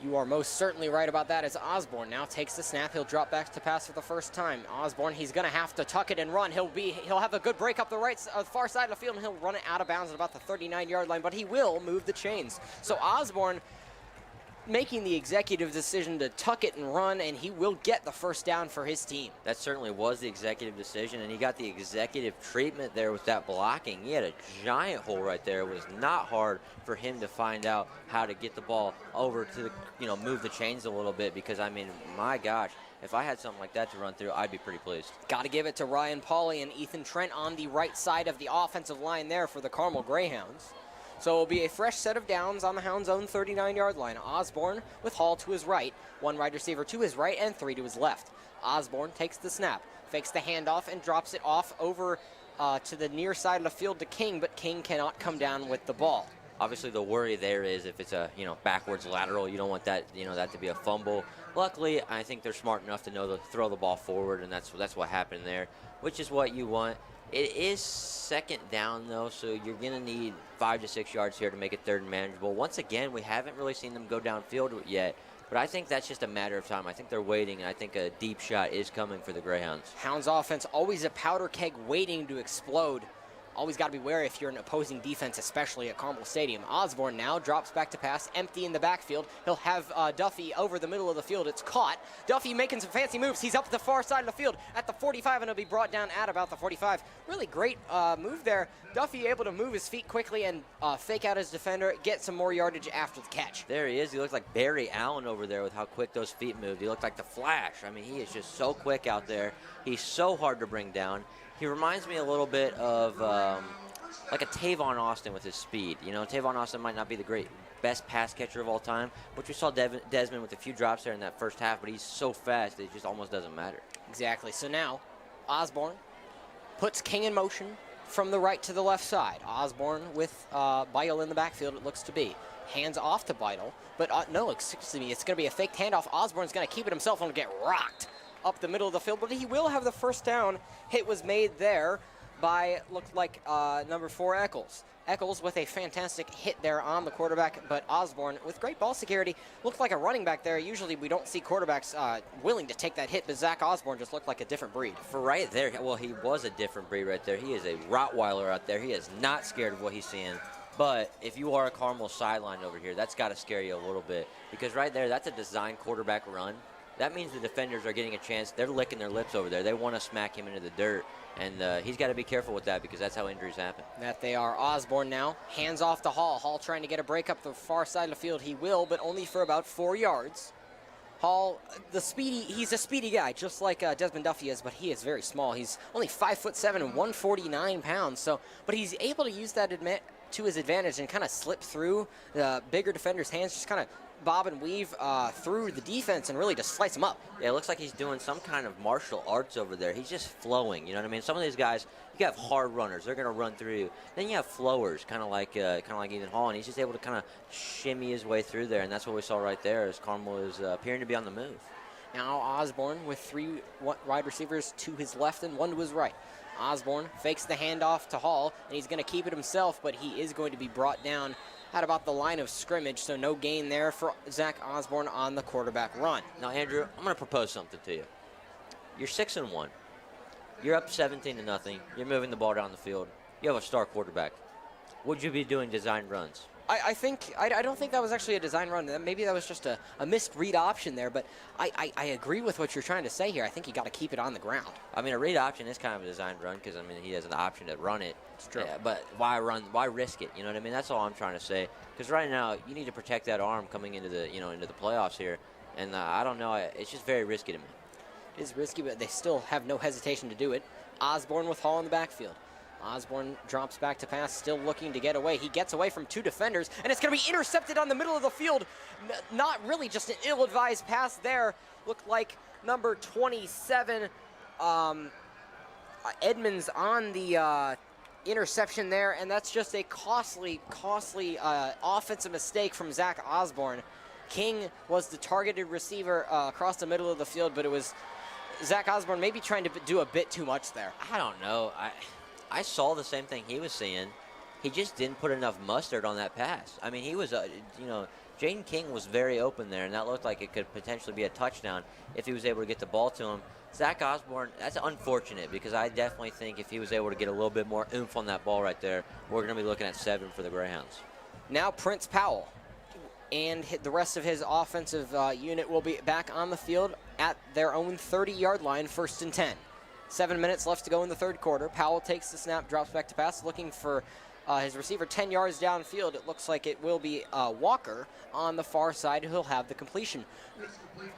You are most certainly right about that as Osborne now takes the snap. He'll drop back to pass for the first time. Osborne, he's going to have to tuck it and run. He'll have a good break up the far side of the field, and he'll run it out of bounds at about the 39-yard line, but he will move the chains. So Osborne making the executive decision to tuck it and run, and he will get the first down for his team. That certainly was the executive decision, and he got the executive treatment there with that blocking. He had a giant hole right there. It was not hard for him to find out how to get the ball over to, move the chains a little bit because, I mean, my gosh, if I had something like that to run through, I'd be pretty pleased. Got to give it to Ryan Pauly and Ethan Trent on the right side of the offensive line there for the Carmel Greyhounds. So it will be a fresh set of downs on the Hounds' own 39-yard line. Osborne with Hall to his right, 1 wide receiver to his right, and 3 to his left. Osborne takes the snap, fakes the handoff, and drops it off over to the near side of the field to King, but King cannot come down with the ball. Obviously, the worry there is if it's a backwards lateral, you don't want that that to be a fumble. Luckily, I think they're smart enough to know to throw the ball forward, and that's what happened there, which is what you want. It is second down, though, so you're going to need 5 to 6 yards here to make it 3rd and manageable. Once again, we haven't really seen them go downfield yet, but I think that's just a matter of time. I think they're waiting, and I think a deep shot is coming for the Greyhounds. Hounds offense always a powder keg waiting to explode. Always got to be wary if you're an opposing defense, especially at Carmel Stadium. Osborne now drops back to pass, empty in the backfield. He'll have Duffy over the middle of the field. It's caught. Duffy making some fancy moves. He's up the far side of the field at the 45, and he'll be brought down at about the 45. Really great move there. Duffy able to move his feet quickly and fake out his defender, get some more yardage after the catch. There he is. He looks like Barry Allen over there with how quick those feet moved. He looked like the Flash. I mean, he is just so quick out there. He's so hard to bring down. He reminds me a little bit of like a Tavon Austin with his speed. You know, Tavon Austin might not be the best pass catcher of all time, which we saw Desmond with a few drops there in that first half, but he's so fast that it just almost doesn't matter. Exactly. So now Osborne puts King in motion from the right to the left side. Osborne with Beidle in the backfield, it looks to be. Hands off to Beidle, but no, excuse me, it's going to be a faked handoff. Osborne's going to keep it himself and get rocked up the middle of the field, but he will have the first down. Hit was made there by, looked like number 4, Eccles. Eccles with a fantastic hit there on the quarterback, but Osborne with great ball security looked like a running back there. Usually we don't see quarterbacks willing to take that hit, but Zach Osborne just looked like a different breed. For right there, well, he was a different breed right there. He is a Rottweiler out there. He is not scared of what he's seeing. But if you are a Carmel sideline over here, that's got to scare you a little bit, because right there, that's a design quarterback run. That means the defenders are getting a chance. They're licking their lips over there. They want to smack him into the dirt, and he's got to be careful with that because that's how injuries happen. That they are. Osborne now, hands off to Hall. Hall trying to get a break up the far side of the field. He will, but only for about 4 yards. Hall, he's a speedy guy, just like Desmond Duffy is, but he is very small. He's only 5'7" and 149 pounds. So, but he's able to use that to his advantage and kind of slip through the bigger defender's hands, just kind of bob and weave through the defense and really just slice him up. Yeah, it looks like he's doing some kind of martial arts over there. He's just flowing, you know what I mean? Some of these guys, you have hard runners, they're going to run through you. Then you have flowers, kind of like Ethan Hall, and he's just able to kind of shimmy his way through there, and that's what we saw right there as Carmel is appearing to be on the move. Now Osborne with 3 wide receivers to his left and 1 to his right. Osborne fakes the handoff to Hall, and he's going to keep it himself, but he is going to be brought down at about the line of scrimmage, so no gain there for Zach Osborne on the quarterback run. Now, Andrew, I'm going to propose something to you. You're 6-1. You're up 17-0. You're moving the ball down the field. You have a star quarterback. Would you be doing design runs? I don't think that was actually a design run. Maybe that was just a missed read option there, but I agree with what you're trying to say here. I think you got to keep it on the ground. I mean, a read option is kind of a design run because, I mean, he has an option to run it. It's true. Yeah, but why run? Why risk it? You know what I mean? That's all I'm trying to say. Because right now, you need to protect that arm coming into the playoffs here. And I don't know. It's just very risky to me. It is risky, but they still have no hesitation to do it. Osborne with Hall in the backfield. Osborne drops back to pass, still looking to get away. He gets away from 2 defenders, and it's going to be intercepted on the middle of the field. Not really, just an ill-advised pass there. Looked like number 27, Edmonds on the interception there, and that's just a costly offensive mistake from Zach Osborne. King was the targeted receiver across the middle of the field, but it was Zach Osborne maybe trying to do a bit too much there. I don't know. I saw the same thing he was seeing. He just didn't put enough mustard on that pass. I mean, he was, Jaden King was very open there, and that looked like it could potentially be a touchdown if he was able to get the ball to him. Zach Osborne, that's unfortunate because I definitely think if he was able to get a little bit more oomph on that ball right there, we're going to be looking at 7 for the Greyhounds. Now Prince Powell and the rest of his offensive unit will be back on the field at their own 30-yard line, 1st and 10. 7 minutes left to go in the third quarter. Powell takes the snap, drops back to pass, looking for his receiver 10 yards downfield. It looks like it will be Walker on the far side who'll have the completion.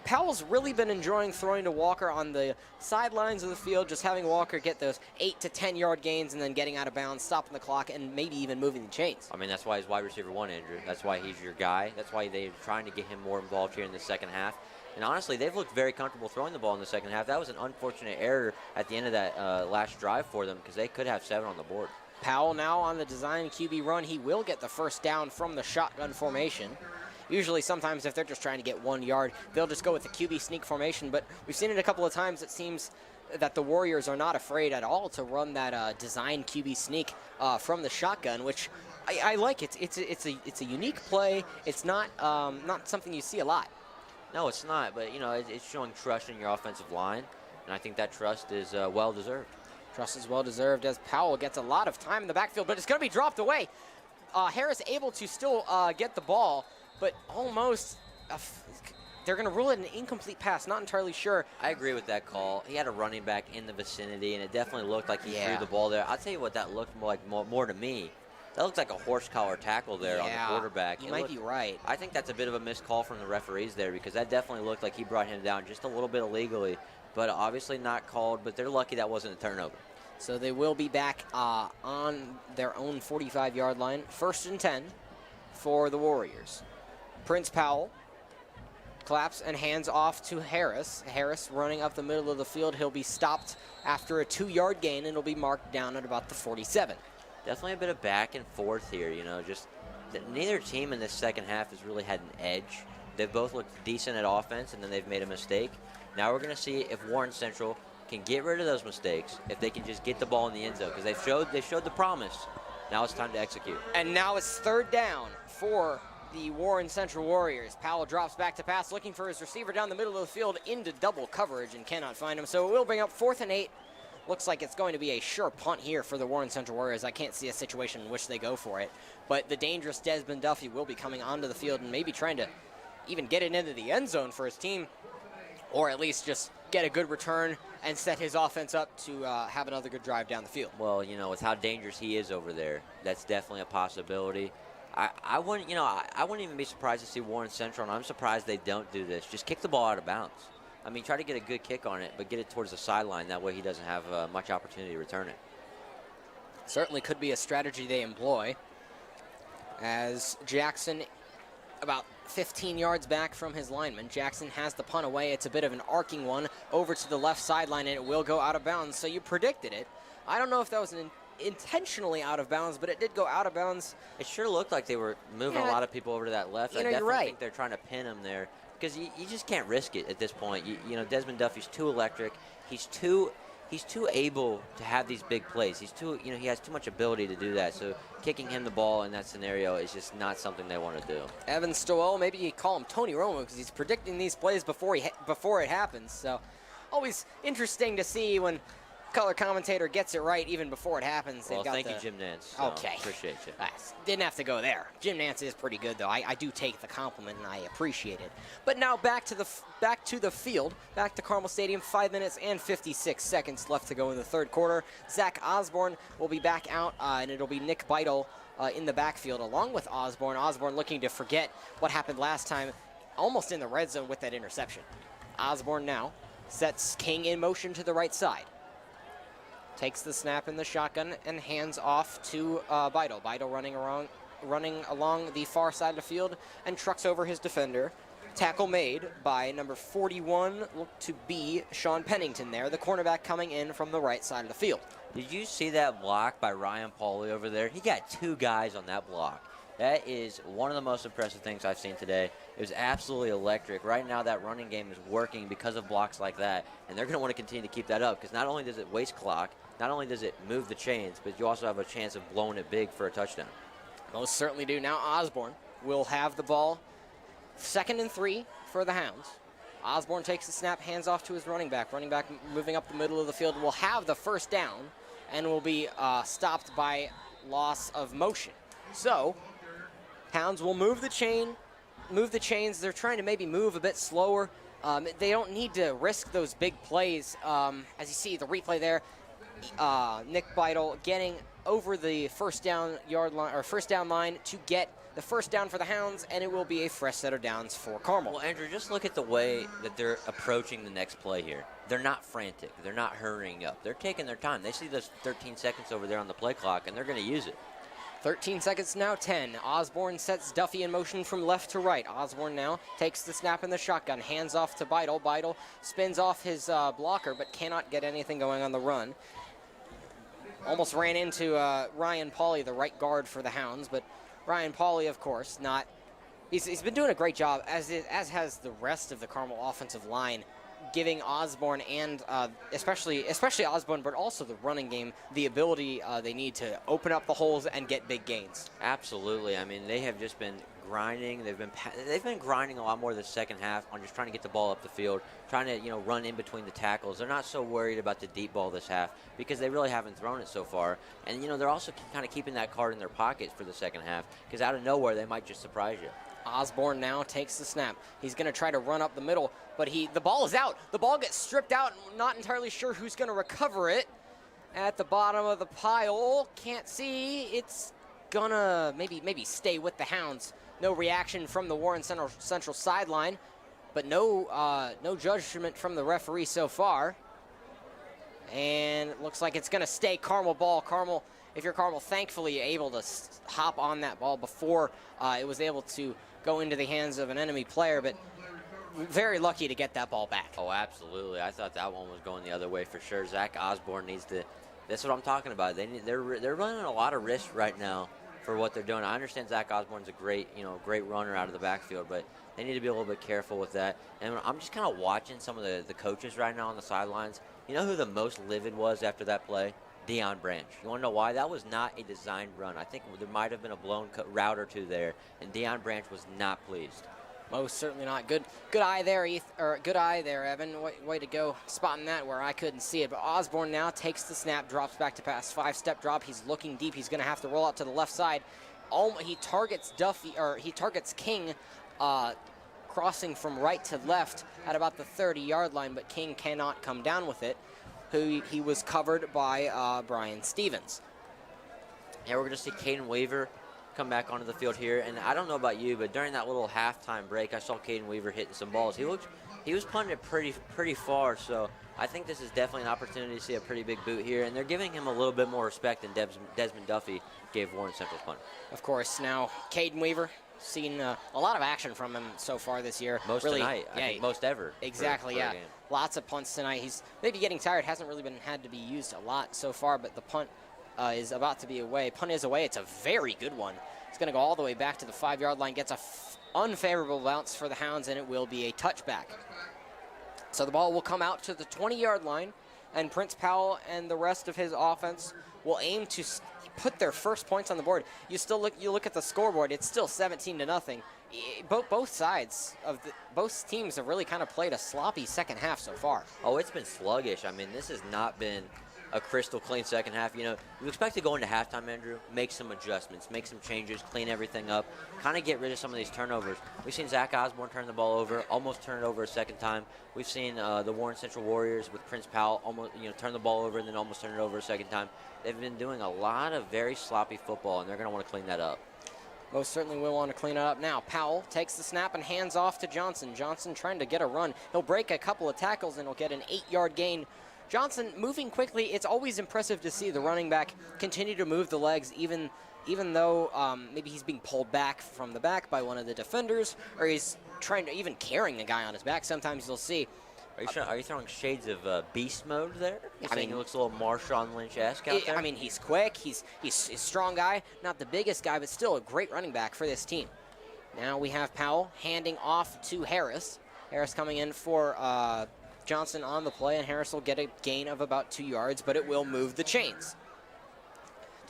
Powell's really been enjoying throwing to Walker on the sidelines of the field, just having Walker get those 8 to 10 yard gains and then getting out of bounds, stopping the clock, and maybe even moving the chains. I mean, that's why he's wide receiver 1, Andrew. That's why he's your guy. That's why they're trying to get him more involved here in the second half. And honestly, they've looked very comfortable throwing the ball in the second half. That was an unfortunate error at the end of that last drive for them because they could have 7 on the board. Powell now on the design QB run. He will get the first down from the shotgun formation. Usually, sometimes if they're just trying to get 1 yard, they'll just go with the QB sneak formation. But we've seen it a couple of times. It seems that the Warriors are not afraid at all to run that design QB sneak from the shotgun, which I like. It's a unique play. It's not something you see a lot. No, it's not, but, it's showing trust in your offensive line, and I think that trust is well-deserved. Trust is well-deserved as Powell gets a lot of time in the backfield, but it's going to be dropped away. Harris able to still get the ball, but almost they're going to rule it an incomplete pass. Not entirely sure. I agree with that call. He had a running back in the vicinity, and it definitely looked like he threw the ball there. I'll tell you what that looked more to me. That looks like a horse collar tackle there on the quarterback. You might be right. I think that's a bit of a missed call from the referees there because that definitely looked like he brought him down just a little bit illegally, but obviously not called, but they're lucky that wasn't a turnover. So they will be back on their own 45-yard line. 1st and 10 for the Warriors. Prince Powell claps and hands off to Harris. Harris running up the middle of the field. He'll be stopped after a 2-yard gain, and it'll be marked down at about the 47. Definitely a bit of back and forth here, just that neither team in this second half has really had an edge. They've both looked decent at offense, and then they've made a mistake. Now we're going to see if Warren Central can get rid of those mistakes, if they can just get the ball in the end zone, because they showed the promise. Now it's time to execute. And now it's 3rd down for the Warren Central Warriors. Powell drops back to pass, looking for his receiver down the middle of the field into double coverage and cannot find him. So it will bring up 4th and 8. Looks like it's going to be a sure punt here for the Warren Central Warriors. I can't see a situation in which they go for it. But the dangerous Desmond Duffy will be coming onto the field and maybe trying to even get it into the end zone for his team, or at least just get a good return and set his offense up to have another good drive down the field. Well, with how dangerous he is over there, that's definitely a possibility. I wouldn't even be surprised to see Warren Central, and I'm surprised they don't do this. Just kick the ball out of bounds. I mean, try to get a good kick on it, but get it towards the sideline. That way he doesn't have much opportunity to return it. Certainly could be a strategy they employ, as Jackson, about 15 yards back from his lineman. Jackson has the punt away. It's a bit of an arcing one over to the left sideline, and it will go out of bounds. So you predicted it. I don't know if that was intentionally out of bounds, but it did go out of bounds. It sure looked like they were moving a lot of people over to that left. I definitely you're right. think they're trying to pin him there, because you just can't risk it at this point. Desmond Duffy's too electric. He's too able to have these big plays. He has too much ability to do that. So kicking him the ball in that scenario is just not something they want to do. Evan Stowell, maybe you call him Tony Romo, because he's predicting these plays before it happens. So always interesting to see when color commentator gets it right even before it happens. Well, thank you, Jim Nance. Okay. Appreciate you. Didn't have to go there. Jim Nance is pretty good, though. I do take the compliment, and I appreciate it. But now back to the field, back to Carmel Stadium. 5 minutes and 56 seconds left to go in the third quarter. Zach Osborne will be back out, and it'll be Nick Beidel in the backfield along with Osborne. Osborne looking to forget what happened last time, almost in the red zone with that interception. Osborne now sets King in motion to the right side. Takes the snap in the shotgun and hands off to Beidel. Beidel running along the far side of the field and trucks over his defender. Tackle made by number 41, looked to be Sean Pennington there, the cornerback coming in from the right side of the field. Did you see that block by Ryan Pauly over there? He got 2 guys on that block. That is one of the most impressive things I've seen today. It was absolutely electric. Right now, that running game is working because of blocks like that, and they're going to want to continue to keep that up, because not only does it waste clock, not only does it move the chains, but you also have a chance of blowing it big for a touchdown. Most certainly do. Now Osborne will have the ball. 2nd and 3 for the Hounds. Osborne takes the snap, hands off to his running back. Running back moving up the middle of the field will have the first down and will be stopped by loss of motion. So Hounds will move the chains. They're trying to maybe move a bit slower. They don't need to risk those big plays. As you see the replay there, Nick Beidel getting over the first down line to get the first down for the Hounds, and it will be a fresh set of downs for Carmel. Well, Andrew, just look at the way that they're approaching the next play here. They're not frantic. They're not hurrying up. They're taking their time. They see those 13 seconds over there on the play clock, and they're going to use it. 13 seconds now, 10. Osborne sets Duffy in motion from left to right. Osborne now takes the snap in the shotgun, hands off to Beidel. Beidel spins off his blocker, but cannot get anything going on the run. Almost ran into Ryan Pauly, the right guard for the Hounds, but Ryan Pauly, of course, not. He's been doing a great job, as has the rest of the Carmel offensive line, giving Osborne and especially Osborne, but also the running game, the ability they need to open up the holes and get big gains. Absolutely. I mean, they have just been grinding. They've been grinding a lot more this second half on just trying to get the ball up the field, trying to run in between the tackles. They're not so worried about the deep ball this half because they really haven't thrown it so far. And they're also kind of keeping that card in their pockets for the second half, because out of nowhere they might just surprise you. Osborne now takes the snap. He's going to try to run up the middle, but the ball is out. The ball gets stripped out. Not entirely sure who's going to recover it. At the bottom of the pile, can't see. It's gonna maybe stay with the Hounds. No reaction from the Warren Central sideline, but no judgment from the referee so far. And it looks like it's going to stay Carmel ball. Carmel, if you're Carmel, thankfully able to hop on that ball before it was able to go into the hands of an enemy player, but very lucky to get that ball back. Oh, absolutely. I thought that one was going the other way for sure. Zach Osborne needs to. That's what I'm talking about. They're running a lot of risk right now for what they're doing. I understand Zach Osborne's a great runner out of the backfield, but they need to be a little bit careful with that. And I'm just kind of watching some of the coaches right now on the sidelines. You know who the most livid was after that play? Deion Branch. You want to know why? That was not a designed run. I think there might have been a blown route or two there, and Deion Branch was not pleased. Most certainly not. Good eye there, good eye there, Evan. Way to go spotting that where I couldn't see it. But Osborne now takes the snap, drops back to pass, 5-step drop. He's looking deep. He's going to have to roll out to the left side. He targets he targets King, crossing from right to left at about the 30-yard line, but King cannot come down with it. He was covered by Brian Stevens. Yeah, we're going to see Caden Weaver come back onto the field here, and I don't know about you, but during that little halftime break, I saw Caden Weaver hitting some balls. He was punting it pretty far, so I think this is definitely an opportunity to see a pretty big boot here, and they're giving him a little bit more respect than Desmond Duffy gave Warren Central's punt. Of course, now Caden Weaver, seen a lot of action from him so far this year. Most tonight, I think most ever. Exactly, yeah. Lots of punts tonight. He's maybe getting tired. Hasn't really had to be used a lot so far, but the punt is about to be away. Punt is away. It's a very good one. It's going to go all the way back to the 5-yard line. Gets a unfavorable bounce for the Hounds, and it will be a touchback. So the ball will come out to the 20-yard line, and Prince Powell and the rest of his offense will aim to put their first points on the board. You look at the scoreboard. It's still 17-0. Both sides of both teams have really kind of played a sloppy second half so far. Oh, it's been sluggish. I mean, this has not been a crystal clean second half. You know, you expect to go into halftime, Andrew, make some adjustments, make some changes, clean everything up, kind of get rid of some of these turnovers. We've seen Zach Osborne turn the ball over, almost turn it over a second time. We've seen the Warren Central Warriors with Prince Powell almost, turn the ball over and then almost turn it over a second time. They've been doing a lot of very sloppy football, and they're going to want to clean that up. Most certainly will want to clean it up now. Powell takes the snap and hands off to Johnson. Johnson trying to get a run. He'll break a couple of tackles and he'll get an 8-yard gain. Johnson moving quickly. It's always impressive to see the running back continue to move the legs, even though maybe he's being pulled back from the back by one of the defenders, or he's trying to even carrying a guy on his back. Sometimes you'll see. Are you throwing shades of beast mode there? I mean, he looks a little Marshawn Lynch-esque out there. I mean, he's quick. He's a strong guy. Not the biggest guy, but still a great running back for this team. Now we have Powell handing off to Harris. Harris coming in for Johnson on the play, and Harris will get a gain of about 2 yards, but it will move the chains.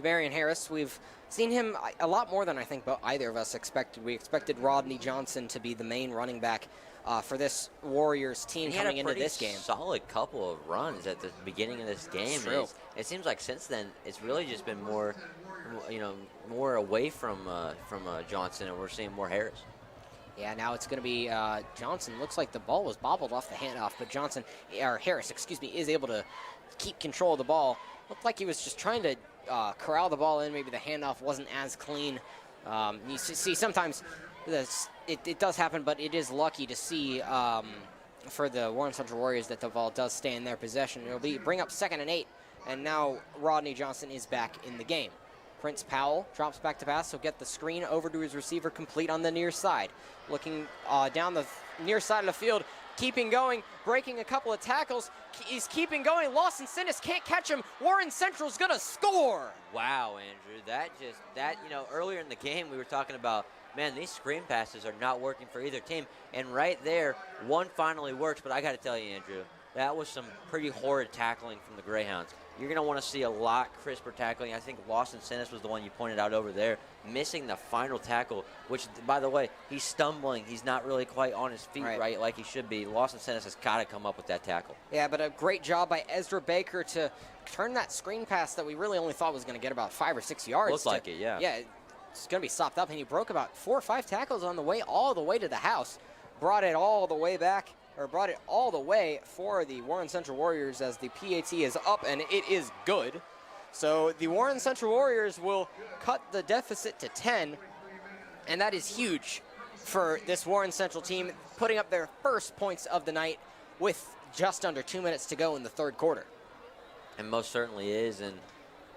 DeMarion Harris, we've seen him a lot more than I think either of us expected. We expected Rodney Johnson to be the main running back for this Warriors team coming into this game. Solid couple of runs at the beginning of this game. It seems like since then it's really just been more away from Johnson, and we're seeing more Harris. Yeah, now it's going to be Johnson. Looks like the ball was bobbled off the handoff, but Harris, is able to keep control of the ball. Looked like he was just trying to corral the ball in. Maybe the handoff wasn't as clean. You see sometimes it does happen, but it is lucky to see for the Warren Central Warriors that the ball does stay in their possession. It'll bring up 2nd and 8, and now Rodney Johnson is back in the game. Prince Powell drops back to pass. He'll get the screen over to his receiver, complete on the near side. Looking down the near side of the field, keeping going, breaking a couple of tackles. He's keeping going. Lawson Sinnis can't catch him. Warren Central's going to score. Wow, Andrew. Earlier in the game we were talking about, man, these screen passes are not working for either team. And right there, one finally works. But I got to tell you, Andrew, that was some pretty horrid tackling from the Greyhounds. You're going to want to see a lot crisper tackling. I think Lawson Sinnis was the one you pointed out over there, missing the final tackle, which, by the way, he's stumbling. He's not really quite on his feet right like he should be. Lawson Sinnis has got to come up with that tackle. Yeah, but a great job by Ezra Baker to turn that screen pass that we really only thought was going to get about 5 or 6 yards. Looks like it, yeah. Yeah, it's going to be stopped up, and he broke about 4 or 5 tackles on the way, all the way to the house. Brought it all the way for the Warren Central Warriors as the PAT is up, and it is good. So the Warren Central Warriors will cut the deficit to 10, and that is huge for this Warren Central team, putting up their first points of the night with just under 2 minutes to go in the third quarter. And most certainly is. And,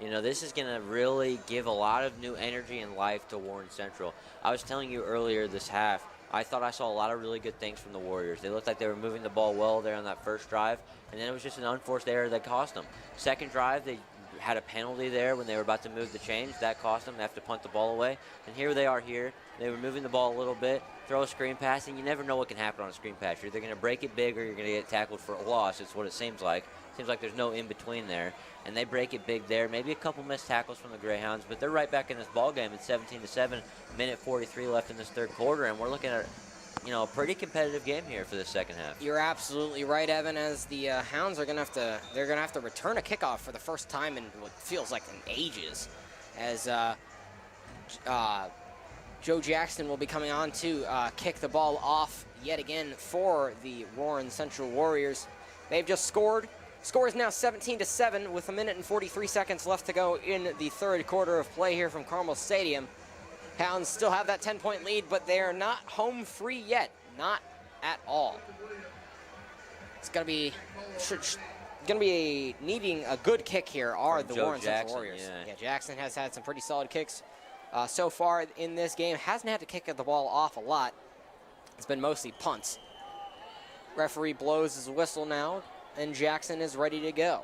you know, this is going to really give a lot of new energy and life to Warren Central. I was telling you earlier this half, I thought I saw a lot of really good things from the Warriors. They looked like they were moving the ball well there on that first drive, and then it was just an unforced error that cost them. Second drive, they had a penalty there when they were about to move the chains. That cost them. They have to punt the ball away. And here they are here. They were moving the ball a little bit, throw a screen pass, and you never know what can happen on a screen pass. You're either going to break it big or you're going to get tackled for a loss. It's what it seems like. Seems like there's no in-between there. And they break it big there. Maybe a couple missed tackles from the Greyhounds, but they're right back in this ball game. It's 17-7, minute 43 left in this third quarter, and we're looking at, you know, a pretty competitive game here for the second half. You're absolutely right, Evan, as the Hounds are going to have to return a kickoff for the first time in what feels like in ages, as Joe Jackson will be coming on to kick the ball off yet again for the Warren Central Warriors. They've just scored. Score is now 17-7 with a minute and 43 seconds left to go in the third quarter of play here from Carmel Stadium. Hounds still have that 10-point lead, but they are not home free yet. Not at all. It's going to be needing a good kick here are the Warren Central Warriors. Yeah, Jackson has had some pretty solid kicks so far in this game. Hasn't had to kick the ball off a lot. It's been mostly punts. Referee blows his whistle now, and Jackson is ready to go.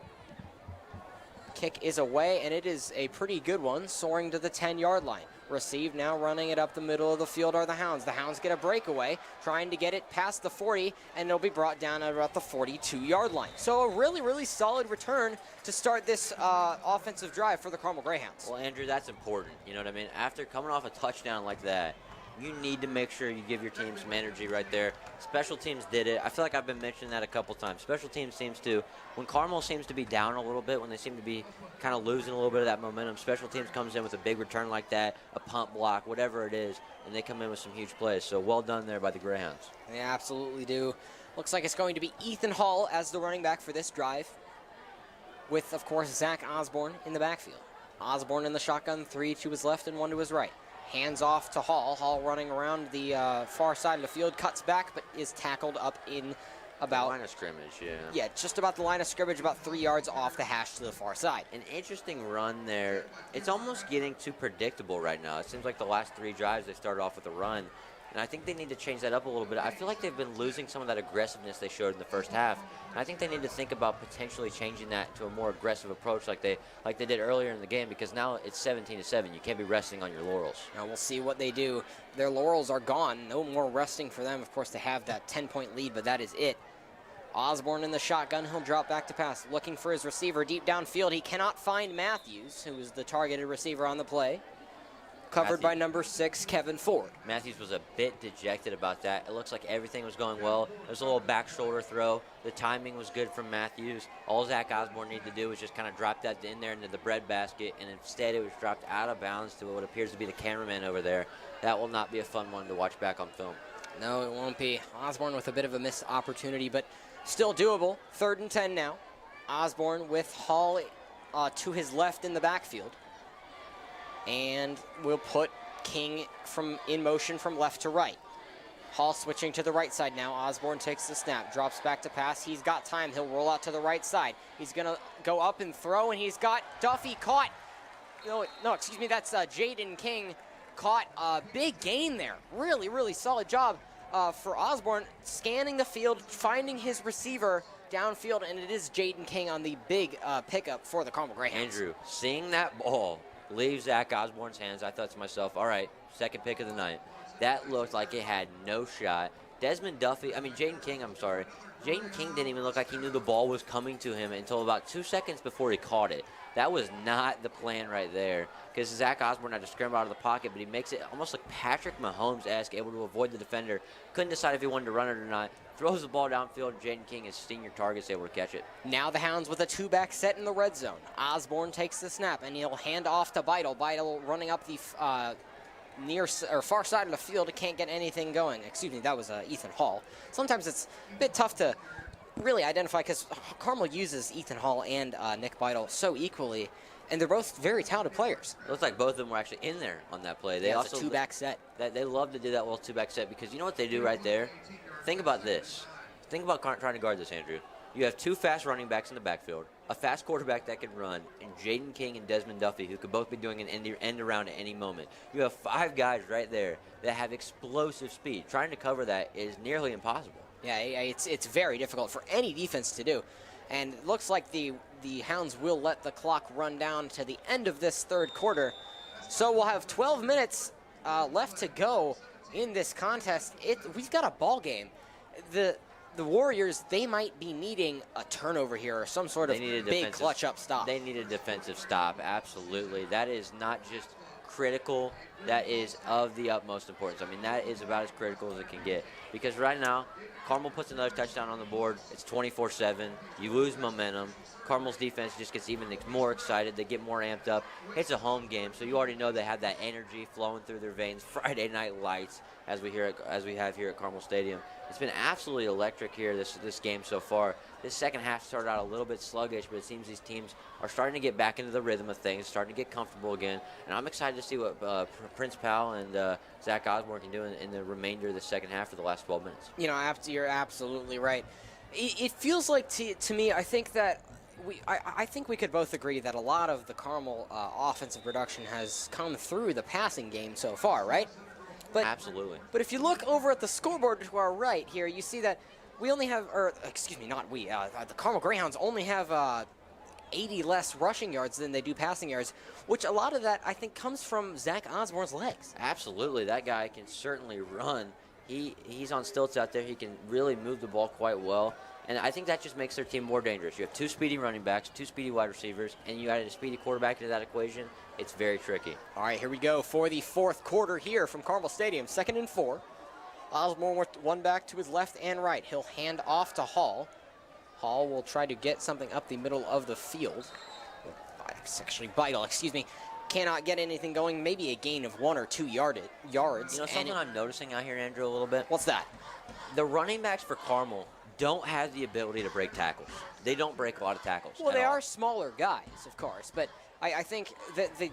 Kick is away, and it is a pretty good one, soaring to the 10-yard line. Received now, running it up the middle of the field are the Hounds. The Hounds get a breakaway, trying to get it past the 40, and it'll be brought down at about the 42-yard line. So a really, really solid return to start this offensive drive for the Carmel Greyhounds. Well, Andrew, that's important. You know what I mean? After coming off a touchdown like that, you need to make sure you give your team some energy right there. Special teams did it. I feel like I've been mentioning that a couple times. Special teams seems to, when Carmel seems to be down a little bit, when they seem to be kind of losing a little bit of that momentum, special teams comes in with a big return like that, a punt block, whatever it is, and they come in with some huge plays. So well done there by the Greyhounds. They absolutely do. Looks like it's going to be Ethan Hall as the running back for this drive, with, of course, Zach Osborne in the backfield. Osborne in the shotgun, 3 to his left and 1 to his right. Hands off to Hall. Hall running around the far side of the field, cuts back, but is tackled up in about... line of scrimmage, yeah. Yeah, just about the line of scrimmage, about 3 yards off the hash to the far side. An interesting run there. It's almost getting too predictable right now. It seems like the last 3 drives they started off with a run, and I think they need to change that up a little bit. I feel like they've been losing some of that aggressiveness they showed in the first half, and I think they need to think about potentially changing that to a more aggressive approach like they did earlier in the game, because now it's 17-7. You can't be resting on your laurels. Now we'll see what they do. Their laurels are gone. No more resting for them. Of course, they have that 10-point lead, but that is it. Osborne in the shotgun. He'll drop back to pass, looking for his receiver deep downfield. He cannot find Matthews, who is the targeted receiver on the play. Covered by number 6, Kevin Ford. Matthews was a bit dejected about that. It looks like everything was going well. There was a little back shoulder throw. The timing was good from Matthews. All Zach Osborne needed to do was just kind of drop that in there into the breadbasket, and instead it was dropped out of bounds to what appears to be the cameraman over there. That will not be a fun one to watch back on film. No, it won't be. Osborne with a bit of a missed opportunity, but still doable. 3rd and 10 now. Osborne with Hall to his left in the backfield. And we'll put King in motion from left to right. Hall switching to the right side now. Osborne takes the snap, drops back to pass. He's got time. He'll roll out to the right side. He's going to go up and throw, and he's got Duffy caught. No, excuse me, that's Jaden King caught a big gain there. Really, really solid job for Osborne, scanning the field, finding his receiver downfield, and it is Jaden King on the big pickup for the Carmel Greyhounds. Andrew, seeing that ball leave Zach Osborne's hands, I thought to myself, all right, second pick of the night. That looked like it had no shot. Jaden King didn't even look like he knew the ball was coming to him until about 2 seconds before he caught it. That was not the plan right there, because Zach Osborne had to scramble out of the pocket, but he makes it almost like Patrick Mahomes-esque, able to avoid the defender. Couldn't decide if he wanted to run it or not. Throws the ball downfield. Jaden King, his senior target, is able to catch it. Now the Hounds with a 2-back set in the red zone. Osborne takes the snap, and he'll hand off to Beidel. Beidel running up the far side of the field. Can't get anything going. Excuse me, that was Ethan Hall. Sometimes it's a bit tough to really identify, because Carmel uses Ethan Hall and Nick Beidel so equally, and they're both very talented players. It looks like both of them were actually in there on that play. They also a 2-back set. They love to do that little 2-back set, because you know what they do right there? Think about this. Think about trying to guard this, Andrew. You have 2 fast running backs in the backfield. a fast quarterback that can run, and Jaden King and Desmond Duffy, who could both be doing an end around at any moment. You have 5 guys right there that have explosive speed. Trying to cover that is nearly impossible. Yeah, it's very difficult for any defense to do. And it looks like the Hounds will let the clock run down to the end of this third quarter. So we'll have 12 minutes left to go in this contest. We've got a ball game. The Warriors, they might be needing a turnover here or some sort of big clutch-up stop. They need a defensive stop, absolutely. That is not just critical, that is of the utmost importance. I mean, that is about as critical as it can get. Because right now, Carmel puts another touchdown on the board. It's 24-7. You lose momentum. Carmel's defense just gets even more excited. They get more amped up. It's a home game, so you already know they have that energy flowing through their veins. Friday night lights, as we have here at Carmel Stadium. It's been absolutely electric here this game so far. This second half started out a little bit sluggish, but it seems these teams are starting to get back into the rhythm of things, starting to get comfortable again. And I'm excited to see what Prince Powell and Zach Osborne can do in the remainder of the second half for the last 12 minutes. You know, you're absolutely right. It feels like to me, I think that I think we could both agree that a lot of the Carmel offensive production has come through the passing game so far, right? But, absolutely. But if you look over at the scoreboard to our right here, you see that we only have, the Carmel Greyhounds only have 80 less rushing yards than they do passing yards, which a lot of that, I think, comes from Zach Osborne's legs. Absolutely. That guy can certainly run. He's on stilts out there. He can really move the ball quite well. And I think that just makes their team more dangerous. You have 2 speedy running backs, 2 speedy wide receivers, and you added a speedy quarterback to that equation. It's very tricky. All right, here we go for the fourth quarter here from Carmel Stadium. 2nd and 4. Osborne with 1 back to his left and right. He'll hand off to Hall. Hall will try to get something up the middle of the field. It's actually Beidel, cannot get anything going. Maybe a gain of 1 or 2 yards. You know something I'm noticing out here, Andrew, a little bit? What's that? The running backs for Carmel don't have the ability to break tackles. They don't break a lot of tackles. Well, they are smaller guys, of course, but I think that the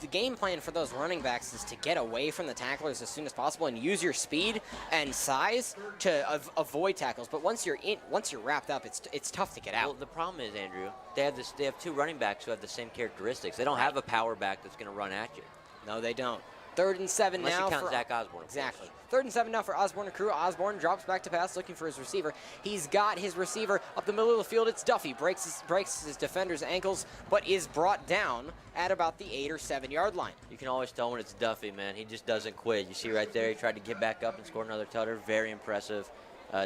game plan for those running backs is to get away from the tacklers as soon as possible and use your speed and size to avoid tackles. But once you're wrapped up, it's tough to get out. Well, the problem is, Andrew, they have 2 running backs who have the same characteristics. They don't have a power back that's going to run at you. No, they don't. 3rd and 7 Unless now you count for Zach Osborne. Exactly. 3rd and 7 now for Osborne and crew. Osborne drops back to pass, looking for his receiver. He's got his receiver up the middle of the field. It's Duffy. Breaks his defender's ankles, but is brought down at about the 8 or 7 yard line. You can always tell when it's Duffy, man. He just doesn't quit. You see right there, he tried to get back up and score another toucher. Very impressive.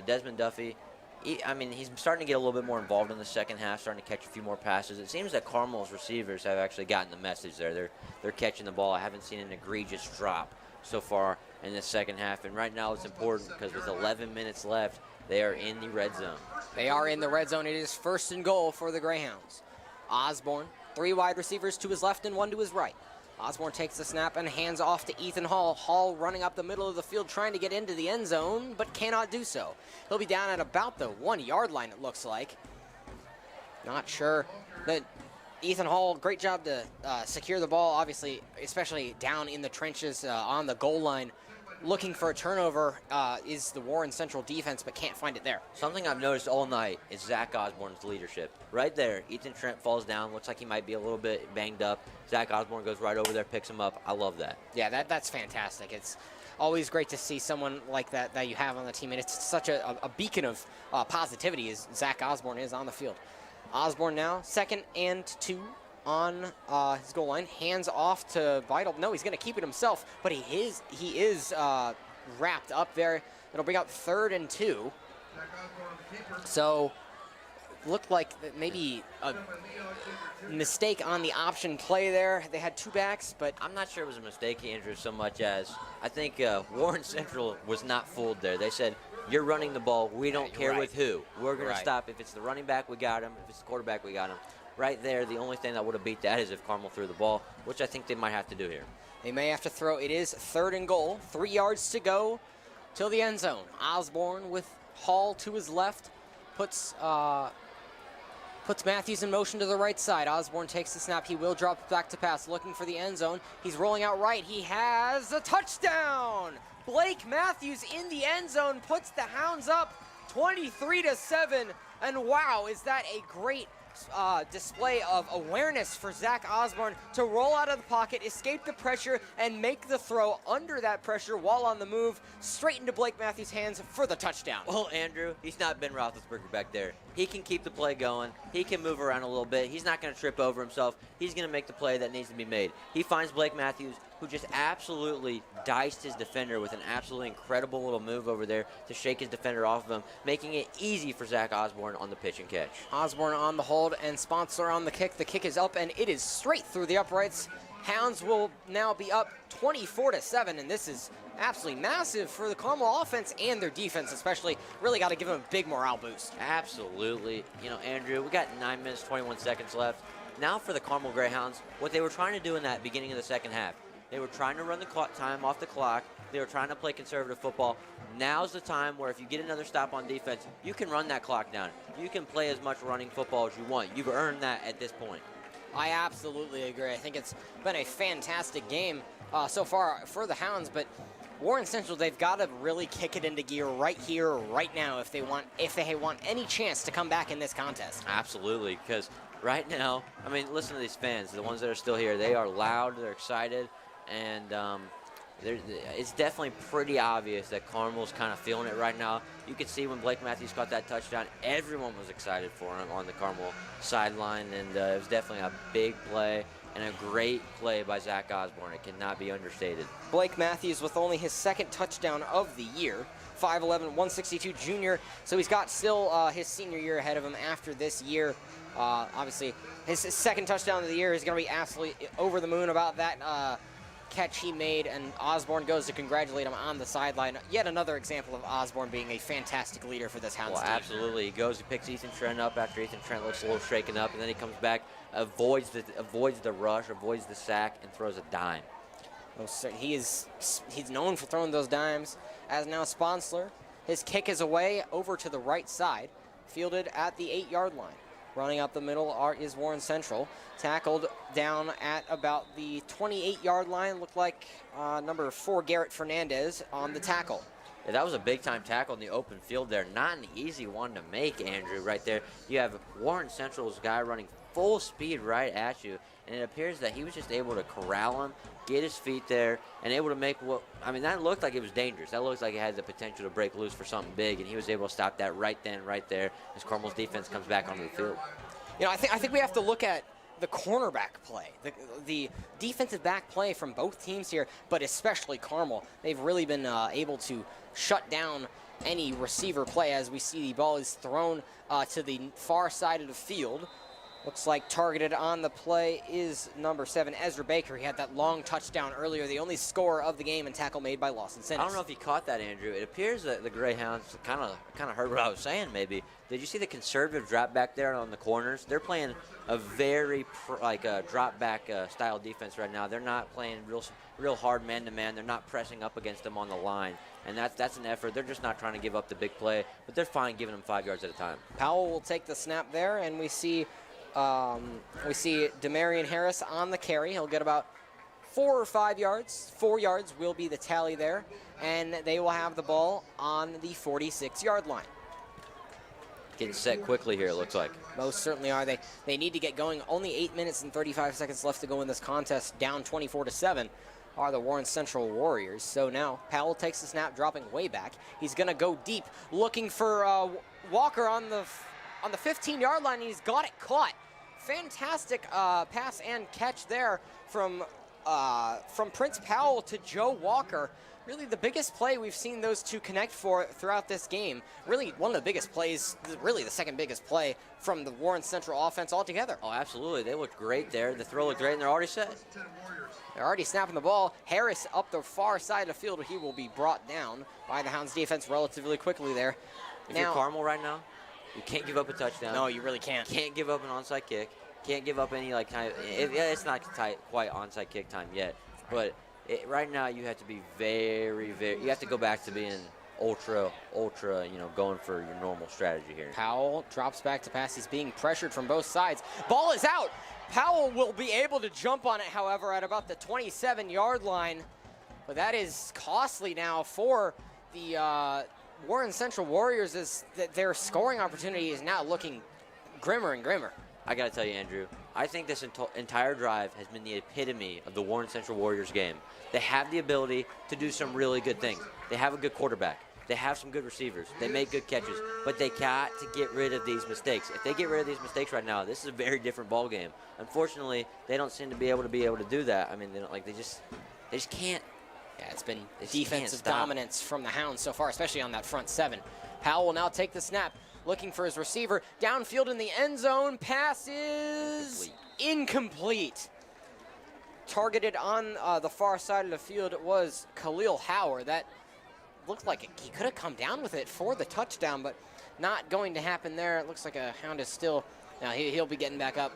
Desmond Duffy, he's starting to get a little bit more involved in the second half, starting to catch a few more passes. It seems that Carmel's receivers have actually gotten the message there. They're catching the ball. I haven't seen an egregious drop so far in the second half, and right now it's important because with 11 minutes left, they are in the red zone. They are in the red zone. It is 1st and goal for the Greyhounds. Osborne, 3 wide receivers to his left and 1 to his right. Osborne takes the snap and hands off to Ethan Hall. Hall running up the middle of the field trying to get into the end zone, but cannot do so. He'll be down at about the 1 yard line, it looks like. Not sure. But Ethan Hall, great job to secure the ball, obviously, especially down in the trenches on the goal line. Looking for a turnover is the Warren Central defense, but can't find it there. Something I've noticed all night is Zach Osborne's leadership. Right there, Ethan Trent falls down, looks like he might be a little bit banged up. Zach Osborne goes right over there, picks him up. I love that. Yeah, that's fantastic. It's always great to see someone like that you have on the team, and it's such a beacon of positivity as Zach Osborne is on the field. Osborne now, 2nd and 2 on his goal line. Hands off to Beidel. No, he's going to keep it himself, but he is wrapped up there. It'll bring up 3rd and 2. So, looked like maybe a mistake on the option play there. They had 2 backs, but I'm not sure it was a mistake, Andrew, so much as I think Warren Central was not fooled there. They said, you're running the ball. We don't care with who. We're going to stop. If it's the running back, we got him. If it's the quarterback, we got him. Right there, the only thing that would have beat that is if Carmel threw the ball, which I think they might have to do here. They may have to throw. It is 3rd and goal. 3 yards to go till the end zone. Osborne with Hall to his left puts Matthews in motion to the right side. Osborne takes the snap. He will drop back to pass, looking for the end zone. He's rolling out right. He has a touchdown! Blake Matthews in the end zone puts the Hounds up 23-7. And wow, is that a great display of awareness for Zach Osborne to roll out of the pocket, escape the pressure, and make the throw under that pressure while on the move, straight into Blake Matthews' hands for the touchdown. Well, Andrew, he's not Ben Roethlisberger back there. He can keep the play going. He can move around a little bit. He's not going to trip over himself. He's going to make the play that needs to be made. He finds Blake Matthews, who just absolutely diced his defender with an absolutely incredible little move over there to shake his defender off of him, making it easy for Zach Osborne on the pitch and catch. Osborne on the hold and Sponsler on the kick. The kick is up and it is straight through the uprights. Hounds will now be up 24-7, and this is absolutely massive for the Carmel offense and their defense especially. Really got to give them a big morale boost. Absolutely. You know, Andrew, we got 9 minutes, 21 seconds left. Now for the Carmel Greyhounds, what they were trying to do in that beginning of the second half, they were trying to run the time off the clock. They were trying to play conservative football. Now's the time where if you get another stop on defense, you can run that clock down. You can play as much running football as you want. You've earned that at this point. I absolutely agree. I think it's been a fantastic game so far for the Hounds, but Warren Central, they've got to really kick it into gear right here, right now, if they want any chance to come back in this contest. Absolutely, because right now, I mean, listen to these fans, the ones that are still here. They are loud, they're excited, and it's definitely pretty obvious that Carmel's kind of feeling it right now. You could see when Blake Matthews caught that touchdown, everyone was excited for him on the Carmel sideline, and it was definitely a big play and a great play by Zach Osborne. It cannot be understated. Blake Matthews with only his second touchdown of the year, 5'11", 162 junior, so he's got still his senior year ahead of him after this year. Obviously, his second touchdown of the year is going to be absolutely over the moon about that catch he made, and Osborne goes to congratulate him on the sideline. Yet another example of Osborne being a fantastic leader for this Hounds team. Absolutely. He goes, he picks Ethan Trent up after Ethan Trent looks a little shaken up, and then he comes back, avoids the rush, avoids the sack, and throws a dime. He's known for throwing those dimes. As now Sponsler, his kick is away over to the right side, fielded at the 8-yard line. Running up the middle is Warren Central. Tackled down at about the 28-yard line. Looked like number 4, Garrett Fernandez, on the tackle. Yeah, that was a big-time tackle in the open field there. Not an easy one to make, Andrew, right there. You have Warren Central's guy running full speed right at you, and it appears that he was just able to corral him, get his feet there, and able to make that looked like it was dangerous. That looked like it had the potential to break loose for something big, and he was able to stop that right then, right there, as Carmel's defense comes back onto the field. You know, I think we have to look at the cornerback play, the defensive back play from both teams here, but especially Carmel. They've really been able to shut down any receiver play as we see the ball is thrown to the far side of the field. Looks like targeted on the play is number 7, Ezra Baker. He had that long touchdown earlier, the only score of the game, and tackle made by Lawson Sinners. I don't know if you caught that, Andrew. It appears that the Greyhounds kind of heard what I was saying, maybe. Did you see the conservative drop back there on the corners? They're playing a very drop back style defense right now. They're not playing real hard man-to-man. They're not pressing up against them on the line. And that's an effort. They're just not trying to give up the big play, but they're fine giving them 5 yards at a time. Powell will take the snap there, and we see Demarion Harris on the carry. He'll get about 4 or 5 yards. 4 yards will be the tally there, and they will have the ball on the 46-yard line. Getting set quickly here, it looks like. Most certainly are. They need to get going. Only 8 minutes and 35 seconds left to go in this contest. Down 24-7 are the Warren Central Warriors. So now Powell takes the snap, dropping way back. He's going to go deep, looking for Walker on the 15-yard line, and he's got it caught. Fantastic pass and catch there from Prince Powell to Joe Walker. Really the biggest play we've seen those two connect for throughout this game. Really one of the biggest plays, really the second biggest play from the Warren Central offense altogether. Oh, absolutely. They looked great there. The throw looked great, and they're already set. They're already snapping the ball. Harris up the far side of the field. He will be brought down by the Hounds defense relatively quickly there. If you're Carmel right now, you can't give up a touchdown. No, you really can't. Can't give up an onside kick. Can't give up any kind of. It's not quite onside kick time yet, but right now you have to be very. You have to go back to being ultra. Going for your normal strategy here. Powell drops back to pass. He's being pressured from both sides. Ball is out. Powell will be able to jump on it, however, at about the 27-yard line, but that is costly now for the Warren Central Warriors, as their scoring opportunity is now looking grimmer and grimmer. I got to tell you, Andrew, I think this entire drive has been the epitome of the Warren Central Warriors game. They have the ability to do some really good things. They have a good quarterback. They have some good receivers. They make good catches. But they got to get rid of these mistakes. If they get rid of these mistakes right now, this is a very different ball game. Unfortunately, they don't seem to be able to do that. I mean, they just can't. Yeah, it's been defensive dominance from the Hounds so far, especially on that front seven. Powell will now take the snap, looking for his receiver. Downfield in the end zone, pass is incomplete. Targeted on the far side of the field was Khalil Howard. That looked like he could have come down with it for the touchdown, but not going to happen there. It looks like a Hound is still, now he'll be getting back up.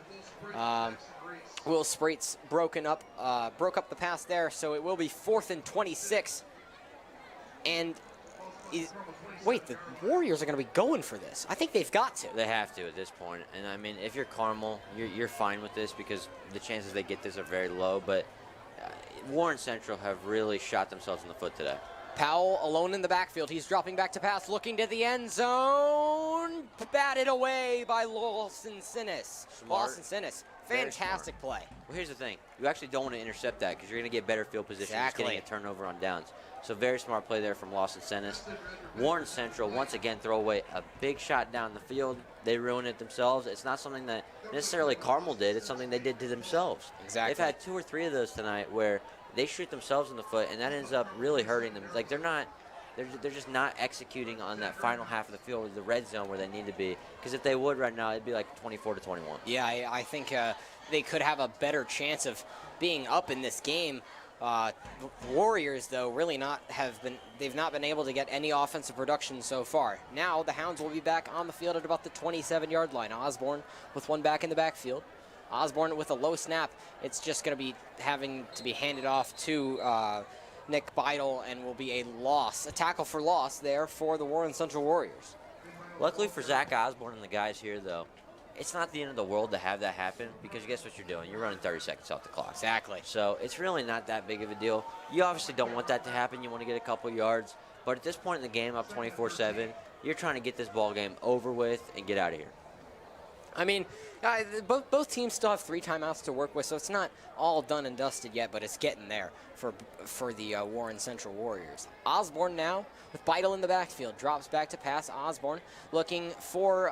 Will Sprates broke up the pass there, so it will be 4th and 26. And wait, the Warriors are going to be going for this. I think they've got to. They have to at this point. And I mean, if you're Carmel, you're fine with this because the chances they get this are very low. But Warren Central have really shot themselves in the foot today. Powell alone in the backfield. He's dropping back to pass, looking to the end zone. Batted away by Lawson Sinnis. Lawson Sinnis. Fantastic play. Well, here's the thing. You actually don't want to intercept that because you're going to get better field position. Exactly. Getting a turnover on downs. So very smart play there from Lawson Sinnis. Warren Central, once again, throw away a big shot down the field. They ruin it themselves. It's not something that necessarily Carmel did. It's something they did to themselves. Exactly. They've had 2 or 3 of those tonight where they shoot themselves in the foot, and that ends up really hurting them. Like, they're just not executing on that final half of the field with the red zone where they need to be. Because if they would right now, it'd be like 24-21. Yeah, I think they could have a better chance of being up in this game. Warriors, though, really they've not been able to get any offensive production so far. Now the Hounds will be back on the field at about the 27-yard line. Osborne with one back in the backfield. Osborne with a low snap. It's just going to be having to be handed off to Nick Beidel and will be a tackle for loss there for the Warren Central Warriors. Luckily for Zach Osborne and the guys here, though, it's not the end of the world to have that happen because guess what you're doing? You're running 30 seconds off the clock. Exactly. So it's really not that big of a deal. You obviously don't want that to happen. You want to get a couple yards. But at this point in the game, up 24-7, you're trying to get this ball game over with and get out of here. I mean, both teams still have 3 timeouts to work with, so it's not all done and dusted yet, but it's getting there for the Warren Central Warriors. Osborne now with Beidel in the backfield, drops back to pass. Osborne looking for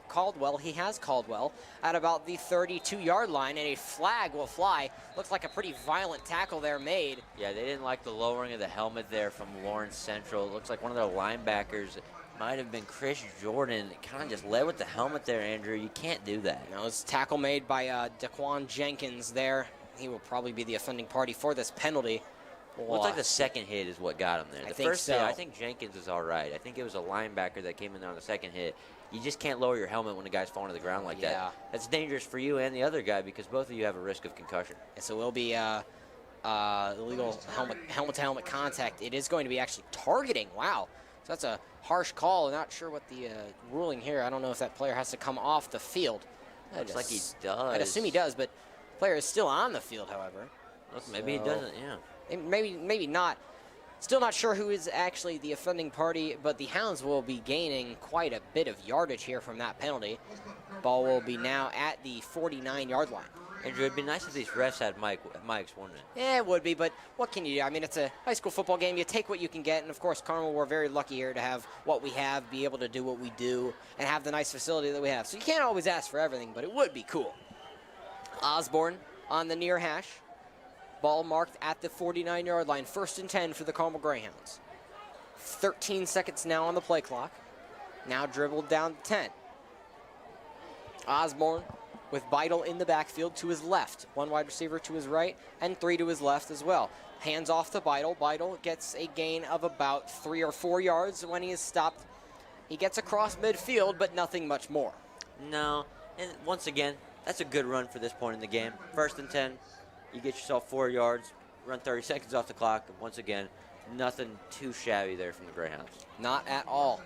Caldwell. He has Caldwell at about the 32-yard line, and a flag will fly. Looks like a pretty violent tackle there made. Yeah, they didn't like the lowering of the helmet there from Warren Central. It looks like one of their linebackers might have been Chris Jordan. Kind of just led with the helmet there, Andrew. You can't do that. Now, it's tackle made by Daquan Jenkins there. He will probably be the offending party for this penalty. Looks like the second hit is what got him there. The first hit, I think Jenkins is all right. I think it was a linebacker that came in there on the second hit. You just can't lower your helmet when the guy's falling to the ground like that. That's dangerous for you and the other guy because both of you have a risk of concussion. And so it will be illegal helmet-to-helmet contact. It is going to be actually targeting. Wow. So that's a harsh call. I'm not sure what the ruling here. I don't know if that player has to come off the field. Looks like he does. I'd assume he does, but the player is still on the field, however. Maybe he doesn't, yeah. Maybe not. Still not sure who is actually the offending party, but the Hounds will be gaining quite a bit of yardage here from that penalty. Ball will be now at the 49-yard line. Andrew, it'd be nice if these refs had mics, wouldn't it? Yeah, it would be, but what can you do? I mean, it's a high school football game. You take what you can get, and of course, Carmel, we're very lucky here to have what we have, be able to do what we do, and have the nice facility that we have. So you can't always ask for everything, but it would be cool. Osborne on the near hash. Ball marked at the 49-yard line. 1st and 10 for the Carmel Greyhounds. 13 seconds now on the play clock. Now dribbled down to 10. Osborne with Beidel in the backfield to his left. 1 wide receiver to his right and 3 to his left as well. Hands off to Beidel. Beidel gets a gain of about 3 or 4 yards when he is stopped. He gets across midfield, but nothing much more. No, and once again, that's a good run for this point in the game. 1st and 10, you get yourself 4 yards, run 30 seconds off the clock, and once again, nothing too shabby there from the Greyhounds. Not at all.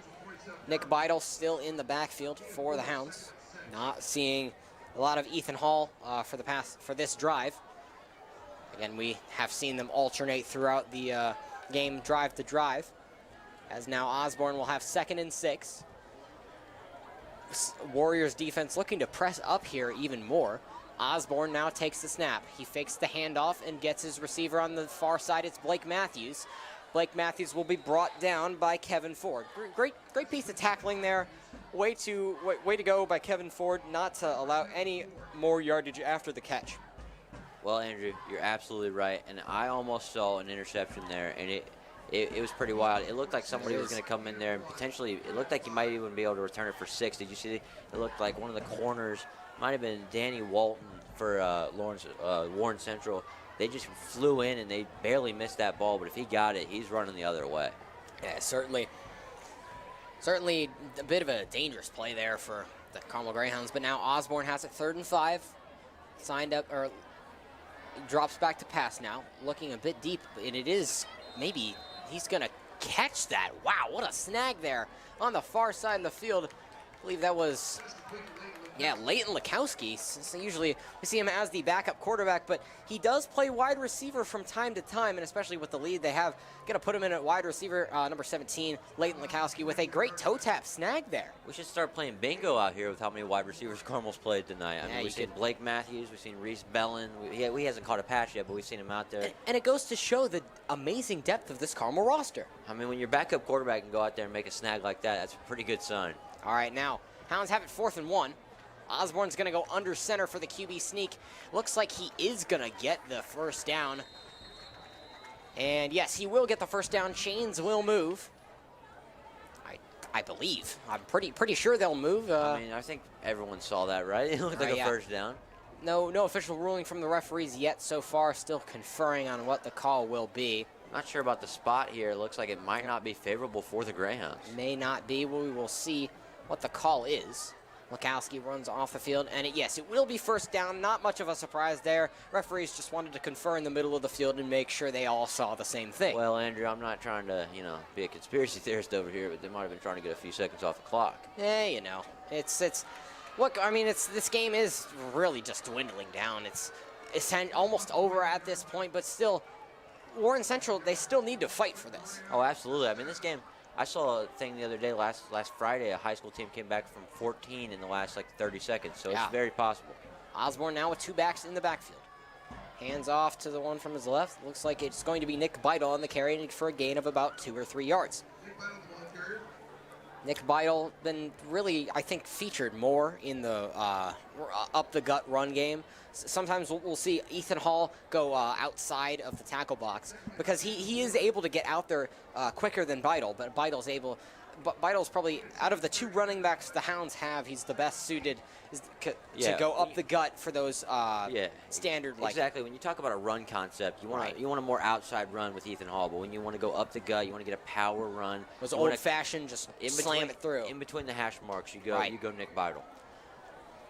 Nick Beidel still in the backfield for the Hounds. Not seeing a lot of Ethan Hall for this drive. Again, we have seen them alternate throughout the game, drive to drive. As now Osborne will have 2nd and 6. Warriors defense looking to press up here even more. Osborne now takes the snap. He fakes the handoff and gets his receiver on the far side. It's Blake Matthews. Blake Matthews will be brought down by Kevin Ford. Great piece of tackling there. Way to go by Kevin Ford not to allow any more yardage after the catch. Well, Andrew, you're absolutely right, and I almost saw an interception there, and it was pretty wild. It looked like somebody was going to come in there and potentially, it looked like you might even be able to return it for 6. Did you see? It looked like one of the corners might have been Danny Walton for Warren Central. They just flew in and they barely missed that ball, but if he got it, he's running the other way. Yeah, certainly a bit of a dangerous play there for the Carmel Greyhounds, but now Osborne has it 3rd and 5. Signed up, or drops back to pass now, looking a bit deep, and it is maybe he's going to catch that. Wow, what a snag there on the far side of the field. I believe that was, Leighton Lekowski. So usually we see him as the backup quarterback, but he does play wide receiver from time to time, and especially with the lead they have, going to put him in at wide receiver, number 17, Leighton Lekowski, with a great toe tap snag there. We should start playing bingo out here with how many wide receivers Carmel's played tonight. I mean, we've seen Blake Matthews, we've seen Reese Bellin. He hasn't caught a pass yet, but we've seen him out there. And it goes to show the amazing depth of this Carmel roster. I mean, when your backup quarterback can go out there and make a snag like that, that's a pretty good sign. All right, now, Hounds have it 4th and 1. Osborne's going to go under center for the QB sneak. Looks like he is going to get the first down. And yes, he will get the first down. Chains will move. I believe. I'm pretty sure they'll move. I mean, I think everyone saw that, right? It looked like a first down. No official ruling from the referees yet so far. Still conferring on what the call will be. Not sure about the spot here. It looks like it might not be favorable for the Greyhounds. May not be. We will see what the call is. Lekowski runs off the field, and yes, it will be first down. Not much of a surprise there. Referees just wanted to confer in the middle of the field and make sure they all saw the same thing. Well, Andrew, I'm not trying to, be a conspiracy theorist over here, but they might have been trying to get a few seconds off the clock. Yeah, look, I mean, this game is really just dwindling down. It's almost over at this point, but still, Warren Central, they still need to fight for this. Oh, absolutely. I mean, this game, I saw a thing the other day, last Friday, a high school team came back from 14 in the last 30 seconds, so it's very possible. Osborne now with 2 backs in the backfield. Hands off to the one from his left. Looks like it's going to be Nick Beidle on the carry for a gain of about 2 or 3 yards. Nick Beidle been really, I think, featured more in the up-the-gut run game. Sometimes we'll see Ethan Hall go outside of the tackle box because he is able to get out there quicker than Beidle, but Beidle's probably, out of the 2 running backs the Hounds have, he's the best suited to go up the gut for those standard. Exactly. When you talk about a run concept, you want a more outside run with Ethan Hall, but when you want to go up the gut, you want to get a power run. Those old-fashioned, just slam it through. In between the hash marks, you go Nick Beidle.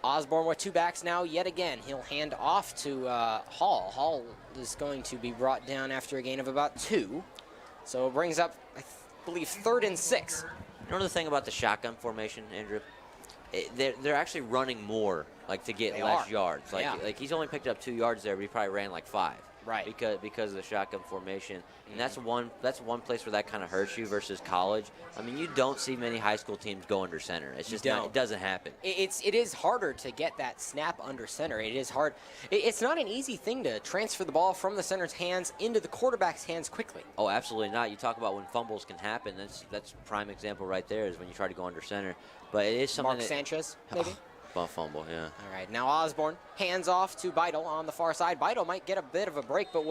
Osborne with 2 backs now, yet again. He'll hand off to Hall. Hall is going to be brought down after a gain of about 2. So it brings up, I believe, 3rd and 6. You know the thing about the shotgun formation, Andrew? They're actually running more, to get less yards. Like he's only picked up 2 yards there, but he probably ran 5. Right. Because of the shotgun formation. And that's one place where that kind of hurts you versus college. I mean, you don't see many high school teams go under center. It's just it doesn't happen. It is harder to get that snap under center. It is hard. It's not an easy thing to transfer the ball from the center's hands into the quarterback's hands quickly. Oh, absolutely not. You talk about when fumbles can happen. That's prime example right there is when you try to go under center. But it is something Mark Sanchez, maybe? Fumble, yeah. All right, now Osborne hands off to Beidle on the far side. Beidle might get a bit of a break, but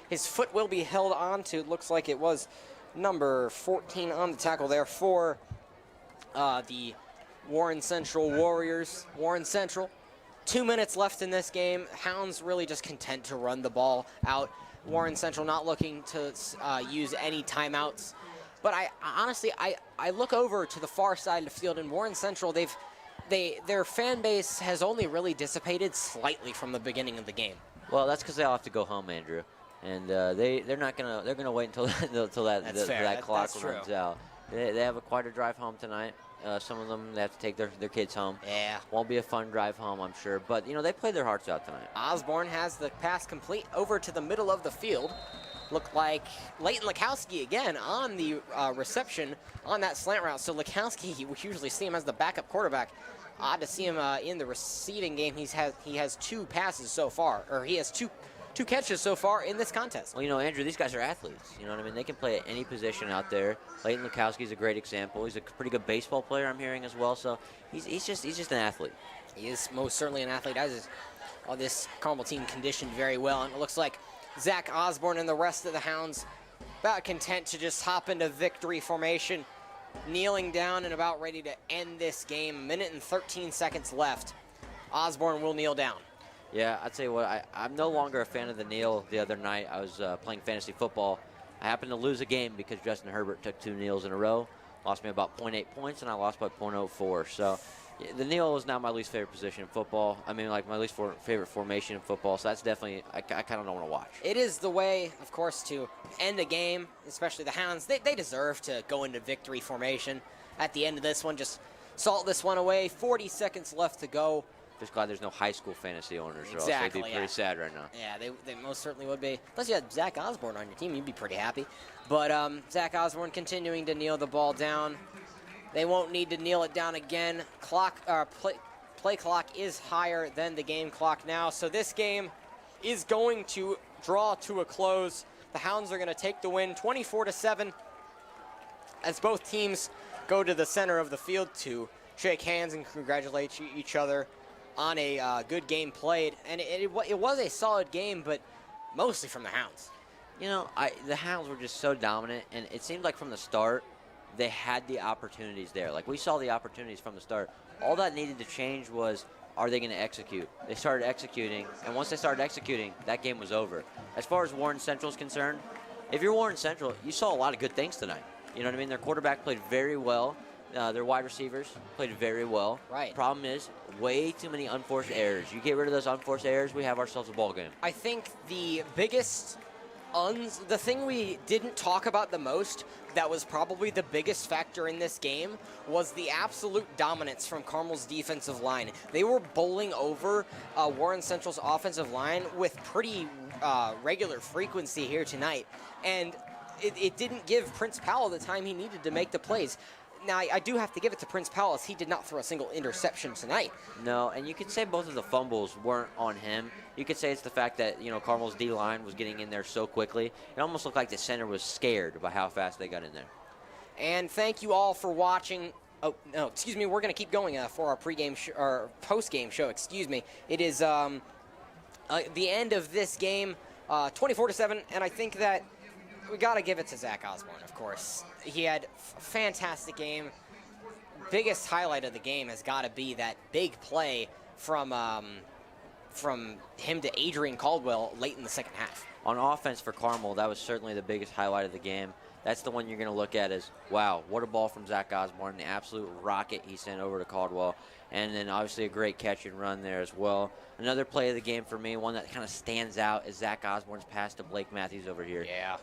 his foot will be held on to. Looks like it was number 14 on the tackle there for the Warren Central Warriors. Warren Central, 2 minutes left in this game. Hounds really just content to run the ball out. Warren Central not looking to use any timeouts. But I honestly look over to the far side of the field, and Warren Central, their fan base has only really dissipated slightly from the beginning of the game. Well, that's because they all have to go home, Andrew, and they're gonna wait until that clock runs out. They have quite a drive home tonight. Some of them, they have to take their kids home. Yeah. Won't be a fun drive home, I'm sure, but they played their hearts out tonight. Osborne has the pass complete over to the middle of the field. Looked like Leighton Lekowski again on the reception on that slant route. So Lekowski, we usually see him as the backup quarterback. odd to see him in the receiving game. He has 2 passes so far, or he has two catches so far in this contest. Well, Andrew, these guys are athletes. You know what I mean? They can play at any position out there. Leighton Lukowski's a great example. He's a pretty good baseball player, I'm hearing as well. So he's just an athlete. He is most certainly an athlete. This Carmel team conditioned very well, and it looks like Zach Osborne and the rest of the Hounds about content to just hop into victory formation, kneeling down and about ready to end this game. 1 minute and 13 seconds left. Osborne will kneel down. Yeah, I'll tell you what, I'm no longer a fan of the kneel. The other night I was playing fantasy football. I happened to lose a game because Justin Herbert took 2 kneels in a row, lost me about 0.8 points, and I lost by 0.04. So the kneel is now my least favorite position in football. I mean, like my least favorite formation in football. So that's definitely, I kind of don't want to watch. It is the way, of course, to end a game, especially the Hounds. They deserve to go into victory formation at the end of this one. Just salt this one away. 40 seconds left to go. Just glad there's no high school fantasy owners, or Exactly, else they'd be pretty sad right now. Yeah, they most certainly would be. Unless you had Zach Osborne on your team, you'd be pretty happy. But Zach Osborne continuing to kneel the ball down. They won't need to kneel it down again. Play clock is higher than the game clock now, so this game is going to draw to a close. The Hounds are going to take the win 24-7 as both teams go to the center of the field to shake hands and congratulate each other on a good game played. And it was a solid game, but mostly from the Hounds. The Hounds were just so dominant, and it seemed like from the start they had the opportunities there. Like, we saw the opportunities from the start. All that needed to change was, are they going to execute? They started executing, and once they started executing, that game was over. As far as Warren Central is concerned, if you're Warren Central, you saw a lot of good things tonight. You know what I mean? Their quarterback played very well. Their wide receivers played very well. Right. Problem is, way too many unforced errors. You get rid of those unforced errors, we have ourselves a ball game. I think the biggest, the thing we didn't talk about the most, that was probably the biggest factor in this game, was the absolute dominance from Carmel's defensive line. They were bowling over Warren Central's offensive line with pretty regular frequency here tonight, and it didn't give Prince Powell the time he needed to make the plays. Now, I do have to give it to Prince Powell, as he did not throw a single interception tonight. No, and you could say both of the fumbles weren't on him. You could say it's the fact that, Carmel's D-line was getting in there so quickly. It almost looked like the center was scared by how fast they got in there. And thank you all for watching. Oh, no, excuse me. We're going to keep going for our pregame or post-game show. Excuse me. It is the end of this game, 24-7, and I think that we got to give it to Zach Osborne, of course. He had a fantastic game. Biggest highlight of the game has got to be that big play from him to Adrian Caldwell late in the second half. On offense for Carmel, that was certainly the biggest highlight of the game. That's the one you're going to look at as, wow, what a ball from Zach Osborne, the absolute rocket he sent over to Caldwell. And then obviously a great catch and run there as well. Another play of the game for me, one that kind of stands out, is Zach Osborne's pass to Blake Matthews over here. Yeah.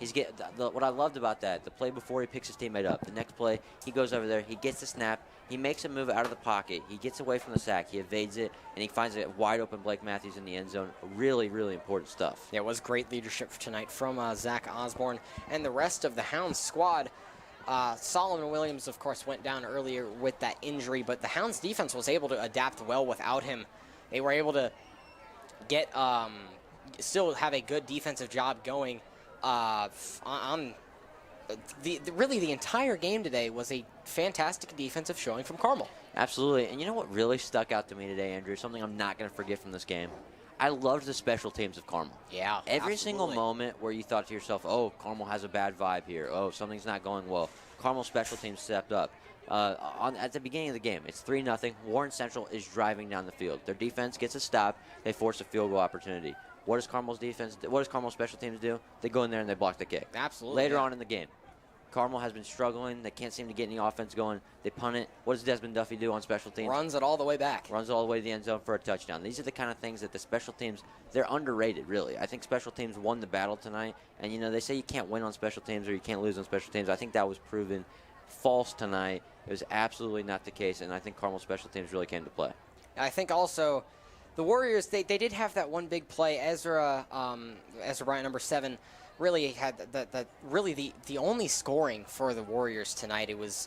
What I loved about that, the play before he picks his teammate up, the next play, he goes over there, he gets the snap, he makes a move out of the pocket, he gets away from the sack, he evades it, and he finds a wide open Blake Matthews in the end zone. Really, really important stuff. Yeah, it was great leadership tonight from Zach Osborne and the rest of the Hounds squad. Solomon Williams, of course, went down earlier with that injury, but the Hounds defense was able to adapt well without him. They were able to get still have a good defensive job going on really the entire game today. Was a fantastic defensive showing from Carmel. Absolutely. And you know what really stuck out to me today, Andrew? Something I'm not going to forget from this game. I loved the special teams of Carmel. Yeah, Every single moment where you thought to yourself, oh, Carmel has a bad vibe here. Oh, something's not going well. Carmel special teams stepped up. At the beginning of the game, it's 3-0. Warren Central is driving down the field. Their defense gets a stop. They force a field goal opportunity. What does Carmel's defense do? What does Carmel's special teams do? They go in there and they block the kick. Absolutely. Later on in the game, Carmel has been struggling. They can't seem to get any offense going. They punt it. What does Desmond Duffy do on special teams? Runs it all the way back. Runs all the way to the end zone for a touchdown. These are the kind of things that the special teams, they're underrated, really. I think special teams won the battle tonight. And, they say you can't win on special teams or you can't lose on special teams. I think that was proven false tonight. It was absolutely not the case, and I think Carmel special teams really came to play. I think also the Warriors, they did have that one big play. Ezra Bryant, number 7, really had the only scoring for the Warriors tonight. It was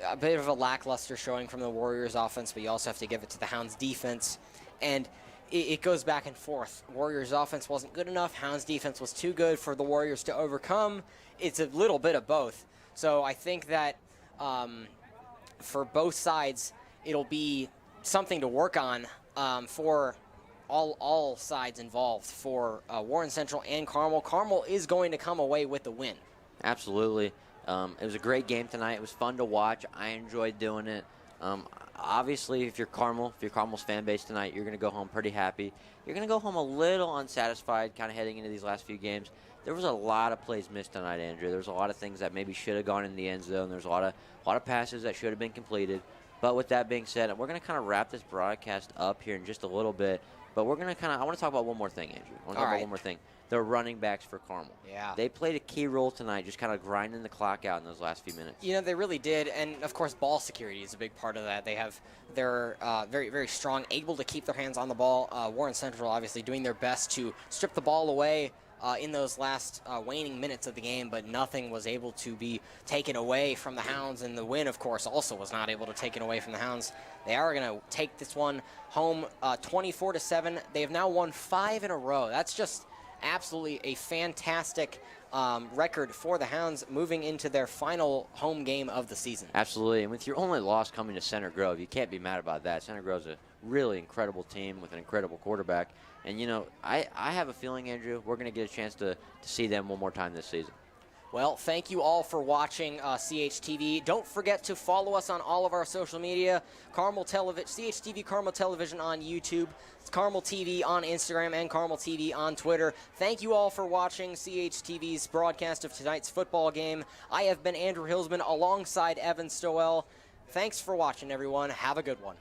a bit of a lackluster showing from the Warriors offense, but you also have to give it to the Hounds defense. And it goes back and forth. Warriors offense wasn't good enough. Hounds defense was too good for the Warriors to overcome. It's a little bit of both. So I think that for both sides, it'll be something to work on for all sides involved, for Warren Central and Carmel. Carmel is going to come away with the win. Absolutely. It was a great game tonight. It was fun to watch. I enjoyed doing it. Obviously, if you're Carmel's fan base tonight, you're going to go home pretty happy. You're going to go home a little unsatisfied kind of heading into these last few games. There was a lot of plays missed tonight, Andrew. There was a lot of things that maybe should have gone in the end zone. There's a lot of passes that should have been completed. But with that being said, we're going to kind of wrap this broadcast up here in just a little bit. But we're going to I want to talk about one more thing, Andrew. I want to talk about one more thing. The running backs for Carmel. Yeah. They played a key role tonight, just kind of grinding the clock out in those last few minutes. You know, they really did. And, of course, ball security is a big part of that. They're very, very strong, able to keep their hands on the ball. Warren Central obviously doing their best to strip the ball away in those last waning minutes of the game, but nothing was able to be taken away from the Hounds, and the win, of course, also was not able to take it away from the Hounds. They are going to take this one home 24-7. They have now won 5 in a row. That's just absolutely a fantastic record for the Hounds moving into their final home game of the season. Absolutely, and with your only loss coming to Center Grove, you can't be mad about that. Center Grove's a really incredible team with an incredible quarterback. And, you know, I have a feeling, Andrew, we're going to get a chance to see them one more time this season. Well, thank you all for watching CHTV. Don't forget to follow us on all of our social media. CHTV Carmel Television on YouTube, Carmel TV on Instagram, and Carmel TV on Twitter. Thank you all for watching CHTV's broadcast of tonight's football game. I have been Andrew Hillsman alongside Evan Stowell. Thanks for watching, everyone. Have a good one.